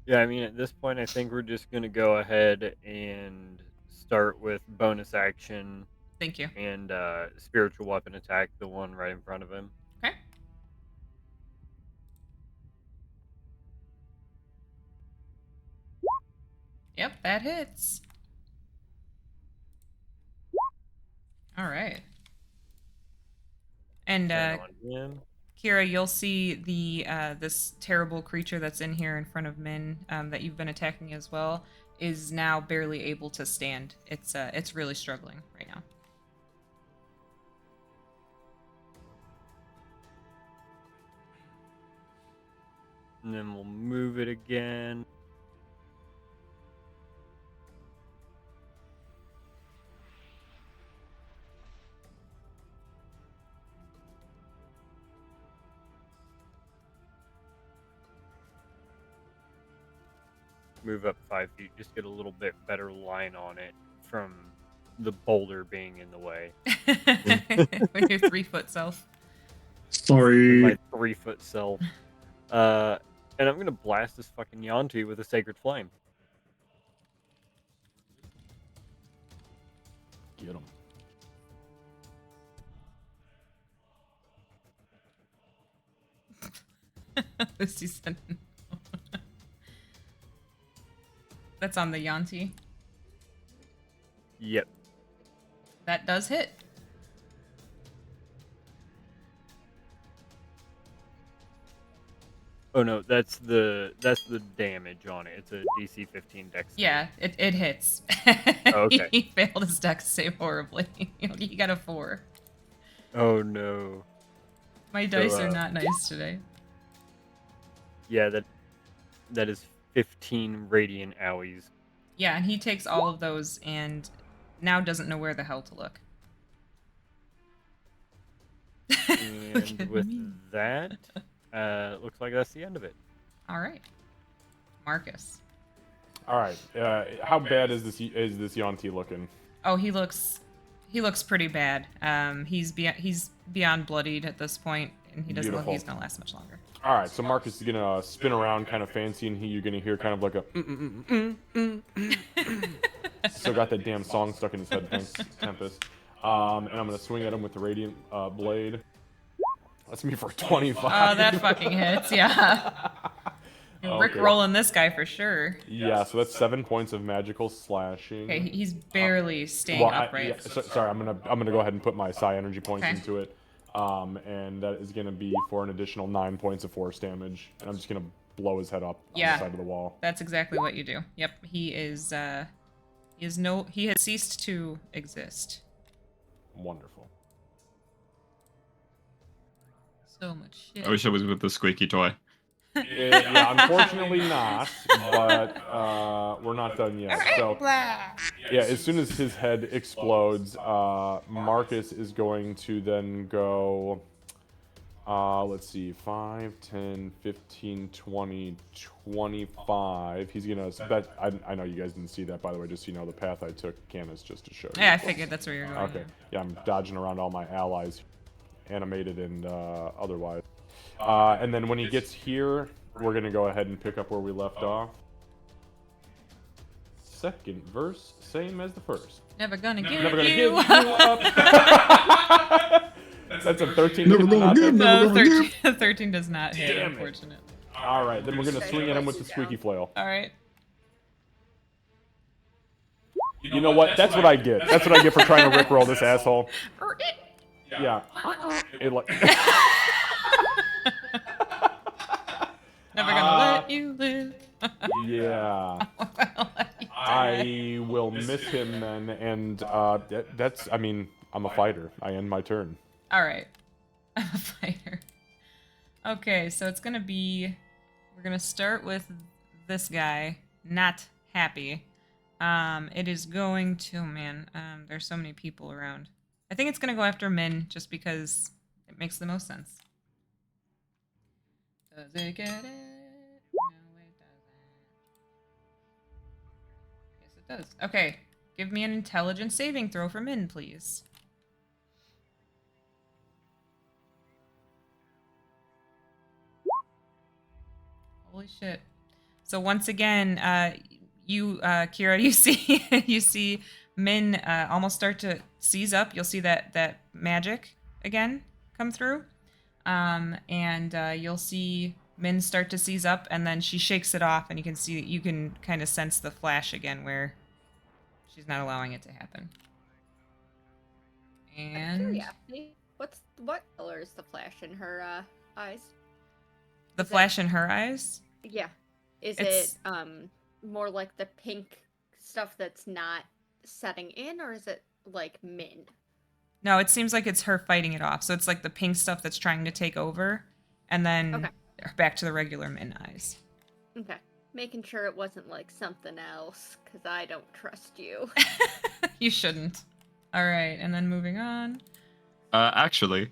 Yeah, I mean, at this point, I think we're just gonna go ahead and start with bonus action Thank you. and spiritual weapon attack, the one right in front of him. Okay. Yep, that hits. All right. And 10 on him. Kira, you'll see the this terrible creature that's in here in front of Min that you've been attacking as well is now barely able to stand. It's really struggling right now. And then we'll move it again. Move up 5 feet, just get a little bit better line on it from the boulder being in the way. With your 3-foot self. Sorry. My 3-foot self. And I'm gonna blast this fucking Yanti with a sacred flame. get him. Lucy said no. That's on the Yanti. Yep. That does hit. Oh no, that's the damage on it. It's a DC 15 dex. Yeah, it hits. Okay. He failed his dex save horribly. He got a 4. Oh no. My dice are not nice today. Yeah, that is 15 radiant owies. Yeah, and he takes all of those and now doesn't know where the hell to look. Look And at with me. that, looks like that's the end of it. All right, Marcus. All right. How bad is this Yanti looking? Oh, he looks pretty bad. He's beyond bloodied at this point, and he doesn't look like he's Beautiful. gonna last much longer. All right. So Marcus is gonna spin around, kind of fancy, and you're gonna hear kind of like a. Still got that damn song stuck in his head. Thanks, Tempest. And I'm gonna swing at him with the radiant blade. That's me for 25. Oh, that fucking hits. Yeah. Rick Okay. rolling this guy for sure. Yeah, so that's 7 points of magical slashing. Okay, he's barely staying Well, upright. sorry, I'm gonna go ahead and put my psi energy points Okay. into it, and that is gonna be for an additional 9 points of force damage, and I'm just gonna blow his head up on Yeah. the side of the wall. That's exactly what you do. Yep, he has ceased to exist. Wonderful. So much shit. I wish I was with the squeaky toy. Yeah, unfortunately not, but we're not done yet. So, yeah, as soon as his head explodes, Marcus is going to then go, let's see, 5, 10, 15, 20, 25. He's going to, that, I know you guys didn't see that, by the way, just so you know, the path I took, Candace, just to show you. Yeah, I figured that's where you're going. Okay, yeah, I'm dodging around all my allies, animated and otherwise. And then when he gets here, we're going to go ahead and pick up where we left off. Second verse, same as the first. Never gonna give Never gonna you give you up. up. That's a 13. Never gonna give, never No, gonna give. 13 does not hit, Damn it. unfortunately. All right, then we're going to swing at him with the squeaky flail. All right. You know what? That's what I get. That's what I get for trying to rickroll this asshole. Yeah. It like... Never gonna let you live. Yeah. I will miss him then, and that's, I mean, I'm a fighter. I end my turn. All right. I'm a fighter. Okay, so it's gonna be, we're gonna start with this guy, not happy. It is going to, man, there's so many people around. I think it's gonna go after Min, just because it makes the most sense. Does it get it? No, it doesn't. Yes, it does. Okay, give me an intelligence saving throw for Min, please. Holy shit. So once again, Kira, you see Min almost start to seize up. You'll see that magic again come through. And you'll see Min start to seize up, and then she shakes it off, and you can kind of sense the flash again where she's not allowing it to happen. And Curiosity. What color is the flash in her eyes? the flash in her eyes? Yeah. Is It's- it more like the pink stuff that's not setting in, or is it like Min? No, it seems like it's her fighting it off. So it's like the pink stuff that's trying to take over, and then back to the regular Min eyes. Okay. Making sure it wasn't like something else, because I don't trust you. You shouldn't. All right, and then moving on. Actually,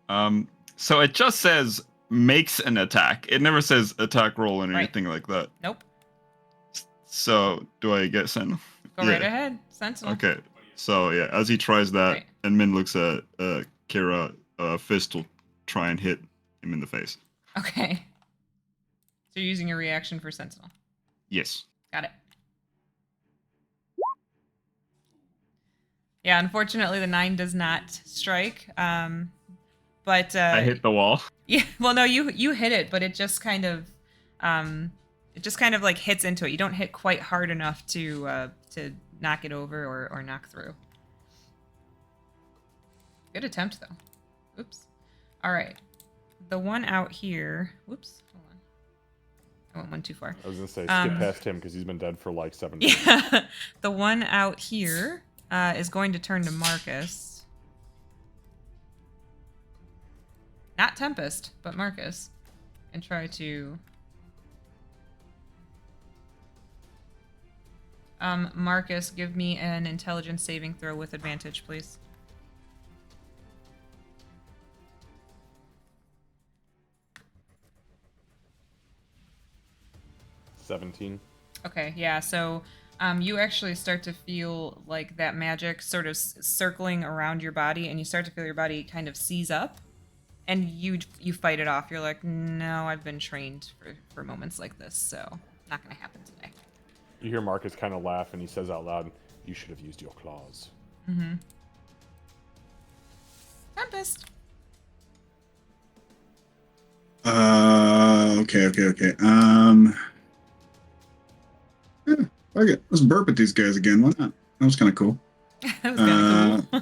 so it just says makes an attack. It never says attack roll or Right. anything like that. Nope. So do I get Sentinel? Go right ahead, Sentinel. Okay. So yeah, as he tries that, Right. and Min looks at Kira, Fist will try and hit him in the face. Okay. So you're using your reaction for Sentinel. Yes. Got it. Yeah, unfortunately the 9 does not strike. But I hit the wall. Yeah, well no, you hit it, but it just kind of like hits into it. You don't hit quite hard enough to knock it over or knock through. Good attempt though. Oops. All right. The one out here. Whoops. Hold on. I went one too far. I was going to say, skip past him because he's been dead for like 7 days. Yeah. The one out here is going to turn to Marcus. Not Tempest, but Marcus. And try to... Marcus, give me an intelligence saving throw with advantage, please. $17. Okay, yeah, so you actually start to feel like that magic sort of circling around your body, and you start to feel your body kind of seize up, and you fight it off. You're like, no, I've been trained for moments like this, so not gonna happen today. You hear Marcus kind of laugh, and he says out loud, "You should have used your claws." Mm-hmm. Tempest. Okay. Yeah, fuck it. Let's burp at these guys again. Why not? That was kind of cool. That was kind of cool.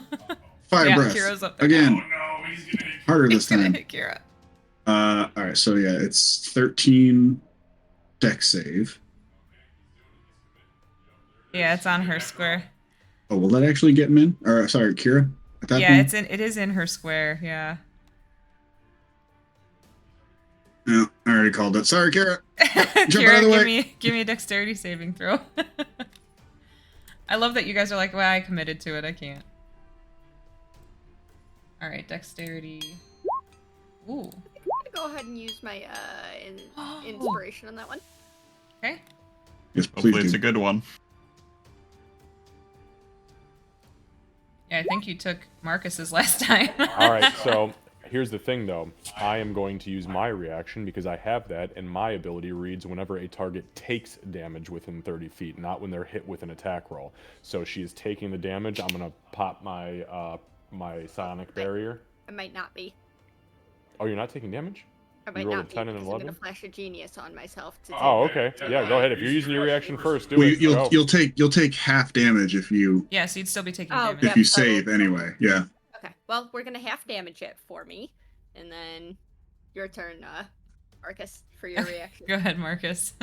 Fire Yeah, breath. Kira's up there. Again. no, he's gonna Harder this It's gonna time. hit Kira. All right, so yeah, it's 13 dex save. Yeah, it's on her square. Oh, will that actually get him in? Or sorry, Kira. At that Yeah, point? it is in her square. Yeah. Yeah, I already called it. Sorry, Kara. Jump out of Kira, the way. give me a dexterity saving throw. I love that you guys are like, well, I committed to it. I can't. All right, dexterity. Ooh. I'm gonna go ahead and use my inspiration on that one. Okay. Yes, Hopefully please it's do. a good one. Yeah, I think you took Marcus's last time. All right, so here's the thing, though. I am going to use my reaction because I have that, and my ability reads whenever a target takes damage within 30 feet, not when they're hit with an attack roll. So she is taking the damage. I'm going to pop my my psionic barrier. I might not be. Oh, you're not taking damage? I You might rolled not a be 10 and because an I'm gonna 11? flash a genius on myself to take. Oh, okay. Yeah, go ahead. If you're using your reaction first, do Well, it. Go. you'll take half damage if you Yeah, so you'd still be taking Oh, damage. if Yep, you I will. save anyway. Yeah. Okay, well, we're gonna half damage it for me, and then your turn, Marcus, for your reaction. Go ahead, Marcus.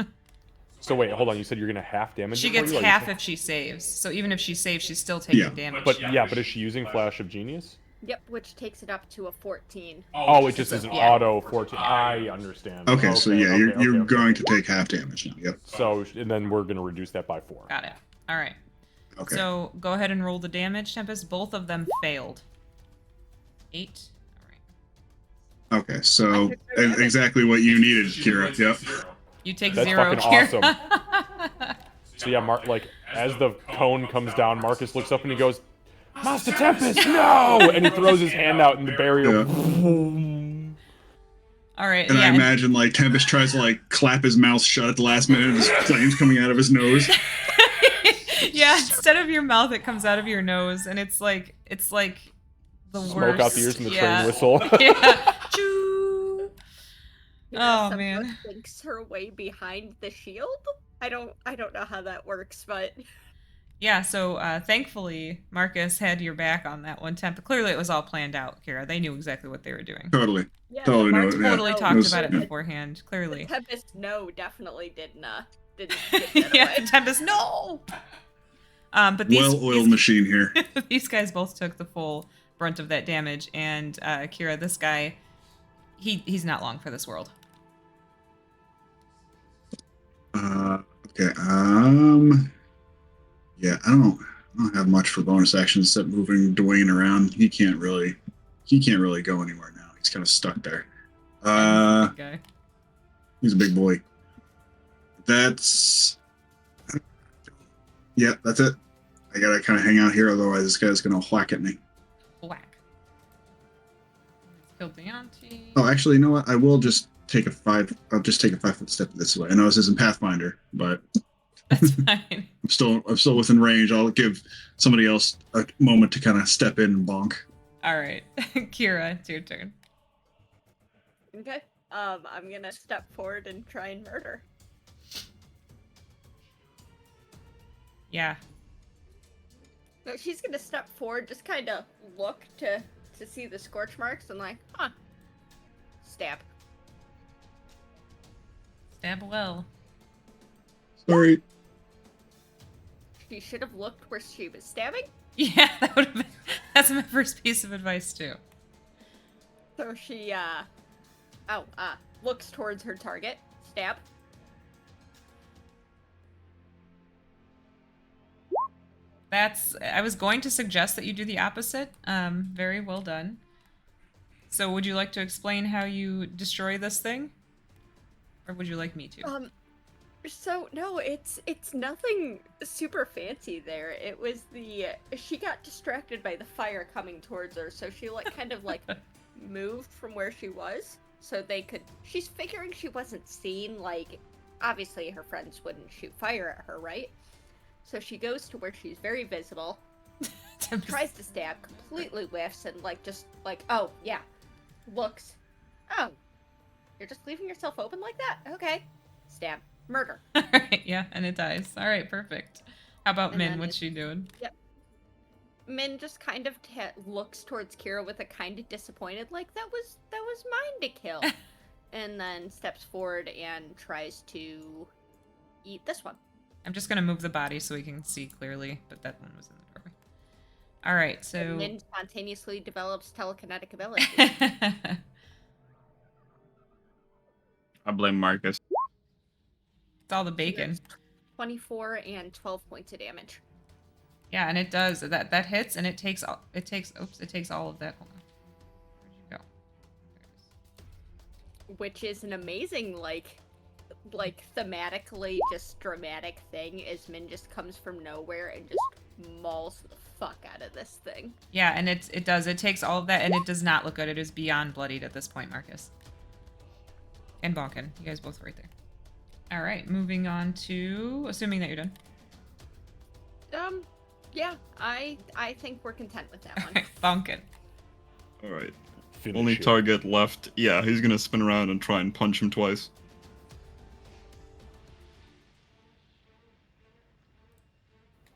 So wait, hold on. You said you're going to half damage She it for gets you? Are you half saying- if she saves. So even if she saves, she's still taking Yeah. damage. But is she using Flash of Genius? Yep, which takes it up to a 14. Oh, it just is an Yeah. auto 14. I understand. Okay, so yeah, you're okay. going to take half damage now. Yep. So, and then we're going to reduce that by 4. Got it. All right. Okay. So go ahead and roll the damage, Tempest. Both of them failed. 8. All right. Okay, so exactly what you needed, Kira. Yep. You take That's 0, fucking Kira. So yeah, as the cone comes down, Marcus looks up and he goes, Master Tempest, no! And he throws his hand out and the barrier. Yeah. All right. And yeah, I imagine like Tempest tries to like clap his mouth shut at the last minute, and just flames coming out of his nose. yeah, instead of your mouth, it comes out of your nose, and it's like the Smoke worst. out the ears and the yeah. train whistle. Yeah. Choo. Oh, Somehow man. thinks her way behind the shield. I don't know how that works, but Yeah, so thankfully Marcus had your back on that one, Temp. Clearly it was all planned out, Kira. They knew exactly what they were doing. Totally. yeah, Totally the know Mark it, yeah. Totally no, talked was- about it yeah. beforehand, clearly. The Tempest no definitely didn't get that yeah, away. Tempest, no! But these, Well-oiled machine here. these guys both took the full brunt of that damage, and Kira, this guy, he's not long for this world. Okay. Yeah, I don't have much for bonus actions except moving Dwayne around. He can't really go anywhere now. He's kind of stuck there. Big guy. He's a big boy. That's that's it. I gotta kind of hang out here, otherwise this guy's gonna whack at me. Whack. Killed Deonti. Oh, actually, you know what? I will just take a 5-foot step this way. I know this isn't Pathfinder, but That's fine. I'm still within range. I'll give somebody else a moment to kind of step in and bonk. All right, Kira, it's your turn. Okay. I'm gonna step forward and try and murder. Yeah. No, she's gonna step forward, just kind of look to see the scorch marks, and like, stab. Stab well. Sorry. She should have looked where she was stabbing. Yeah, that would have been. That's my first piece of advice too. So she looks towards her target. Stab. I was going to suggest that you do the opposite. Very well done. So would you like to explain how you destroy this thing? Or would you like me to? So no, it's nothing super fancy there. It was she got distracted by the fire coming towards her, so she kind of moved from where she was so she's figuring she wasn't seen, obviously her friends wouldn't shoot fire at her, right? So she goes to where she's very visible, tries to stab, completely whiffs, and oh yeah, looks, oh, you're just leaving yourself open like that? Okay. Stab. Murder. All right, yeah, and it dies. All right, perfect. How about And Min? then What's she doing? Yep. Min just kind of looks towards Kira with a kind of disappointed, that was mine to kill. And then steps forward and tries to eat this one. I'm just gonna move the body so we can see clearly, but that one was in the doorway. All right, so And Min spontaneously develops telekinetic ability. I blame Marcus. It's all the bacon. 24 and 12 points of damage. Yeah, and it does. That hits, and it takes all of that. Hold on. Where'd you go? There it is. Which is an amazing, like thematically just dramatic thing, as Min just comes from nowhere and just mauls the fuck out of this thing. Yeah, and it does. It takes all of that, and it does not look good. It is beyond bloodied at this point, Marcus. And Bonkin. You guys both right there. All right, moving on to... Assuming that you're done. Yeah, I think we're content with that All one. right, Bonkin. All right. Finish Only it. target left. Yeah, he's gonna spin around and try and punch him twice.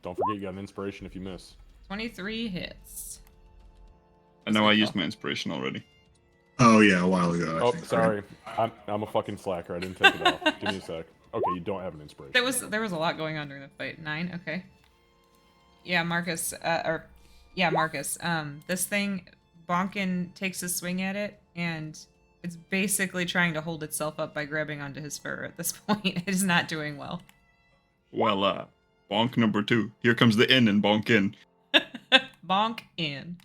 Don't forget you got an inspiration if you miss. 23 hits. I know I used my inspiration already. Oh yeah, a while ago. I Oh, think, sorry. I'm a fucking slacker. I didn't take it off. Give me a sec. Okay, you don't have an inspiration. There was a lot going on during the fight. 9, okay. Yeah, Marcus, Marcus. This thing, Bonkin takes a swing at it, and it's basically trying to hold itself up by grabbing onto his fur at this point. It is not doing well. Well, bonk number 2. Here comes the in and bonk in. Bonk in.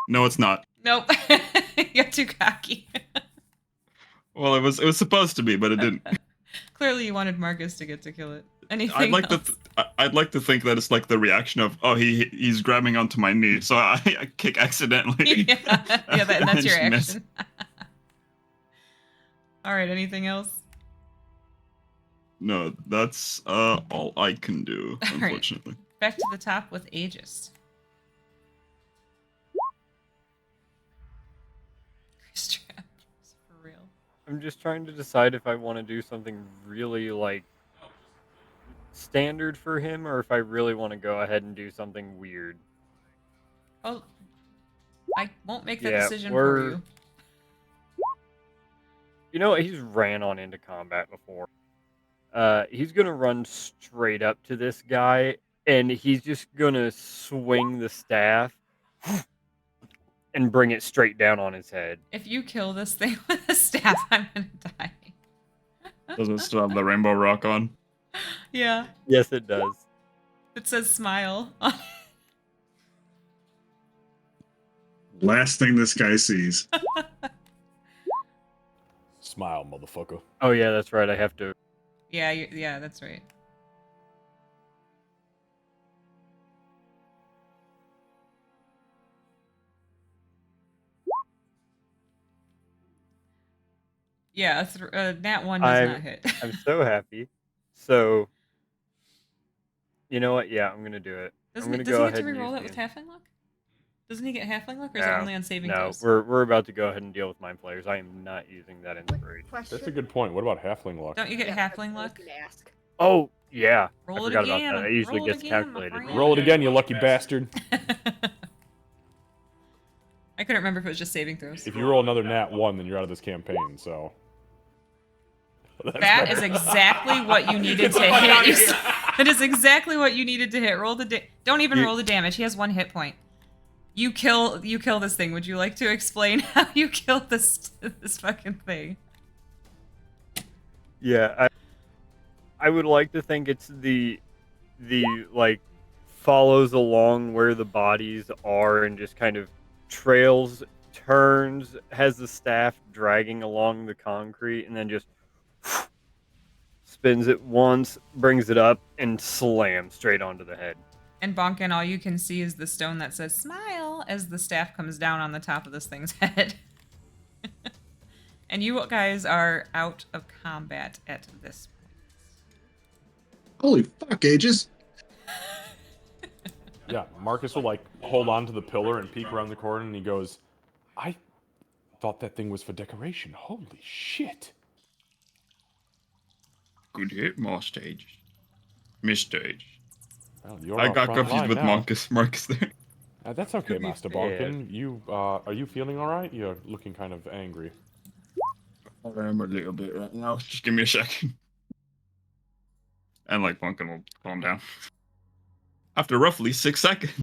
No, it's not. Nope. You got too cocky. Well, it was supposed to be, but it didn't. Clearly, you wanted Marcus to get to kill it. Anything I'd like else? I'd like to think that it's like the reaction of, oh, he's grabbing onto my knee, so I kick accidentally. Yeah, that's your I just action. All right, anything else? No, that's all I can do, All right. unfortunately. Back to the top with Aegis. Strap. For real. I'm just trying to decide if I want to do something really like standard for him, or if I really want to go ahead and do something weird. Well, I won't make that Yeah, decision for we're- you. You know, he's ran on into combat before. He's gonna run straight up to this guy, and he's just gonna swing the staff and bring it straight down on his head. If you kill this thing with a staff, I'm gonna die. Does it still have the rainbow rock on? Yeah, Yes, it does. it says smile. Last thing this guy sees. Smile, motherfucker. Oh yeah, that's right. I have to. Yeah, that's right. Yeah, Nat 1 does not hit. I'm so happy. So, you know what? Yeah, I'm gonna do it. Does I'm he gonna get go to ahead and re-roll use that with the- halfling luck? Doesn't he get halfling luck, or is it No, only on saving No, throws? we're about to go ahead and deal with mind flayers. I am not using that inspiration. Question. That's a good point. What about halfling luck? Don't you get Yeah, that's halfling what I was luck? gonna ask. Oh yeah, Roll I it forgot again. about that. It usually Roll it gets again, my calculated. friend. Roll it again, you lucky bastard. I couldn't remember if it was just saving throws. If you roll another nat 1, then you're out of this campaign, so... That is exactly what you needed to hit. That is exactly what you needed to hit. Roll the don't even roll the damage. He has 1 hit point. You kill this thing. Would you like to explain how you killed this fucking thing? Yeah, I would like to think it's the like follows along where the bodies are and just kind of trails, turns, has the staff dragging along the concrete, and then just spins it once, brings it up, and slams straight onto the head. And Bonkin, all you can see is the stone that says "smile" as the staff comes down on the top of this thing's head. And you guys are out of combat at this point. Holy fuck, Aegis. Yeah, Marcus will, like, hold on to the pillar and peek around the corner, and he goes, I thought that thing was for decoration. Holy shit. Good hit, Master Aegis. Mr. Aegis. Well, you're I our got front confused line with now. Marcus there. That's okay, To be Master fair. Bonkin. You, are you feeling alright? You're looking kind of angry. I am a little bit right now. Just give me a second. And like Bonkin will calm down. After roughly 6 seconds.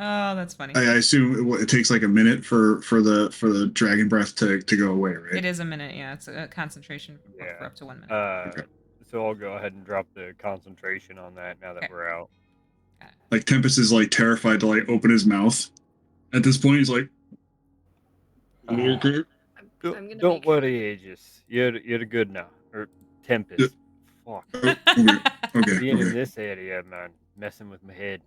Oh, that's funny. I assume it takes like a minute for the dragon breath to go away, right? It is a minute, yeah. It's a concentration for up to 1 minute. Okay. So I'll go ahead and drop the concentration on that now that Okay. we're out. Like Tempest is like terrified to like open his mouth. At this point, he's like, okay. I'm gonna Don't make worry, Aegis. You're good now. Or Tempest. Fuck. Oh, okay, Being in okay. this area, man, messing with my head.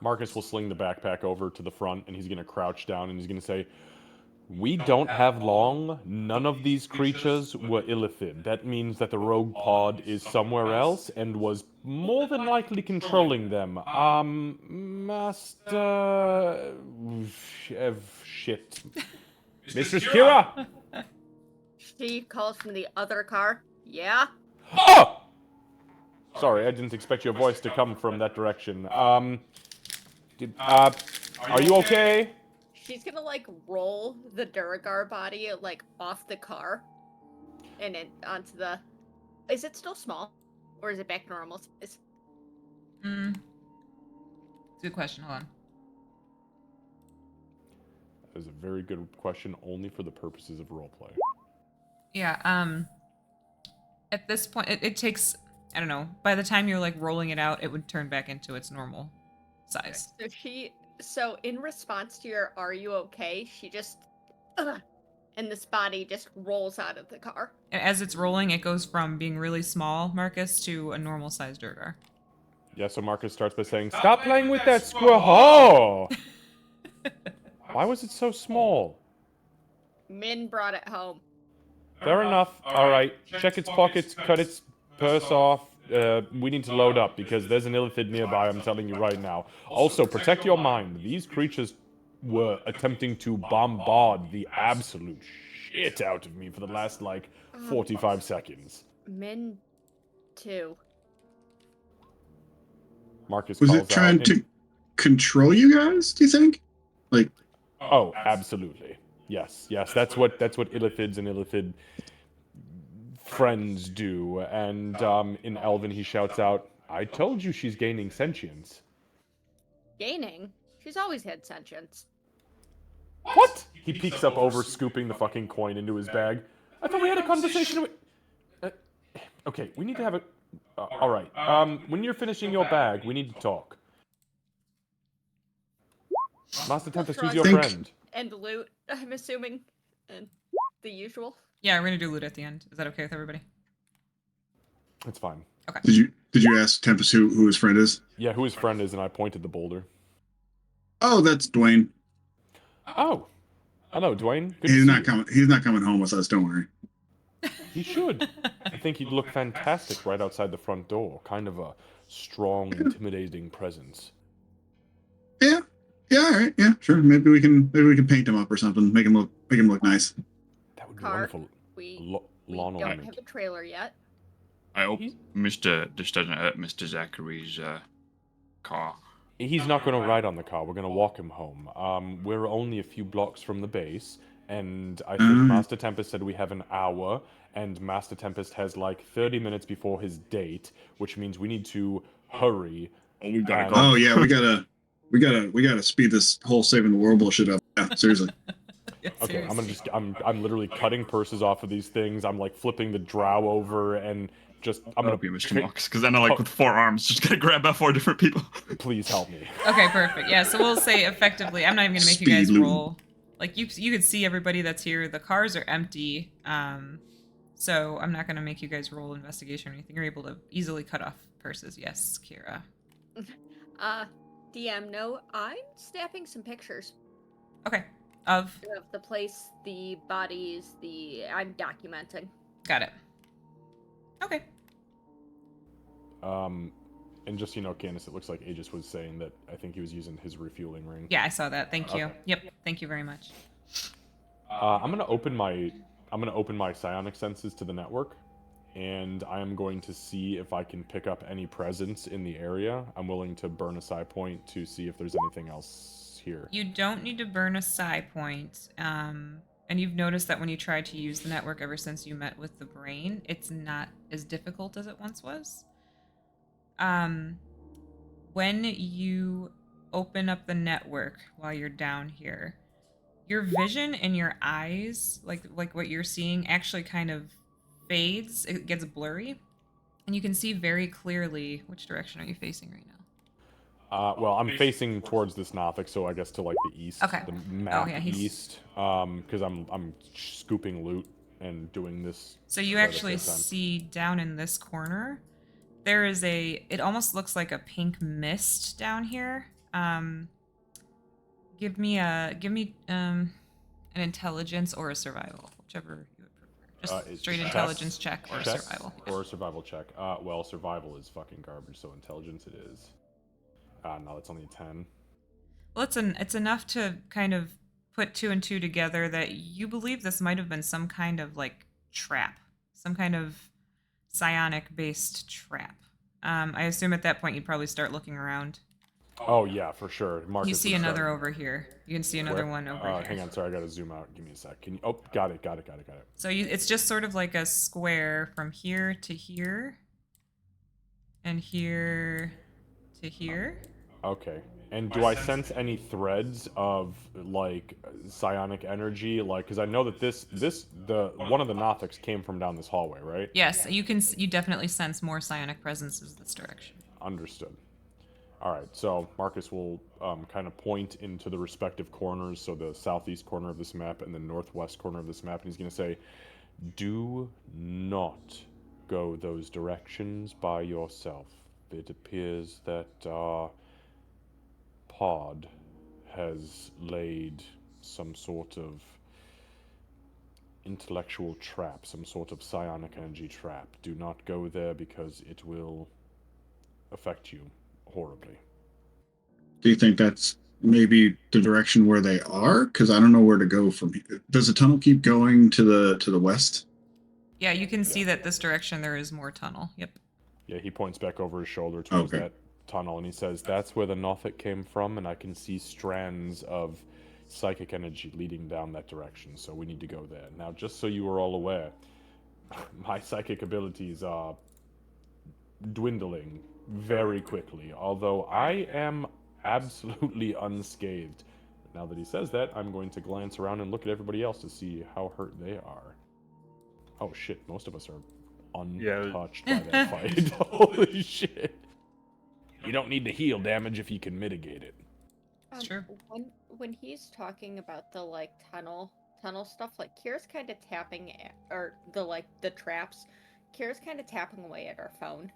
Marcus will sling the backpack over to the front, and he's going to crouch down, and he's going to say, "We don't have long. None of these creatures were illithid. That means that the rogue pod is somewhere else and was more than likely controlling them. Master... shit. Mistress Kira! She calls from the other car. Yeah? Oh! Sorry, I didn't expect your voice to come from that direction. Are you okay? She's gonna like roll the Duragar body like off the car and then onto the. Is it still small, or is it back to normal size? Good question. Hold on. That is a very good question, only for the purposes of roleplay. Yeah. At this point, it takes. I don't know. By the time you're like rolling it out, it would turn back into its normal size. So in response to your "Are you okay?" she just, and this body just rolls out of the car. And as it's rolling, it goes from being really small, Marcus, to a normal sized Durgar. Yeah, so Marcus starts by saying, "Stop playing with that squirrel!" Oh! Why was it so small? Min brought it home. Fair enough. Alright, check its pockets, cut its purse off. We need to load up, because there's an illithid nearby, I'm telling you right now. Also, protect your mind. These creatures were attempting to bombard the absolute shit out of me for the last, like, 45 seconds. Min, too. Marcus Was calls it trying out to control you guys? Do you think? Like, oh, absolutely. Yes, that's what illithids and illithid friends do. And in Elven he shouts out, "I told you she's gaining sentience." Gaining? She's always had sentience. What? He peeks up over, scooping the fucking coin into his bag. I thought we had a conversation with... okay, we need to have a... alright, when you're finishing your bag, we need to talk. Master Tempest, who's your friend? And loot, I'm assuming. And the usual. Yeah, we're gonna do loot at the end. Is that okay with everybody? It's fine. Okay. Did you ask Tempest who his friend is? Yeah, who his friend is, and I pointed the boulder. Oh, that's Dwayne. Oh. Hello, Dwayne. Good He's to not see you. coming. He's not coming home with us. Don't worry. He should. I think he'd look fantastic right outside the front door. Kind of a strong, intimidating presence. Yeah. Yeah. All right. Yeah. Sure. Maybe we can paint him up or something. Make him look nice. That would be Car. wonderful. We Lawn don't ornament. have a trailer yet. I hope this doesn't hurt Mr. Zachary's car. He's not going to ride on the car. We're going to walk him home. We're only a few blocks from the base, and I think Master Tempest said we have an hour, and Master Tempest has like 30 minutes before his date, which means we need to hurry. Oh, we gotta go. Oh yeah, we gotta speed this whole saving the world bullshit up. Yeah, seriously. Yeah, Okay, seriously. I'm literally cutting purses off of these things. I'm like flipping the drow over and just I'm I'll gonna be Mr. Mox, because then I like with 4 arms, just gotta grab out 4 different people. Please help me. Okay, perfect. Yeah, so we'll say effectively. I'm not even gonna make you guys Speed loot. roll. Like you could see everybody that's here. The cars are empty. So I'm not gonna make you guys roll investigation or anything. You're able to easily cut off purses. Yes, Kira. DM, no, I'm snapping some pictures Okay. Of of the place, the bodies, I'm documenting. got it. Okay. And just so you know, Candace, it looks like Aegis was saying that I think he was using his refueling ring. Yeah, I saw that. Thank you. Okay. Yep. Thank you very much. I'm gonna open my psionic senses to the network, and I am going to see if I can pick up any presence in the area. I'm willing to burn a psi point to see if there's anything else here. You don't need to burn a psi point. And you've noticed that when you try to use the network ever since you met with the brain, it's not as difficult as it once was. when you open up the network while you're down here, your vision and your eyes, like what you're seeing, actually kind of fades. It gets blurry, and you can see very clearly. Which direction are you facing right now? Well, I'm facing towards this Nothic, so I guess to like the east, Okay. the map yeah, he's- east, because I'm scooping loot and doing this. So you at the actually same time. see down in this corner, there is it almost looks like a pink mist down here. Give me an intelligence or a survival, whichever you would prefer. Just straight intelligence check or Chess survival. or a survival check. Well, survival is fucking garbage, so intelligence it is. No, that's only a 10. Well, it's enough to kind of put 2 and 2 together that you believe this might have been some kind of like trap, some kind of psionic based trap. I assume at that point you'd probably start looking around. Oh yeah, for sure. Marcus You see would another start. over here. You can see another Where? one over here. Hang on, sorry, I gotta zoom out. Give me a sec. Can you? Oh, got it. So it's just sort of like a square from here to here, and here to here. Okay. And do I sense any threads of like psionic energy? Like, because I know that the one of the Nothics came from down this hallway, right? Yes, you definitely sense more psionic presences this direction. Understood. All right, so Marcus will kind of point into the respective corners, so the southeast corner of this map and the northwest corner of this map, and he's going to say, do not go those directions by yourself. It appears that our pod has laid some sort of intellectual trap, some sort of psionic energy trap. Do not go there because it will affect you horribly. Do you think that's maybe the direction where they are? Because I don't know where to go from here. Does the tunnel keep going to the west? Yeah, you can see that this direction there is more tunnel. Yep. Yeah, he points back over his shoulder towards Okay. that tunnel and he says, that's where the Nothic came from, and I can see strands of psychic energy leading down that direction, so we need to go there. Now, just so you are all aware, my psychic abilities are dwindling very quickly, although I am absolutely unscathed. Now that he says that, I'm going to glance around and look at everybody else to see how hurt they are. Oh shit, most of us are untouched by that fight. Holy shit. You don't need to heal damage if you can mitigate it. It's true. When he's talking about the like tunnel stuff, like Kira's kind of tapping at, or the traps. Kira's kind of tapping away at her phone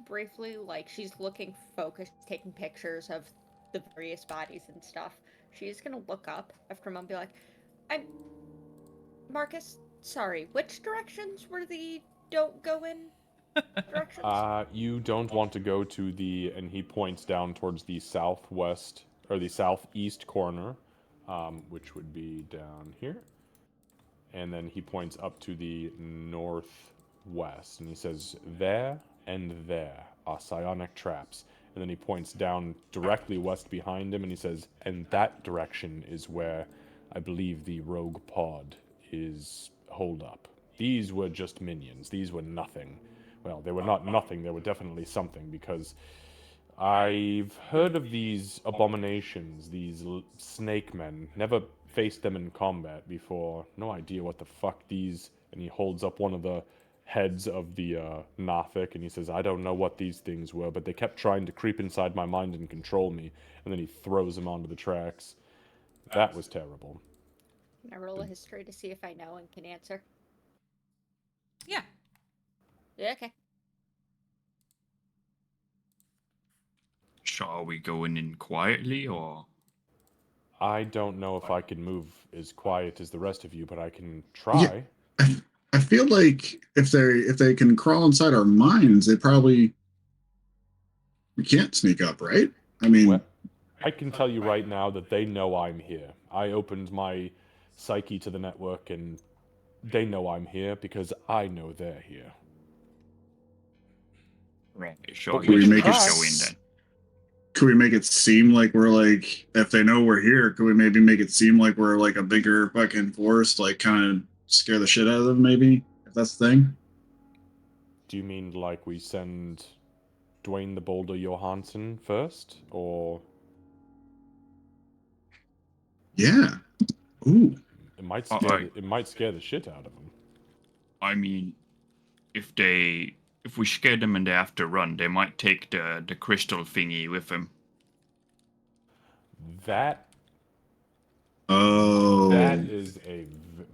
briefly, like she's looking focused, taking pictures of the various bodies and stuff. She's gonna look up after a moment, be like, "I'm Marcus. Sorry, which directions were the don't go in directions?" You don't want to go to the, and he points down towards the southwest, or the southeast corner, which would be down here. And then he points up to the northwest, and he says, there and there are psionic traps. And then he points down directly west behind him, and he says, and that direction is where I believe the rogue pod is holed up. These were just minions. These were nothing. Well, they were not nothing. They were definitely something, because I've heard of these abominations, these snake men. Never faced them in combat before. No idea what the fuck these... And he holds up one of the heads of the Nothic, and he says, I don't know what these things were, but they kept trying to creep inside my mind and control me. And then he throws him onto the tracks. That was terrible. Can I roll a history to see if I know and can answer? Yeah. Yeah, okay. So are we going in quietly, or? I don't know if I can move as quiet as the rest of you, but I can try. Yeah, I feel like if they can crawl inside our minds, we can't sneak up, right? I mean, Well, I can tell you right now that they know I'm here. I opened my psyche to the network, and they know I'm here because I know they're here. Right. Sure, But we we can make it just go in then. could we make it seem like we're like, if they know we're here, could we maybe make it seem like we're like a bigger fucking force, like kind of scare the shit out of them, maybe, if that's the thing? Do you mean like we send Dwayne the Boulder Johansson first, or Yeah. Ooh. it might Uh, scare I- it might scare the shit out of them. I mean, if we scare them and they have to run, they might take the crystal thingy with them. That Oh. that is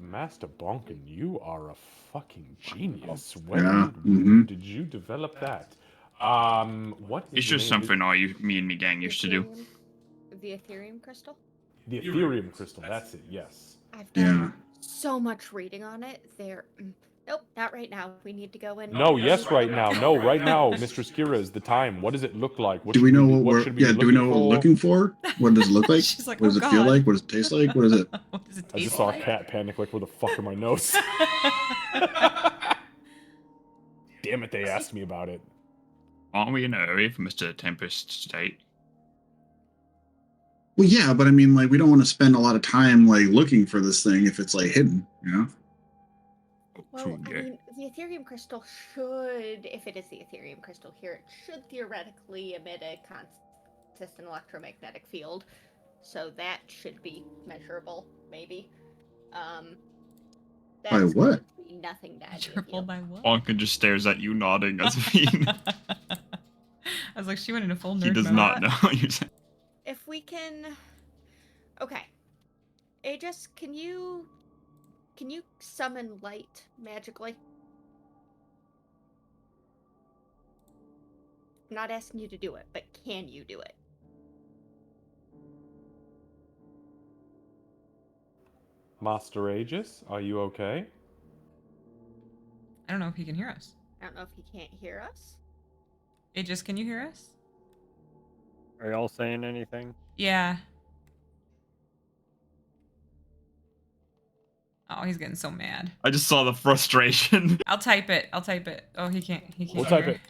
Master Bonkin. You are a fucking genius. When Yeah, mhm. did you develop that? What is It's the just name? something me and me gang used to do. The Etherium Crystal? The Etherium Crystal. That's it. Yes. I've Yeah. done so much reading on it. Nope, not right now. We need to go in. No. Yes. Right now. No. Right now. Mistress Kira is the time. What does it look like? What Do we should know be- what we're should we be do we know what we're looking for? What does it look like? She's like, what does "Oh, it feel God." like? What does it taste like? What is it? What does it I taste just saw like? a cat panic. Like, where the fuck are my notes? Damn it! They asked me about it. Aren't we in a hurry for Mr. Tempest State? Well, yeah, but I mean, like, we don't want to spend a lot of time like looking for this thing if it's like hidden, you know? Oh, Well, true, I yeah. mean, the Etherium Crystal should, if it is the Etherium Crystal here, it should theoretically emit a consistent electromagnetic field. So that should be measurable, maybe. By That's what? going to be nothing bad with Triple you. by what? Bonkin just stares at you, nodding as if he, I was like, she went into full nerd he does mode. not know what you're saying. If we can... Okay. Aegis, can you summon light magically? I'm not asking you to do it, but can you do it? Master Aegis, are you okay? I don't know if he can hear us. I don't know if he can't hear us. Aegis, can you hear us? Are y'all saying anything? Yeah. Oh, he's getting so mad. I just saw the frustration. I'll type it. I'll type it. Oh, he can't. He can't. We'll type hear. it.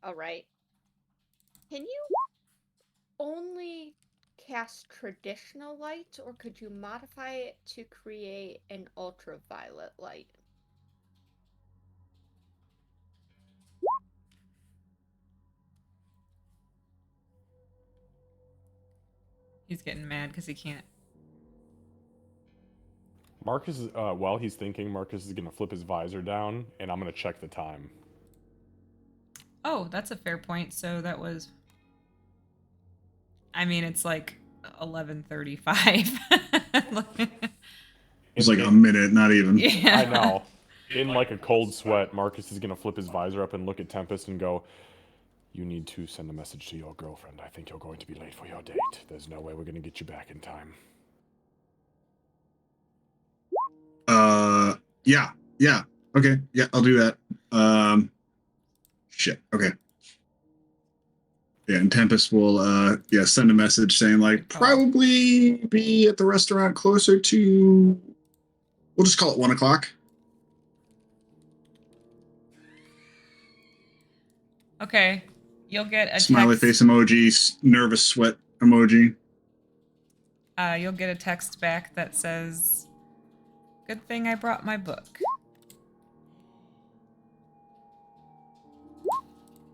All right. Can you only cast traditional light, or could you modify it to create an ultraviolet light? He's getting mad because he can't. Marcus is, while he's thinking, Marcus is gonna flip his visor down, and I'm gonna check the time. Oh, that's a fair point. So that was. I mean, it's like 11:35. It's like a minute, not even. Yeah. I know. In like a cold sweat, Marcus is gonna flip his visor up and look at Tempest and go, "You need to send a message to your girlfriend. I think you're going to be late for your date. There's no way we're gonna get you back in time." Yeah. Okay. Yeah, I'll do that. Shit. Okay. Yeah, and Tempest will send a message saying like probably be at the restaurant closer to, we'll just call it 1 o'clock. Okay. You'll get a Smiley text. face emoji, nervous sweat emoji. You'll get a text back that says, "Good thing I brought my book."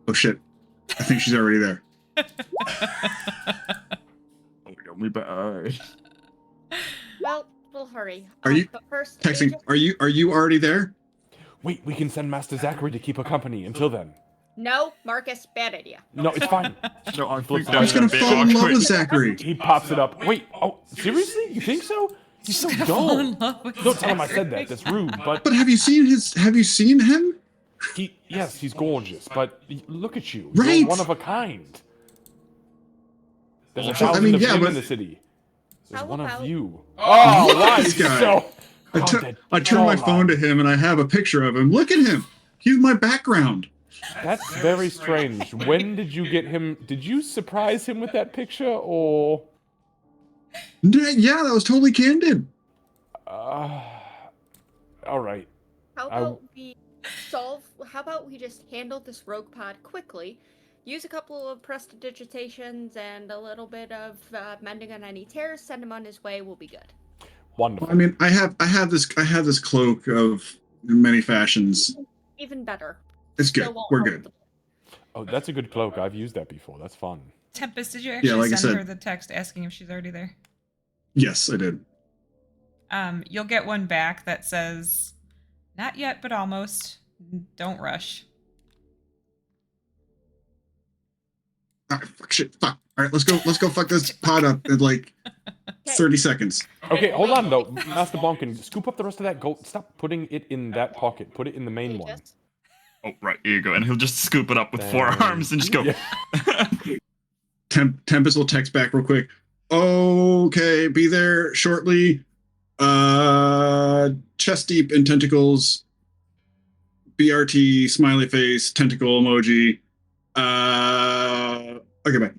Oh shit. I think she's already there. Oh, we better. Well, we'll hurry. Are you but first, texting? Aegis- Are you already there? Wait, we can send Master Zachary to keep her company until then. No, Marcus, bad idea. No, it's fine. No, I think I was that's gonna a bit fall in love awkward. with Zachary. He pops it up. Wait, oh, seriously? You think so? He's so Fall in dull. love with Don't tell him I Zachary. said that. That's rude. But But have you seen him? yes, he's gorgeous. But look at you. Right. You're one of a kind. There's a Well, I thousand mean, of yeah, him but- in the city. There's How one about- of you. Oh, right. this guy. So, I turned my phone to him and I have a picture of him. Look at him. He's my background. That's very strange. When did you get him? Did you surprise him with that picture, or? Yeah, that was totally candid. All right. How about we how about we just handle this rogue pod quickly, use a couple of prestidigitations and a little bit of mending on any tears, send him on his way, we'll be good. Wonderful. I mean, I have this cloak of many fashions. Even better. It's Still good. won't We're help good. the- Oh, that's a good cloak. I've used that before. That's fun. Tempest, did you actually like I send her said- the text asking if she's already there? Yes, I did. You'll get one back that says, "Not yet, but almost. Don't rush." All right, fuck shit. Fuck. All right, let's go. Fuck this pod up in like 30 seconds. Okay, hold on though, Master Bonkin. Scoop up the rest of that gold. Stop putting it in that pocket. Put it in the main one. Just- Oh, right, here you go. And he'll just scoop it up with four Thanks. arms and just go. Yeah. Tempest will text back real quick. Okay, be there shortly. Chest deep in tentacles. BRT, smiley face, tentacle emoji. Okay, bye.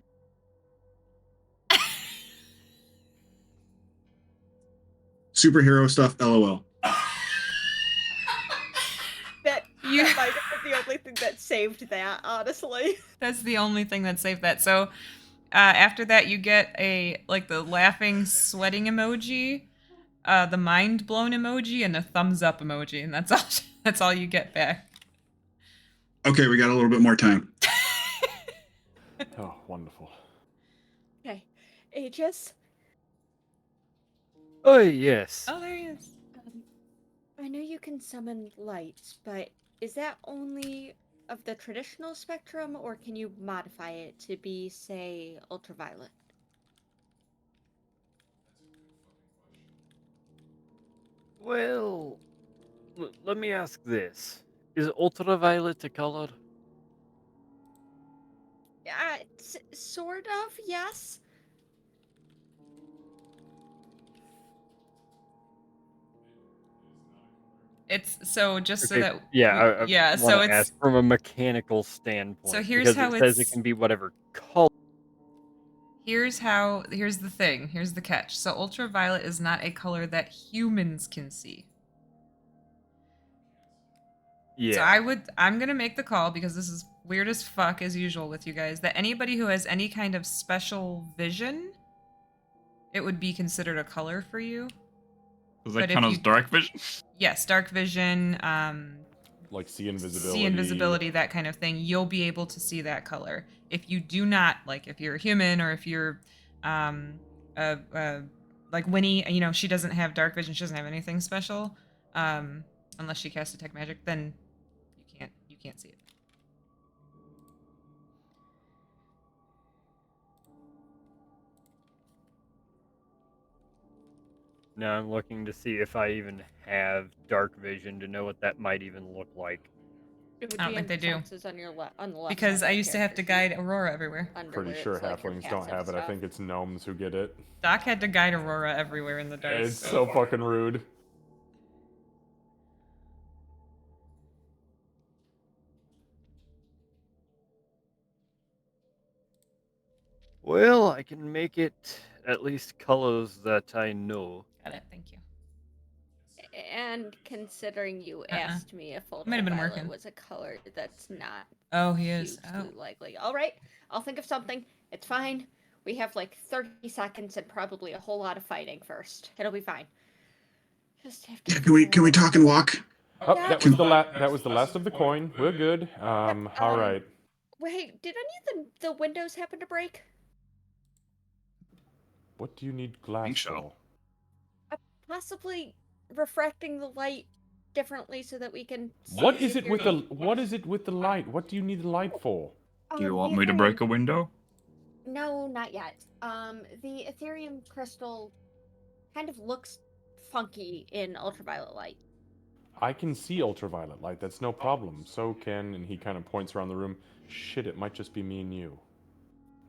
Superhero stuff, LOL. That might have been the only thing that saved that, honestly. That's the only thing that saved that. So after that, you get the laughing, sweating emoji, the mind blown emoji, and the thumbs up emoji, and that's all. That's all you get back. Okay, we got a little bit more time. Oh, wonderful. Okay. Aegis, Oh, yes. Oh, there he is. I know you can summon light, but is that only of the traditional spectrum, or can you modify it to be, say, ultraviolet? Well, let me ask this. Is ultraviolet a color? Sort of, yes. It's so just so Okay, that yeah, yeah. wanna So it's ask from a mechanical standpoint. So here's because how it says it it's- can be whatever color. here's the thing. Here's the catch. So ultraviolet is not a color that humans can see. Yeah. So I'm gonna make the call, because this is weird as fuck as usual with you guys, that anybody who has any kind of special vision, it would be considered a color for you. Does But that if count as you- dark vision? Yes, dark vision, Like see invisibility. see invisibility, that kind of thing. You'll be able to see that color. If you do not, like if you're a human, or if you're like Winnie, she doesn't have dark vision, she doesn't have anything special, unless she casts detect magic, then you can't see it. Now I'm looking to see if I even have dark vision to know what that might even look like. It would I don't be think they do. senses on your on the left. Because side I of the used to have to character guide Aurora everywhere. sheet, under Pretty where sure it's like your halflings don't passive have it. I stuff. think it's gnomes who get it. Doc had to guide Aurora everywhere in the dark. It's so fucking rude. Well, I can make it at least colors that I know. Got it, thank you. And considering you asked me if Might have been ultraviolet working. was a color, that's not Oh, he is. hugely Oh. likely. All right, I'll think of something. It's fine. We have like 30 seconds and probably a whole lot of fighting first. It'll be fine. Just have to. Yeah, can we talk and walk? Oh, Yeah. that was the last of the coin. We're good. All right. Wait, did any of the windows happen to break? What do you need glass Think so. Uh, Possibly refracting the light differently so that we can. What see is if it with you're- the light? What do you need the light for? Do you the want me to Ethereum- break a window? No, not yet. The Etherium Crystal kind of looks funky in ultraviolet light. I can see ultraviolet light. That's no problem. So can, and he kind of points around the room. Shit, it might just be me and you.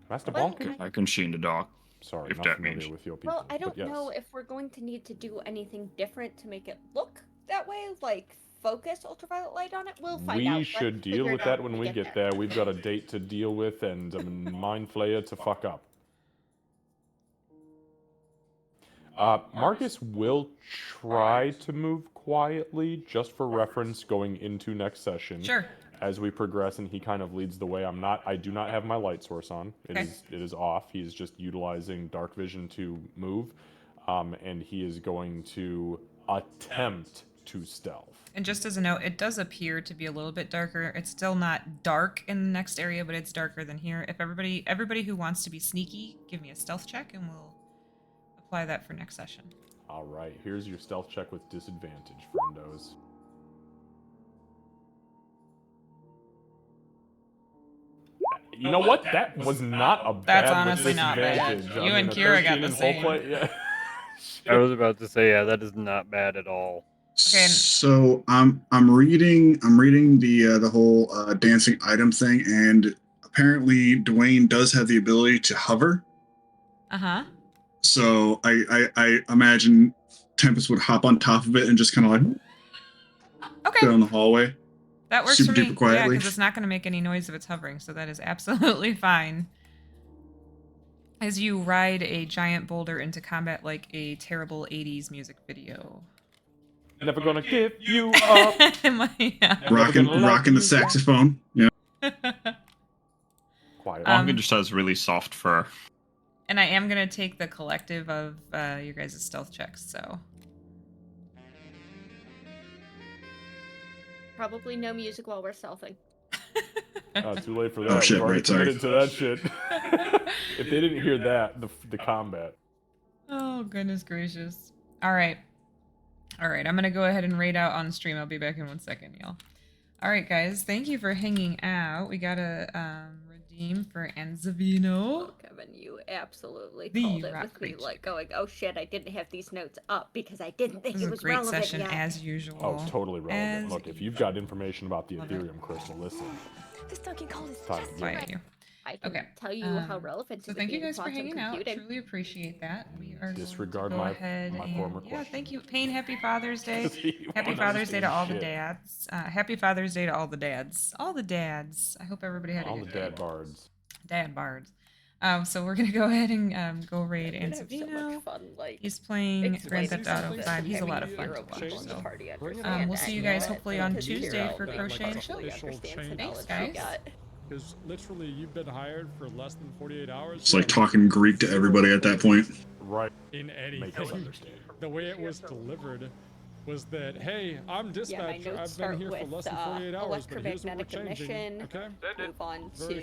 Master Well, Bonkin? I can see in the dark. Sorry, if not that familiar means- with your people. Well, I don't but yes. know if we're going to need to do anything different to make it look that way, like focus ultraviolet light on it. We'll find out. We Let's should deal figure with it that out when we get there. We've got a date to deal with and a mind flayer to fuck up. Marcus will try to move quietly, just for reference, going into next session. Sure. As we progress and he kind of leads the way, I do not have my light source on. Okay. It is off. He is just utilizing dark vision to move, and he is going to attempt to stealth. And just as a note, it does appear to be a little bit darker. It's still not dark in the next area, but it's darker than here. If everybody who wants to be sneaky, give me a stealth check, and we'll apply that for next session. All right, here's your stealth check with disadvantage, friendos. You know what? That was not a bad. That's honestly not bad. disadvantage. You and Kira got the same. Yeah. I was about to say, yeah, that is not bad at all. Okay. So I'm reading the whole dancing item thing, and apparently Dwayne does have the ability to hover. Uh-huh. So I imagine Tempest would hop on top of it and just kind of like Okay. down the hallway. That works super for me. duper quietly. Yeah, because it's not going to make any noise if it's hovering, so that is absolutely fine. As you ride a giant boulder into combat like a terrible 80s music video. Never gonna give you up. Yeah. Rocking the saxophone. Yeah. Quiet. Wonka just has really soft fur. And I am going to take the collective of your guys' stealth checks, so... Probably no music while we're stealthing. Too late for that. Oh, shit, We've already right, sorry. committed to that shit. If they didn't hear that, the combat. Oh, goodness gracious. All right. I'm going to go ahead and raid out on stream. I'll be back in 1 second, y'all. All right, guys. Thank you for hanging out. We got a redeem for Anzavino. Oh, Kevin, you absolutely The called it rock with me, creature. like going, oh shit, I didn't have these notes up because I didn't think This it is a was great relevant session, yet. as usual. Oh, totally relevant. As Look, if you've got information about the Love it. Etherium Crystal, listen. This donkey call is Time just to Quiet right. you. I can Okay. tell you how relevant So it would thank be you in guys for quantum hanging out. computing. Truly appreciate that. We are Disregard going to go my- ahead my and former yeah, question. thank you, Payne. Happy Father's Day. You Happy won't Father's Day to all the understand dads. Happy Father's Day to all the dads. All the dads. I hope everybody had shit. a All good the day. dad bards. Dad bards. So we're gonna go ahead and go raid I'm gonna have so Anzavino. much fun, like, He's playing Grand explaining Theft Auto something 5. He's a every lot of fun hero to watch. people in the So party Bring it understand, we'll see you and guys yet hopefully on because Tuesday Hero for crochet and actually official understands the change. knowledge Thanks, we guys. got. Because literally, you've been hired for less than 48 hours. It's like talking Greek to everybody at that point. Right. In Make us anything. understand. The way it was delivered was that, hey, I'm Yeah, my dispatcher. notes I've been start here for with less than 48 hours, but here's what we're electromagnetic changing. emission, Okay. move on Very to